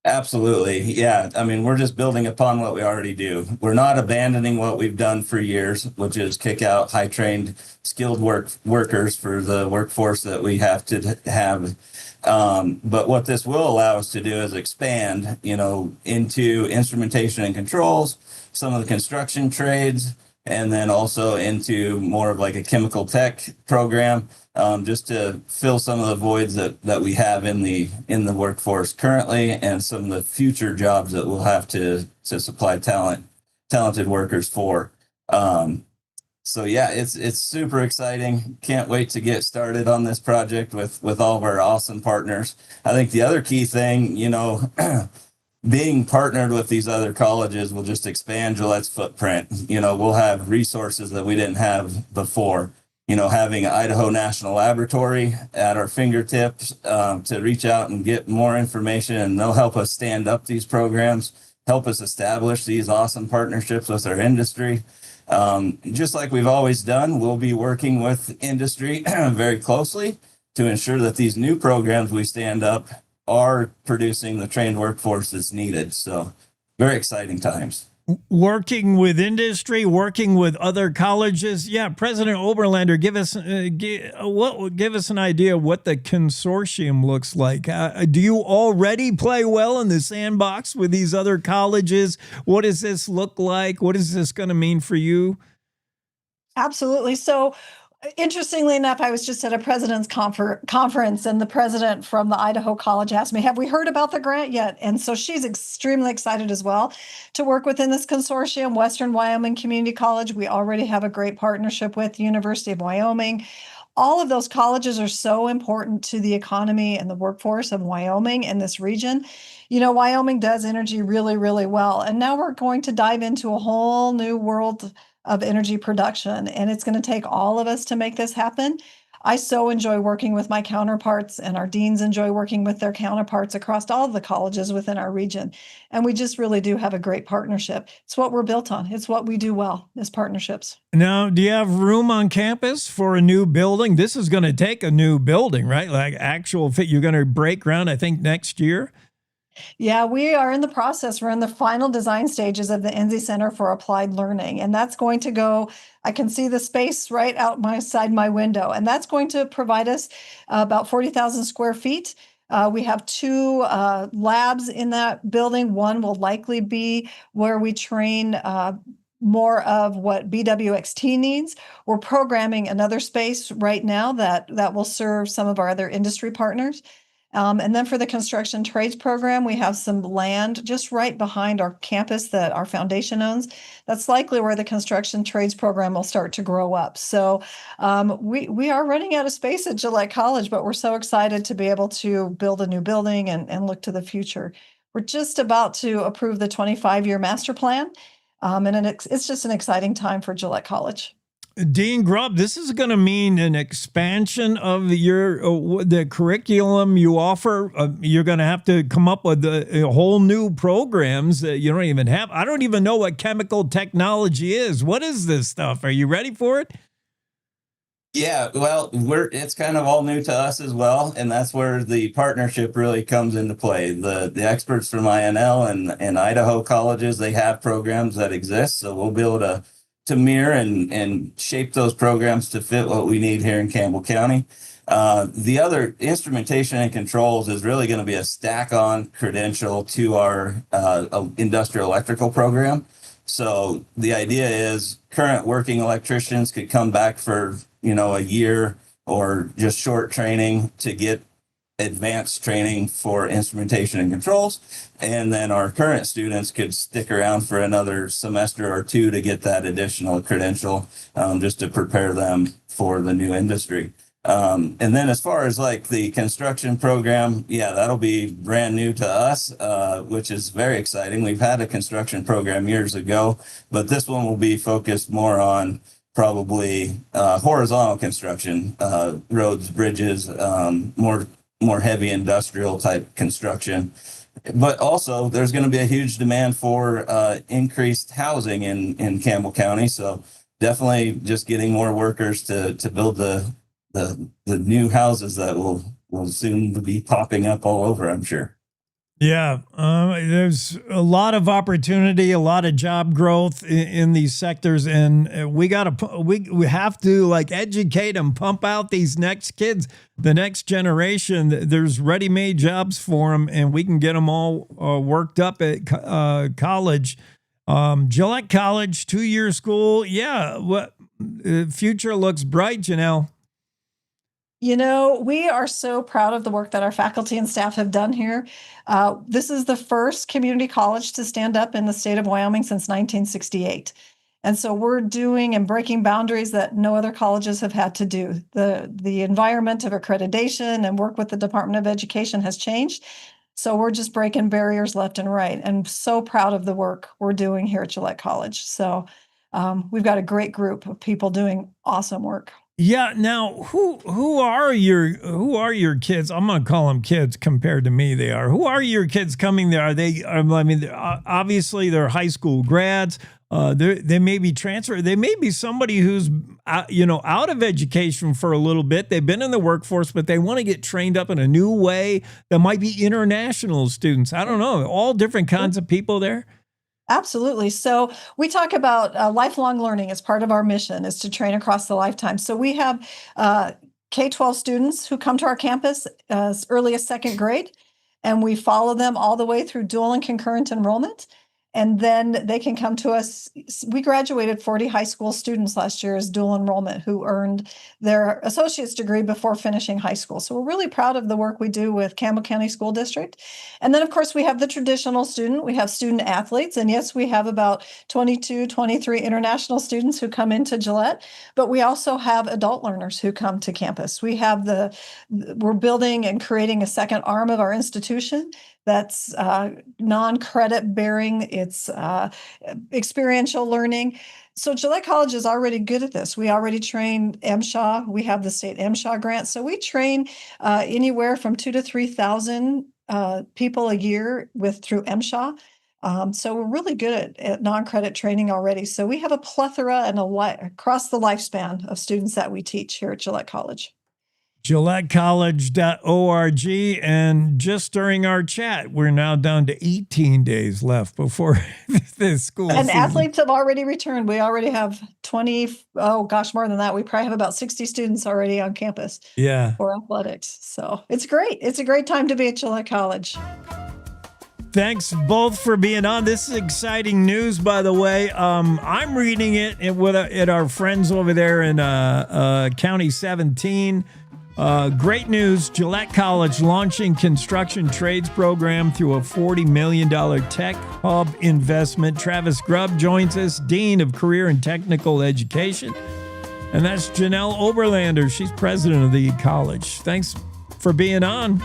Absolutely. Yeah. I mean, we're just building upon what we already do. We're not abandoning what we've done for years, which is kick out high trained, skilled workers for the workforce that we have to have. But what this will allow us to do is expand, into instrumentation and controls, some of the construction trades, and then also into more of like a chemical tech program, just to fill some of the voids that we have in the workforce currently, and some of the future jobs that we'll have to supply talented workers for. So yeah, it's super exciting. Can't wait to get started on this project with all of our awesome partners. I think the other key thing, being partnered with these other colleges will just expand Gillette's footprint. We'll have resources that we didn't have before. Having Idaho National Laboratory at our fingertips to reach out and get more information, and they'll help us stand up these programs, help us establish these awesome partnerships with our industry. Just like we've always done, we'll be working with industry very closely to ensure that these new programs we stand up are producing the trained workforce that's needed. So very exciting times. Working with industry, working with other colleges. Yeah, President Oberlander, give us an idea of what the consortium looks like. Do you already play well in the sandbox with these other colleges? What does this look like? What is this going to mean for you? Absolutely. So, interestingly enough, I was just at a president's conference, and the president from the Idaho College asked me, have we heard about the grant yet? And so she's extremely excited as well to work within this consortium. Western Wyoming Community College, we already have a great partnership with the University of Wyoming. All of those colleges are so important to the economy and the workforce of Wyoming and this region. Wyoming does energy really, really well. And now we're going to dive into a whole new world of energy production, and it's going to take all of us to make this happen. I so enjoy working with my counterparts, and our deans enjoy working with their counterparts across all of the colleges within our region. And we just really do have a great partnership. It's what we're built on. It's what we do well, is partnerships. Now, do you have room on campus for a new building? This is going to take a new building, right? Like actual fit. You're going to break ground, I think, next year. Yeah, we are in the process. We're in the final design stages of the Enzi Center for Applied Learning. And that's going to go, I can see the space right out my window. And that's going to provide us about 40,000 square feet. We have two labs in that building. One will likely be where we train more of what BWXT needs. We're programming another space right now that will serve some of our other industry partners. And then for the construction trades program, we have some land just right behind our campus that our foundation owns. That's likely where the construction trades program will start to grow up. So we are running out of space at Gillette College, but we're so excited to be able to build a new building and look to the future. We're just about to approve the 25-year master plan, and it's just an exciting time for Gillette College. Dean Grubb, this is going to mean an expansion of the curriculum you offer. You're going to have to come up with a whole new programs that you don't even have. I don't even know what chemical technology is. What is this stuff? Are you ready for it? Yeah, well, it's kind of all new to us as well, and that's where the partnership really comes into play. The experts from INL and Idaho colleges, they have programs that exist, so we'll be able to mirror and shape those programs to fit what we need here in Campbell County. The other instrumentation and controls is really going to be a stack-on credential to our industrial electrical program. So the idea is current working electricians could come back for a year or just short training to get advanced training for instrumentation and controls. And then our current students could stick around for another semester or two to get that additional credential, just to prepare them for the new industry. And then as far as like the construction program, yeah, that'll be brand new to us, which is very exciting. We've had a construction program years ago, but this one will be focused more on probably horizontal construction, roads, bridges, more heavy industrial type construction. But also there's going to be a huge demand for increased housing in Campbell County. So definitely just getting more workers to build the new houses that will soon be popping up all over, I'm sure. Yeah, there's a lot of opportunity, a lot of job growth in these sectors, and we have to like educate them, pump out these next kids, the next generation. There's ready-made jobs for them, and we can get them all worked up at college. Gillette College, 2-year school. Yeah, what future looks bright, Janel. You know, we are so proud of the work that our faculty and staff have done here. This is the first community college to stand up in the state of Wyoming since 1968. And so we're doing and breaking boundaries that no other colleges have had to do. The environment of accreditation and work with the Department of Education has changed. So we're just breaking barriers left and right, and so proud of the work we're doing here at Gillette College. So we've got a great group of people doing awesome work. Yeah. Now, who are your kids? I'm gonna call them kids compared to me. They are. Who are your kids coming there? Are they? I mean, obviously they're high school grads. They may be transferred. They may be somebody who's out of education for a little bit. They've been in the workforce, but they want to get trained up in a new way. That might be international students. I don't know. All different kinds of people there. Absolutely. So we talk about lifelong learning as part of our mission is to train across the lifetime. So we have K-12 students who come to our campus as early as second grade, and we follow them all the way through dual and concurrent enrollment. And then they can come to us. We graduated 40 high school students last year as dual enrollment who earned their associate's degree before finishing high school. So we're really proud of the work we do with Campbell County School District. And then, of course, we have the traditional student. We have student athletes. And yes, we have about 22, 23 international students who come into Gillette. But we also have adult learners who come to campus. We're building and creating a second arm of our institution that's non-credit bearing. It's experiential learning. So Gillette College is already good at this. We already train MSHA. We have the state MSHA grant. So we train anywhere from 2,000 to 3,000 people a year through MSHA. So we're really good at non-credit training already. So we have a plethora and across the lifespan of students that we teach here at Gillette College. GilletteCollege.org. And just during our chat, we're now down to 18 days left before the school And season. athletes have already returned. We already have more than that. We probably have about 60 students already on campus for athletics. So it's great. It's a great time to be at Gillette College. Thanks both for being on. This is exciting news, by the way. I'm reading it at our friends over there in County 17. Great news. Gillette College launching construction trades program through a $40 million tech hub investment. Travis Grubb joins us, Dean of Career and Technical Education. And that's Janel Oberlander. She's president of the college. Thanks for being on.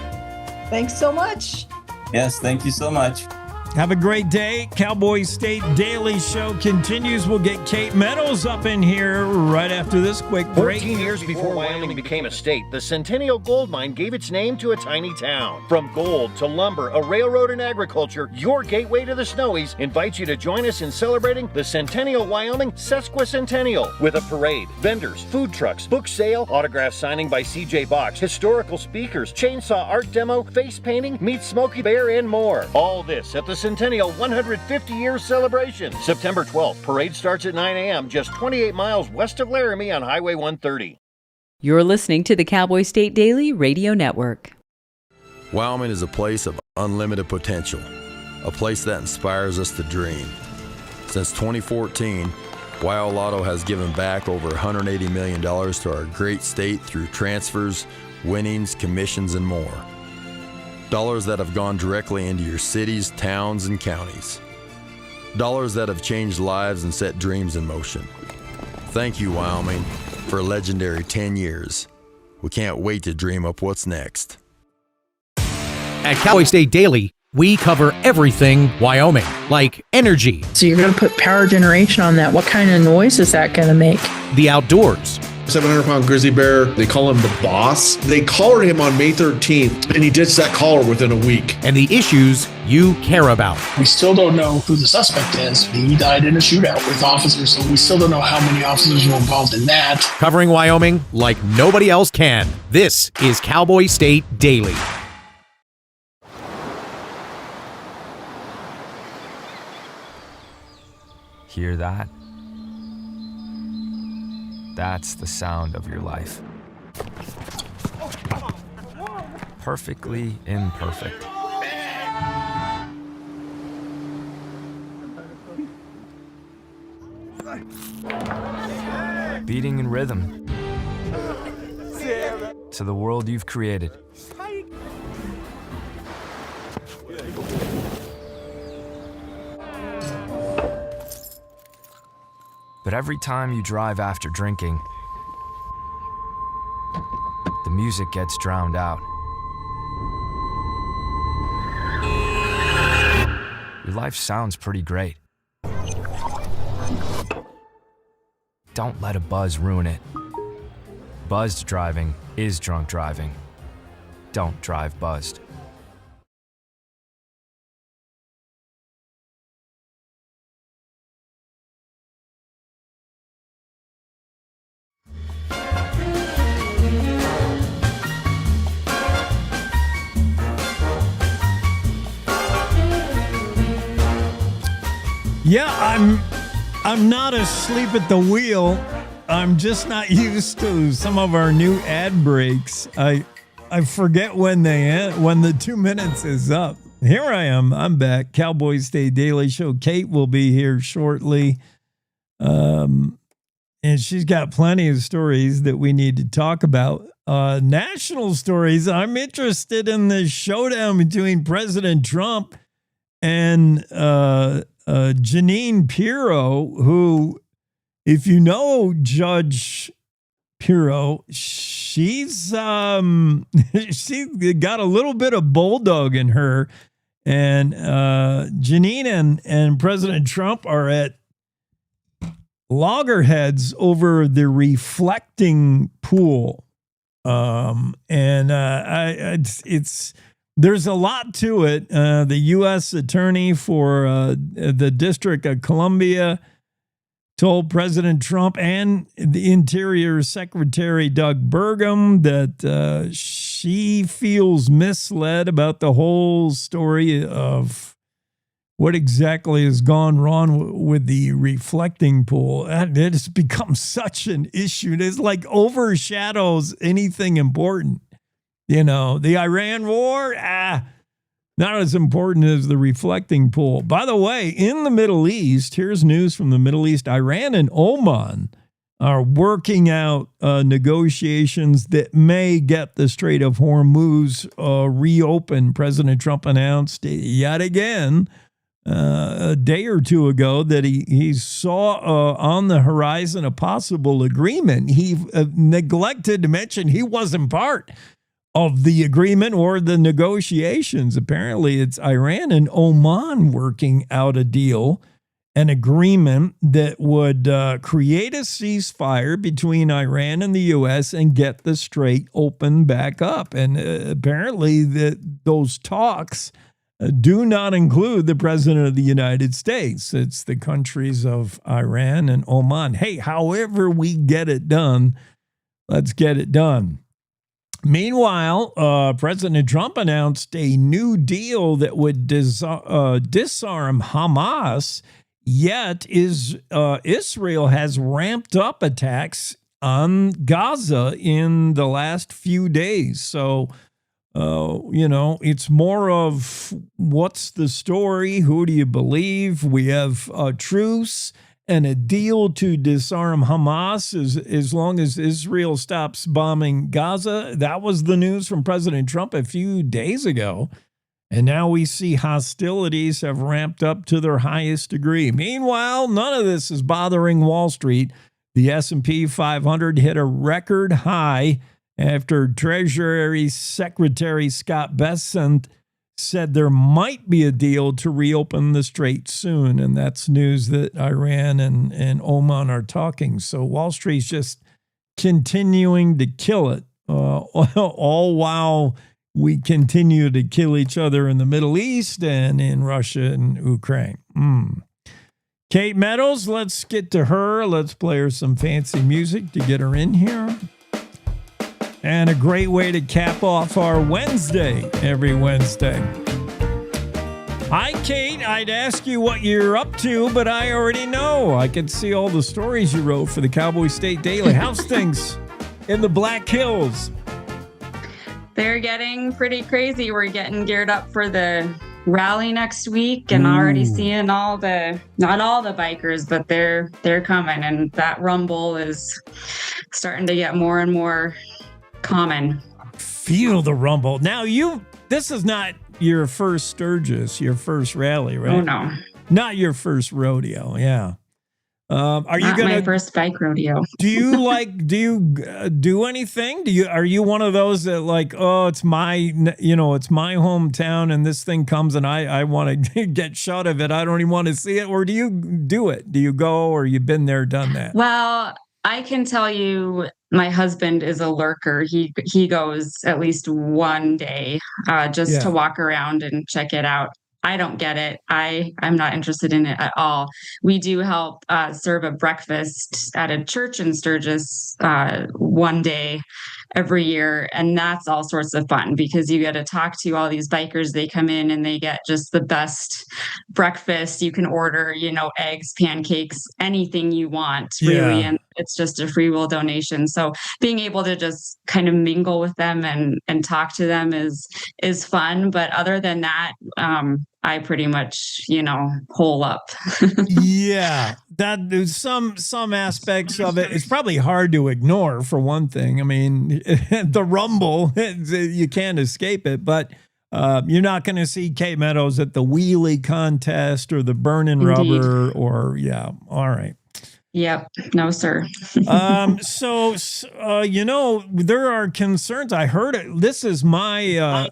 Thanks so much. Yes, thank you so much. Have a great day. Cowboy State Daily Show continues. We'll get Kate Meadows up in here right after this quick break. 14 years before Wyoming became a state, the Centennial Gold Mine gave its name to a tiny town. From gold to lumber, a railroad, and agriculture, your gateway to the Snowies invites you to join us in celebrating the Centennial Wyoming Sesquicentennial with a parade, vendors, food trucks, book sale, autograph signing by C.J. Box, historical speakers, chainsaw art demo, face painting, meet Smokey Bear, and more. All this at the Centennial 150-year celebration. September 12th. Parade starts at 9 a.m. just 28 miles west of Laramie on Highway 130. You're listening to the Cowboy State Daily Radio Network. Wyoming is a place of unlimited potential, a place that inspires us to dream. Since 2014, Wyo Lotto has given back over $180 million to our great state through transfers, winnings, commissions, and more. Dollars that have gone directly into your cities, towns, and counties. Dollars that have changed lives and set dreams in motion. Thank you, Wyoming, for a legendary 10 years. We can't wait to dream up what's next. At Cowboy State Daily, we cover everything Wyoming, like energy. So you're going to put power generation on that. What kind of noise is that going to make? The outdoors. 700-pound grizzly bear. They call him the boss. They collared him on May 13th, and he ditched that collar within a week. And the issues you care about. We still don't know who the suspect is. He died in a shootout with officers, so we still don't know how many officers were involved in that. Covering Wyoming like nobody else can. This is Cowboy State Daily. Hear that? That's the sound of your life. Perfectly imperfect. Beating in rhythm to the world you've created. But every time you drive after drinking, the music gets drowned out. Your life sounds pretty great. Don't let a buzz ruin it. Buzzed driving is drunk driving. Don't drive buzzed. Yeah, I'm not asleep at the wheel. I'm just not used to some of our new ad breaks. I forget when they end, when the 2 minutes is up. Here I am. I'm back. Cowboy State Daily Show. Kate will be here shortly. And she's got plenty of stories that we need to talk about. National stories. I'm interested in the showdown between President Trump and Janine Pirro, who, if you know Judge Pirro, she's got a little bit of bulldog in her, and Janine and President Trump are at loggerheads over the reflecting pool, there's a lot to it. The U.S. attorney for the District of Columbia told President Trump and the Interior Secretary Doug Burgum that she feels misled about the whole story of what exactly has gone wrong with the reflecting pool. It has become such an issue. It's like overshadows anything important. You know, the Iran war, not as important as the reflecting pool. By the way, in the Middle East, here's news from the Middle East. Iran and Oman are working out negotiations that may get the Strait of Hormuz reopened. President Trump announced yet again a day or two ago that he saw on the horizon a possible agreement. He neglected to mention he wasn't part of the agreement or the negotiations. Apparently, it's Iran and Oman working out a deal, an agreement that would create a ceasefire between Iran and the U.S. and get the strait open back up. And apparently, those talks do not include the President of the United States. It's the countries of Iran and Oman. Hey, however we get it done, let's get it done. Meanwhile, President Trump announced a new deal that would disarm Hamas, yet Israel has ramped up attacks on Gaza in the last few days. So, it's more of what's the story? Who do you believe? We have a truce and a deal to disarm Hamas as long as Israel stops bombing Gaza. That was the news from President Trump a few days ago. And now we see hostilities have ramped up to their highest degree. Meanwhile, none of this is bothering Wall Street. The S&P 500 hit a record high after Treasury Secretary Scott Bessent said there might be a deal to reopen the strait soon. And that's news that Iran and Oman are talking. So Wall Street's just continuing to kill it, all while we continue to kill each other in the Middle East and in Russia and Ukraine. Kate Meadows, let's get to her. Let's play her some fancy music to get her in here. And a great way to cap off our Wednesday, every Wednesday. Hi, Kate. I'd ask you what you're up to, but I already know. I can see all the stories you wrote for the Cowboy State Daily. How's things in the Black Hills? They're getting pretty crazy. We're getting geared up for the rally next week and already seeing not all the bikers, but they're coming, and that rumble is starting to get more and more common. Feel the rumble. Now this is not your first Sturgis, your first rally, right? Oh no. Not your first rodeo, yeah. Are you gonna my first bike rodeo? Do you do anything? Are you one of those that like, oh, it's my hometown and this thing comes and I want to get shot of it. I don't even want to see it. Or do you do it? Do you go, or you've been there, done that? Well, I can tell you, my husband is a lurker. He goes at least one day to walk around and check it out. I don't get it. I'm not interested in it at all. We do help serve a breakfast at a church in Sturgis one day every year. And that's all sorts of fun because you get to talk to all these bikers. They come in and they get just the best breakfast. You can order, eggs, pancakes, anything you want, really. And it's just a free will donation. So being able to just kind of mingle with them and talk to them is fun. But other than that, I pretty much, hole up. Yeah, that there's some aspects of it. It's probably hard to ignore, for one thing. I mean, the rumble, you can't escape it, but you're not going to see Kate Meadows at the wheelie contest or the burning rubber or, all right. Yep. No, sir. There are concerns. I heard it. This is my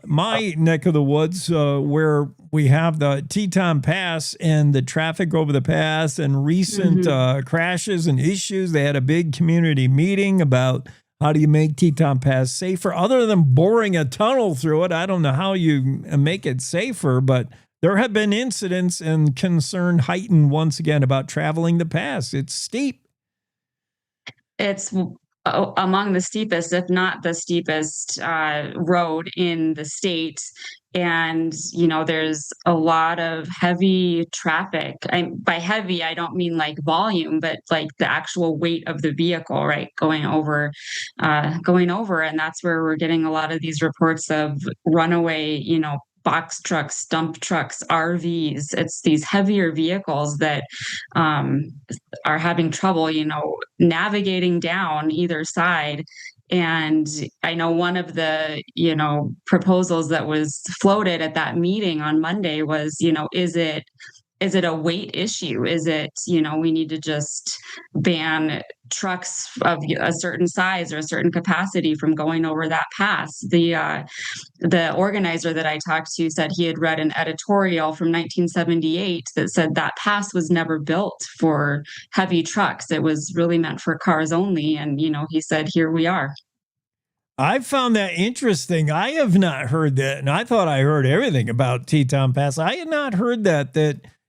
neck of the woods where we have the Teton Pass and the traffic over the pass and recent crashes and issues. They had a big community meeting about how do you make Teton Pass safer other than boring a tunnel through it. I don't know how you make it safer, but there have been incidents and concern heightened once again about traveling the pass. It's steep. It's among the steepest, if not the steepest road in the state. And, there's a lot of heavy traffic. By heavy, I don't mean like volume, but like the actual weight of the vehicle, right? Going over. And that's where we're getting a lot of these reports of runaway, box trucks, dump trucks, RVs. It's these heavier vehicles that are having trouble, navigating down either side. And I know one of the, proposals that was floated at that meeting on Monday was, is it a weight issue? Is it, we need to just ban trucks of a certain size or a certain capacity from going over that pass? The organizer that I talked to said he had read an editorial from 1978 that said that pass was never built for heavy trucks. It was really meant for cars only. And, he said, here we are. I found that interesting. I have not heard that. And I thought I heard everything about Teton Pass. I had not heard that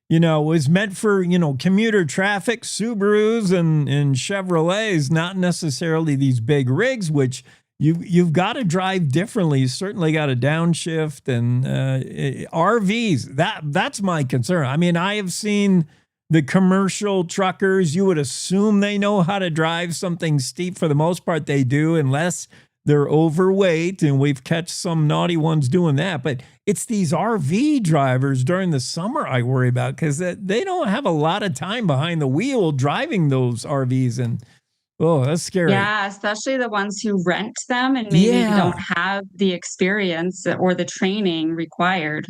was meant for, commuter traffic, Subarus and Chevrolets, not necessarily these big rigs, which you've got to drive differently. You certainly got to downshift and RVs. That's my concern. I mean, I have seen the commercial truckers. You would assume they know how to drive something steep. For the most part, they do, unless they're overweight, and we've catch some naughty ones doing that. But it's these RV drivers during the summer I worry about, because they don't have a lot of time behind the wheel driving those RVs. And, that's scary. Yeah, especially the ones who rent them and maybe don't have the experience or the training required.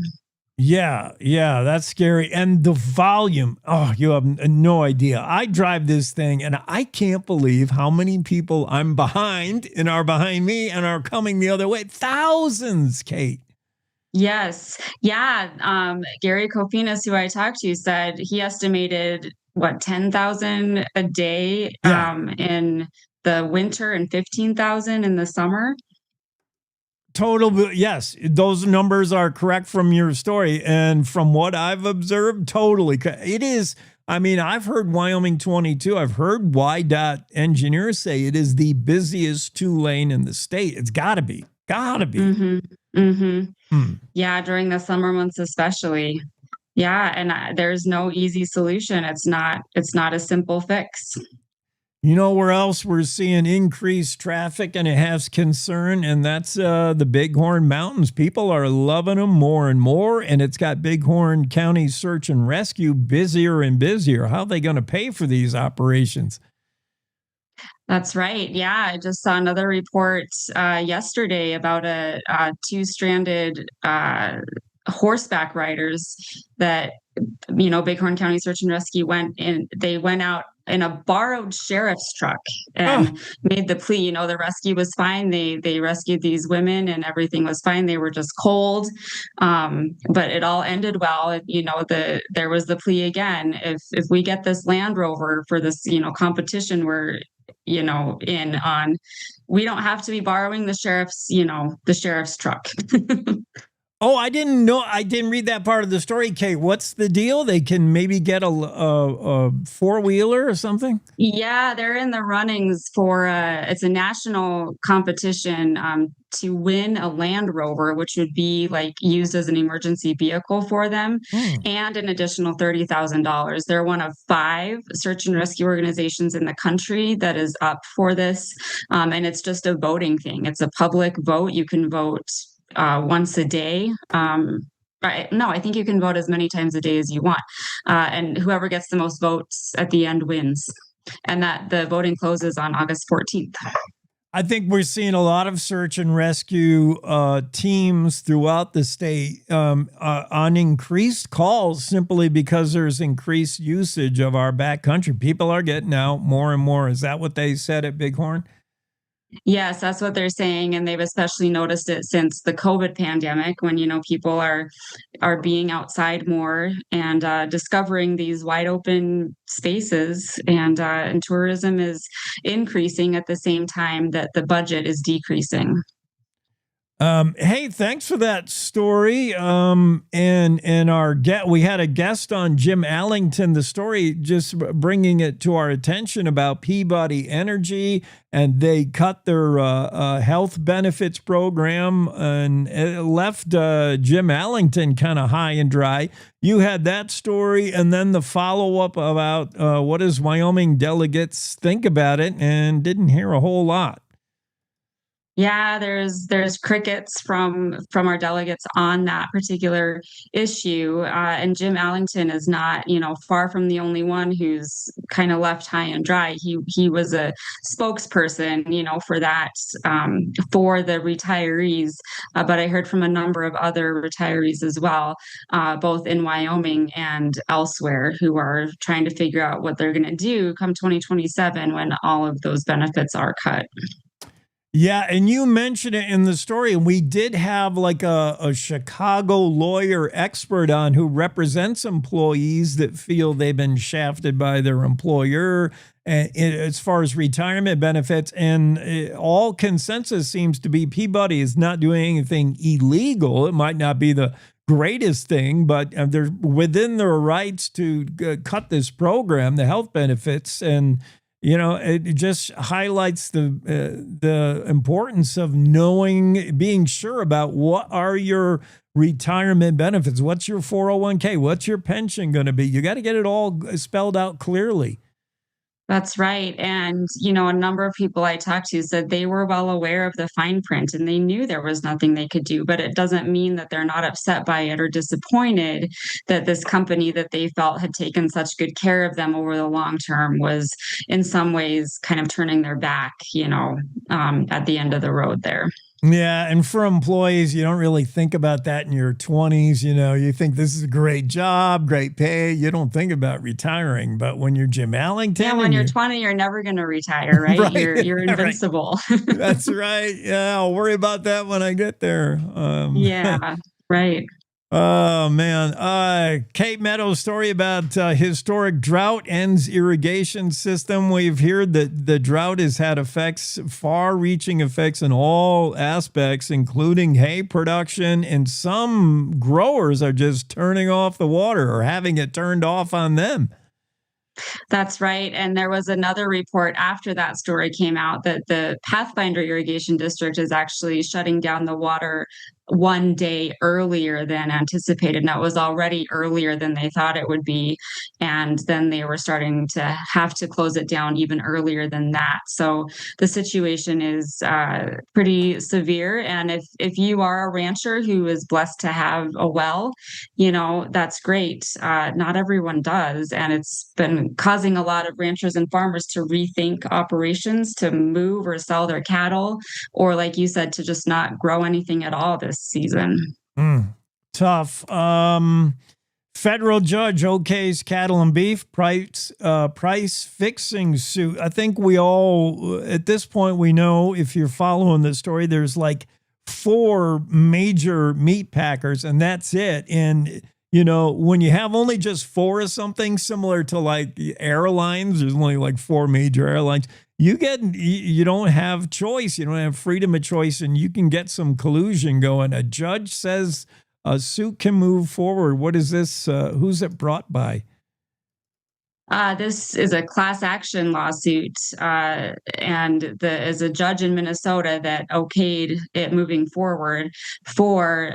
Yeah, that's scary. And the volume, you have no idea. I drive this thing and I can't believe how many people I'm behind and are behind me and are coming the other way. Thousands, Kate. Yes. Yeah. Gary Kofinas, who I talked to, said he estimated 10,000 a day in the winter and 15,000 in the summer. Total, yes, those numbers are correct from your story. And from what I've observed, totally. It is, I've heard Wyoming 22. I've heard YDOT engineers say it is the busiest 2-lane in the state. It's got to be. Mm-hmm. Mm-hmm. Yeah, during the summer months especially. Yeah, and there's no easy solution. It's not a simple fix. You know where else we're seeing increased traffic and it has concern, and that's the Bighorn Mountains. People are loving them more and more, and it's got Bighorn County Search and Rescue busier and busier. How are they going to pay for these operations? That's right. Yeah, I just saw another report yesterday about a two-stranded horseback riders that, Bighorn County Search and Rescue went out in a borrowed sheriff's truck and made the plea. The rescue was fine. They rescued these women and everything was fine. They were just cold. But it all ended well. There was the plea again. If we get this Land Rover for this, competition we're, in on, we don't have to be borrowing the sheriff's truck. Oh, I didn't know. I didn't read that part of the story, Kate. What's the deal? They can maybe get a four-wheeler or something? Yeah, they're in the runnings for it's a national competition to win a Land Rover, which would be used as an emergency vehicle for them, and an additional $30,000. They're one of 5 search and rescue organizations in the country that is up for this, and it's just a voting thing. It's a public vote. You can vote once a day. I think you can vote as many times a day as you want. And whoever gets the most votes at the end wins. And that the voting closes on August 14th. I think we're seeing a lot of search and rescue teams throughout the state on increased calls simply because there's increased usage of our backcountry. People are getting out more and more. Is that what they said at Bighorn? Yes, that's what they're saying, and they've especially noticed it since the COVID pandemic, when people are being outside more and discovering these wide open spaces, and tourism is increasing at the same time that the budget is decreasing. Hey, thanks for that story. And we had a guest on, Jim Allington. The story just bringing it to our attention about Peabody Energy, and they cut their health benefits program, and it left Jim Allington kind of high and dry. You had that story, and then the follow up about what does Wyoming delegates think about it, and didn't hear a whole lot. Yeah, there's crickets from our delegates on that particular issue, and Jim Allington is not, far from the only one who's kind of left high and dry. He was a spokesperson, for that, for the retirees, but I heard from a number of other retirees as well, both in Wyoming and elsewhere, who are trying to figure out what they're going to do come 2027 when all of those benefits are cut. Yeah, and you mentioned it in the story, and we did have a Chicago lawyer expert on who represents employees that feel they've been shafted by their employer as far as retirement benefits, and all consensus seems to be Peabody is not doing anything illegal. It might not be the greatest thing, but they're within their rights to cut this program, the health benefits, and it just highlights the importance of being sure about what are your retirement benefits. What's your 401k? What's your pension going to be? You got to get it all spelled out clearly. That's right. And, a number of people I talked to said they were well aware of the fine print and they knew there was nothing they could do, but it doesn't mean that they're not upset by it or disappointed that this company that they felt had taken such good care of them over the long term was in some ways kind of turning their back, at the end of the road there. Yeah, and for employees, you don't really think about that in your 20s. You think this is a great job, great pay. You don't think about retiring. But when you're Jim Allington, yeah, when you're 20, you're never going to retire, right? Right. You're invincible. Right. That's right. Yeah, I'll worry about that when I get there. Yeah, right. Oh, man. Kate Meadows' story about historic drought ends irrigation system. We've heard that the drought has had far-reaching effects in all aspects, including hay production, and some growers are just turning off the water or having it turned off on them. That's right. And there was another report after that story came out that the Pathfinder Irrigation District is actually shutting down the water one day earlier than anticipated. Now, it was already earlier than they thought it would be. And then they were starting to have to close it down even earlier than that. So the situation is pretty severe. And if you are a rancher who is blessed to have a well, that's great. Not everyone does. And it's been causing a lot of ranchers and farmers to rethink operations, to move or sell their cattle, or like you said, to just not grow anything at all this season. Tough. Federal judge okays cattle and beef price fixing suit. I think we all, at this point, we know, if you're following the story, there's like 4 major meat packers, and that's it. And, when you have only just 4 of something, similar to like airlines, there's only like 4 major airlines. You don't have choice. You don't have freedom of choice, and you can get some collusion going. A judge says a suit can move forward. What is this? Who's it brought by? This is a class action lawsuit, and is a judge in Minnesota that okayed it moving forward for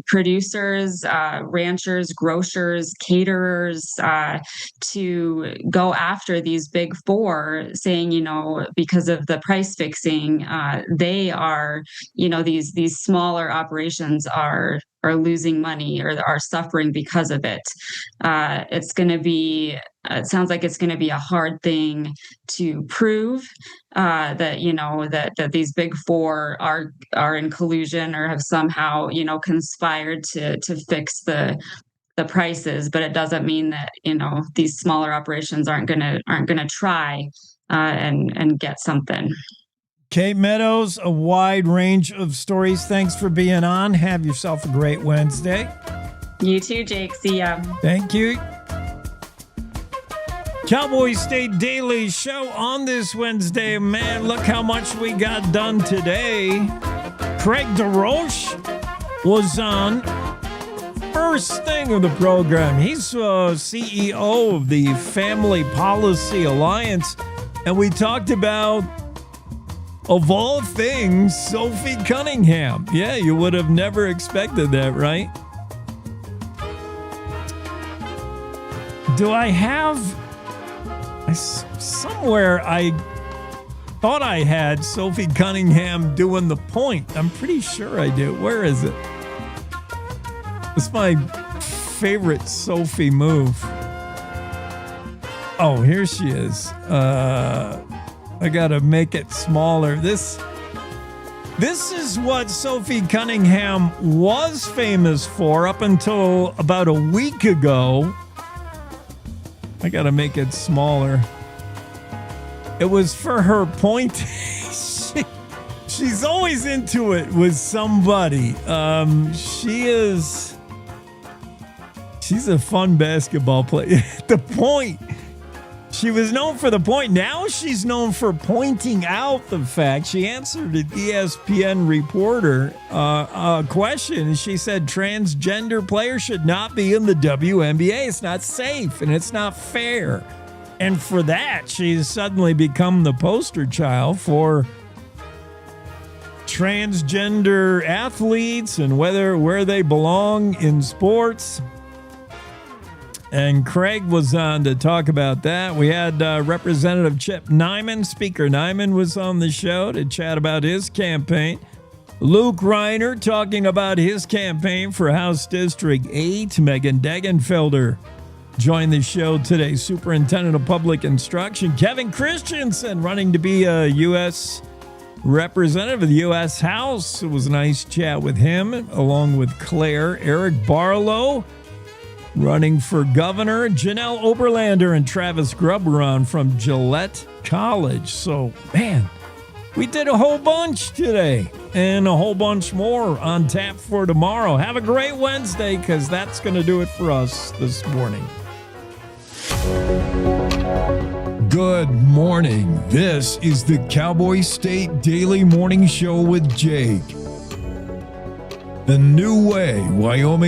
producers, ranchers, grocers, caterers to go after these big 4, saying, because of the price fixing, they are, these smaller operations are losing money or are suffering because of it. It's going to be, it sounds like it's going to be a hard thing to prove that, that these big 4 are in collusion or have somehow, conspired to fix the prices. But it doesn't mean that, these smaller operations aren't going to try and get something. Kate Meadows, a wide range of stories. Thanks for being on. Have yourself a great Wednesday. You too, Jake. See ya. Thank you. Cowboy State Daily Show on this Wednesday. Man, look how much we got done today. Craig DeRoche was on first thing of the program. He's CEO of the Family Policy Alliance, and we talked about, of all things, Sophie Cunningham. Yeah, you would have never expected that, right? Do I have... somewhere I thought I had Sophie Cunningham doing the point. I'm pretty sure I do. Where is it? It's my favorite Sophie move. Oh, here she is. I gotta make it smaller. This is what Sophie Cunningham was famous for up until about a week ago. I gotta make it smaller. It was for her point. She's always into it with somebody. She's a fun basketball player. The point. She was known for the point. Now she's known for pointing out the fact. She answered an ESPN reporter a question, and she said transgender players should not be in the WNBA. It's not safe, and it's not fair. And for that, she's suddenly become the poster child for transgender athletes and where they belong in sports. And Craig was on to talk about that. We had Representative Chip Neiman. Speaker Neiman was on the show to chat about his campaign. Luke Reiner talking about his campaign for House District 8. Megan Degenfelder joined the show today. Superintendent of Public Instruction. Kevin Christenson running to be a U.S. representative of the U.S. House. It was a nice chat with him, along with Claire. Eric Barlow running for governor. Janel Oberlander and Travis Grubb were on from Gillette College. So, man, we did a whole bunch today and a whole bunch more on tap for tomorrow. Have a great Wednesday, because that's going to do it for us this morning. Good morning. This is the Cowboy State Daily Morning Show with Jake. The new way Wyoming